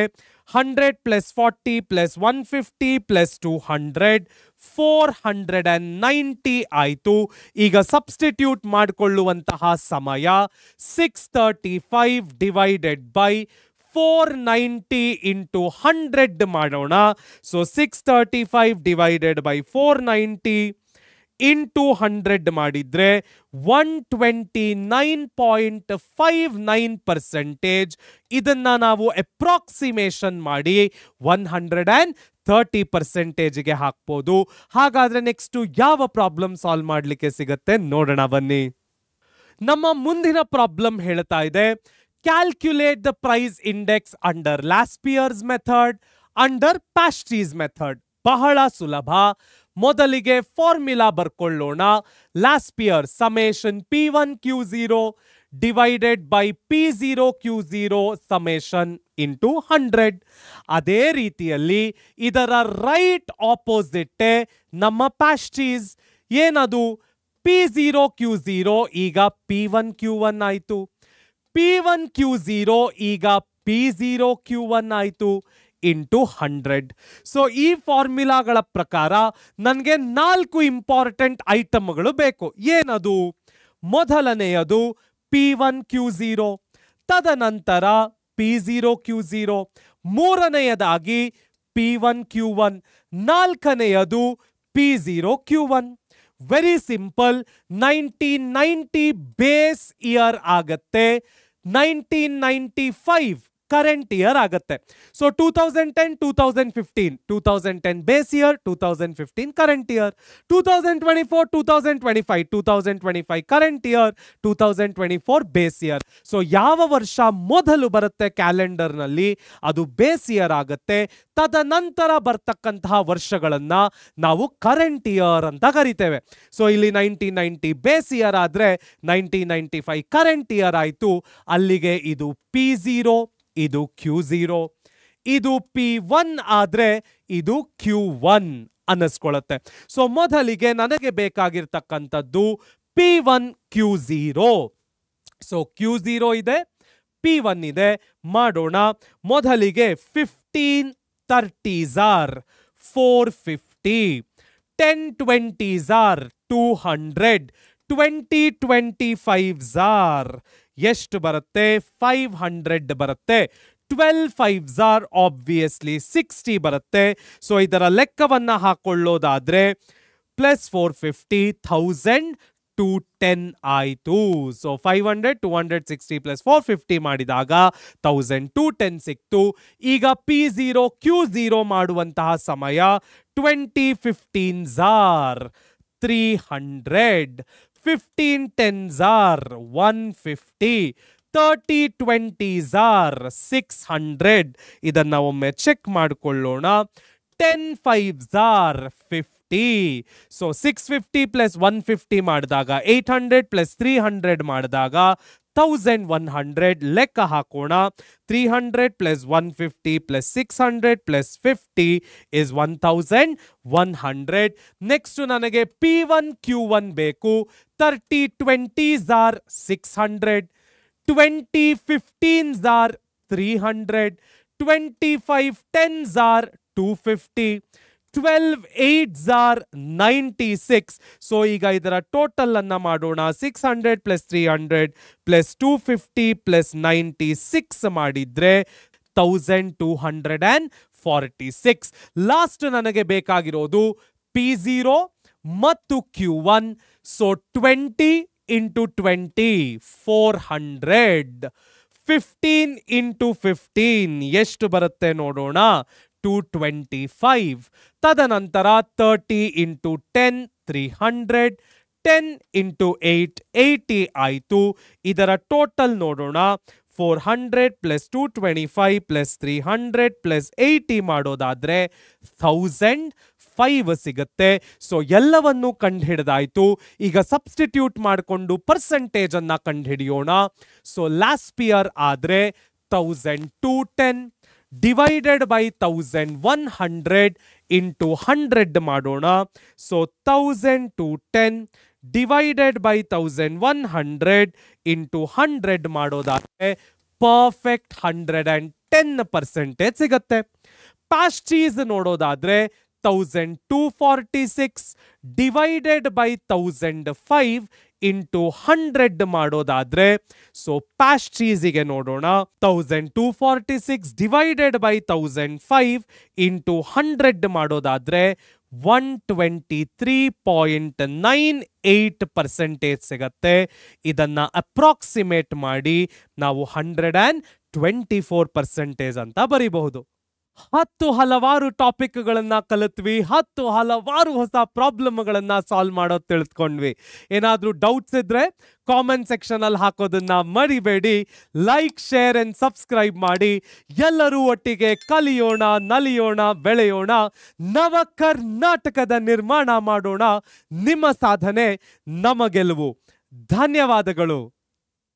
100 ಪ್ಲಸ್ 40 ಪ್ಲಸ್ 150 ಪ್ಲಸ್ 200 490 ಆಯ್ತು. ಈಗ ಸಬ್ಸ್ಟಿಟ್ಯೂಟ್ ಮಾಡಿಕೊಳ್ಳುವಂತಹ ಸಮಯ 635 ಡಿವೈಡೆಡ್ ಬೈ 490 ಇಂಟು 100 ಮಾಡೋಣ. ಸೊ 635 ಡಿವೈಡೆಡ್ ಬೈ 490 ಇಂಟು 100 ಮಾಡಿದ್ರೆ 129.59%. ಇದನ್ನ ನಾವು ಅಪ್ರಾಕ್ಸಿಮೇಷನ್ ಮಾಡಿ 130%ಗೆ ಹಾಕ್ಬೋದು. ಹಾಗಾದ್ರೆ ನೆಕ್ಸ್ಟ್ ಯಾವ ಪ್ರಾಬ್ಲಮ್ ಸಾಲ್ವ್ ಮಾಡಲಿಕ್ಕೆ ಸಿಗತ್ತೆ ನೋಡೋಣ ಬನ್ನಿ. ನಮ್ಮ ಮುಂದಿನ ಪ್ರಾಬ್ಲಮ್ ಹೇಳ್ತಾ ಇದೆ, calculate the price index under Laspeyres method under Paasche's method. ಬಹಳ ಸುಲಭ. ಮೊದಲಿಗೆ ಫಾರ್ಮುಲಾ ಬರ್ಕೊಳ್ಳೋಣ. Laspeyres summation P1 Q0 divided by P0 Q0 summation into 100. ಅದೇ ರೀತಿಯಲ್ಲಿ ಇದರ ರೈಟ್ ಆಪೋಸಿಟ್ ನಮ್ಮ ಪ್ಯಾಸ್ಟ್ರೀಸ್. ಏನದು? P0 Q0 ಈಗ P1 Q1 ಆಯ್ತು. P1 Q0 ಈಗ P0 Q1 ಆಯ್ತು ಇಂಟು 100. ಸೊ ಈ ಫಾರ್ಮುಲಾಗಳ ಪ್ರಕಾರ ನನಗೆ 4 ಇಂಪಾರ್ಟೆಂಟ್ ಐಟಮ್ಗಳು ಬೇಕು. ಏನದು? ಮೊದಲನೆಯದು P1 Q0, ತದನಂತರ P0 Q0, ಮೂರನೆಯದಾಗಿ P1 Q1, ನಾಲ್ಕನೆಯದು P0 Q1. Very simple. 1990 base year ಆಗತ್ತೆ, 1995 ಕರೆಂಟ್ ಇಯರ್ ಆಗತ್ತೆ. So 2010 2015, 2010 base year, 2015 current year. 2024 2025, 2025 current year, 2024 base year. So ಯಾವ ವರ್ಷ ಮೊದಲು ಬರುತ್ತೆ ಕ್ಯಾಲೆಂಡರ್ ನಲ್ಲಿ ಅದು ಬೇಸ್ ಇಯರ್ ಆಗತ್ತೆ. ತದನಂತರ ಬರ್ತಕ್ಕಂತಹ ವರ್ಷಗಳನ್ನ ನಾವು ಕರೆಂಟ್ ಇಯರ್ ಅಂತ ಕರಿತೇವೆ. ಸೊ ಇಲ್ಲಿ 1990 ಬೇಸ್ ಇಯರ್ ಆದ್ರೆ 1995 ಕರೆಂಟ್ ಇಯರ್ ಆಯ್ತು. ಅಲ್ಲಿಗೆ ಇದು P0, ಇದು Q0. ಇದು P1 ಆದ್ರೆ ಇದು Q1 ಅನ್ನಿಸ್ಕೊಳ್ಳುತ್ತೆ. ಸೊ ಮೊದಲಿಗೆ ನನಗೆ ಬೇಕಾಗಿರ್ತಕ್ಕಂಥದ್ದು P1 Q0. ಸೊ Q0 ಇದೆ, P1 ಇದೆ. ಮಾಡೋಣ. ಮೊದಲಿಗೆ 1530s R 450, 1020s R 200, 2025s R ಎಷ್ಟು ಬರುತ್ತೆ? 500 ಬರುತ್ತೆ. 12 5s ಆರ್ ಆಬ್ವಿಯಸ್ಲಿ 60 ಬರುತ್ತೆ. ಸೊ ಇದರ ಲೆಕ್ಕವನ್ನ ಹಾಕೊಳ್ಳೋದಾದ್ರೆ ಪ್ಲಸ್ 450 1000 210 ಆಯ್ತು. ಸೊ 500 260 ಪ್ಲಸ್ 450 ಮಾಡಿದಾಗ 1210 ಸಿಕ್ತು. ಈಗ P0 Q0 ಮಾಡುವಂತಹ ಸಮಯ 2015s are 300, 1510s R 150, 3020s are 600. ಇದನ್ನ ಒಮ್ಮೆ ಚೆಕ್ ಮಾಡಿಕೊಳ್ಳೋಣ. 10 5s ಆರ್ 50. ಸೊ 650 ಪ್ಲಸ್ 150 ಮಾಡಿದಾಗ 800 ಪ್ಲಸ್ 300 ಮಾಡಿದಾಗ 1100. ಲೆಕ್ಕ ಹಾಕೋಣ. 300 plus 150 plus 600 plus 50 is 1100. Next ನನಗೆ P1 Q1 ಬೇಕು. 3020s are 600, 2015s are 300, 2510s are 250, 12 8s are 96. So ಈಗ ಇದರ ಟೋಟಲ್ ಅನ್ನ ಮಾಡೋಣ. 600 ಪ್ಲಸ್ 300 ಪ್ಲಸ್ 250 ಪ್ಲಸ್ 96 ಮಾಡಿದ್ರೆ 1246. ಲಾಸ್ಟ್ ನನಗೆ ಬೇಕಾಗಿರೋದು P0 ಮತ್ತು Q1. So 20 into 20 400. 15 into 15 ಎಷ್ಟು ಬರುತ್ತೆ ನೋಡೋಣ, 225. ತದನಂತರ 30 into 10 300. 10 into 8 80 ಆಯಿತು. ಇದರ ಟೋಟಲ್ ನೋಡೋಣ, 400 plus 225 plus 300 plus 80 ಮಾಡೋದಾದ್ರೆ 1005 ಸಿಗುತ್ತೆ. ಸೊ ಎಲ್ಲವನ್ನು ಕಂಡುಹಿಡಿದಾಯ್ತು. ಈಗ ಸಬ್ಸ್ಟಿಟ್ಯೂಟ್ ಮಾಡಿಕೊಂಡು ಪರ್ಸೆಂಟೇಜ್ ಅನ್ನ ಕಂಡುಹಿಡಿಯೋಣ. ಸೊ ಲ್ಯಾಸ್ಪಿಯರ್ ಆದ್ರೆ 1210 ಡಿವೈಡೆಡ್ ಬೈ 1100 ಇಂಟು 100 ಮಾಡೋಣ. ಸೊ 1210 ಡಿವೈಡೆಡ್ ಬೈ 1100 ಇಂಟು 100 ಮಾಡೋದಾದ್ರೆ ಪರ್ಫೆಕ್ಟ್ 110% ಸಿಗತ್ತೆ. ಪ್ಯಾಸ್ಟ್ರೀಸ್ ನೋಡೋದಾದ್ರೆ 1246 ಡಿವೈಡೆಡ್ ಬೈ 1005 ಇಂಟು 100 ಮಾಡೋದಾದ್ರೆ, ಸೊ ಪ್ಯಾಸ್ಟ್ರೀಸಿಗೆ ನೋಡೋಣ, 1246 ಡಿವೈಡೆಡ್ ಬೈ 1005 ಇಂಟು 100 ಮಾಡೋದಾದ್ರೆ 123.98% ಸಿಗತ್ತೆ. ಇದನ್ನ ಅಪ್ರಾಕ್ಸಿಮೇಟ್ ಮಾಡಿ ನಾವು 124% ಅಂತ ಬರೀಬಹುದು. 10 ಹಲವಾರು ಟಾಪಿಕ್ಗಳನ್ನ ಕಲಿತ್ವಿ, 10 ಹಲವಾರು ಹೊಸ ಪ್ರಾಬ್ಲಮ್ಗಳನ್ನ ಸಾಲ್ವ್ ಮಾಡೋದು ತಿಳ್ಕೊಂಡ್ವಿ. ಏನಾದ್ರೂ ಡೌಟ್ಸ್ ಇದ್ರೆ ಕಾಮೆಂಟ್ ಸೆಕ್ಷನ್ ಅಲ್ಲಿ ಹಾಕೋದನ್ನ ಮರಿಬೇಡಿ. ಲೈಕ್, ಶೇರ್ ಅಂಡ್ ಸಬ್ಸ್ಕ್ರೈಬ್ ಮಾಡಿ. ಎಲ್ಲರೂ ಒಟ್ಟಿಗೆ ಕಲಿಯೋಣ, ನಲಿಯೋಣ, ಬೆಳೆಯೋಣ, ನವ ಕರ್ನಾಟಕದ ನಿರ್ಮಾಣ ಮಾಡೋಣ. ನಿಮ್ಮ ಸಾಧನೆ ನಮ್ಮ ಗೆಲುವು. ಧನ್ಯವಾದಗಳು.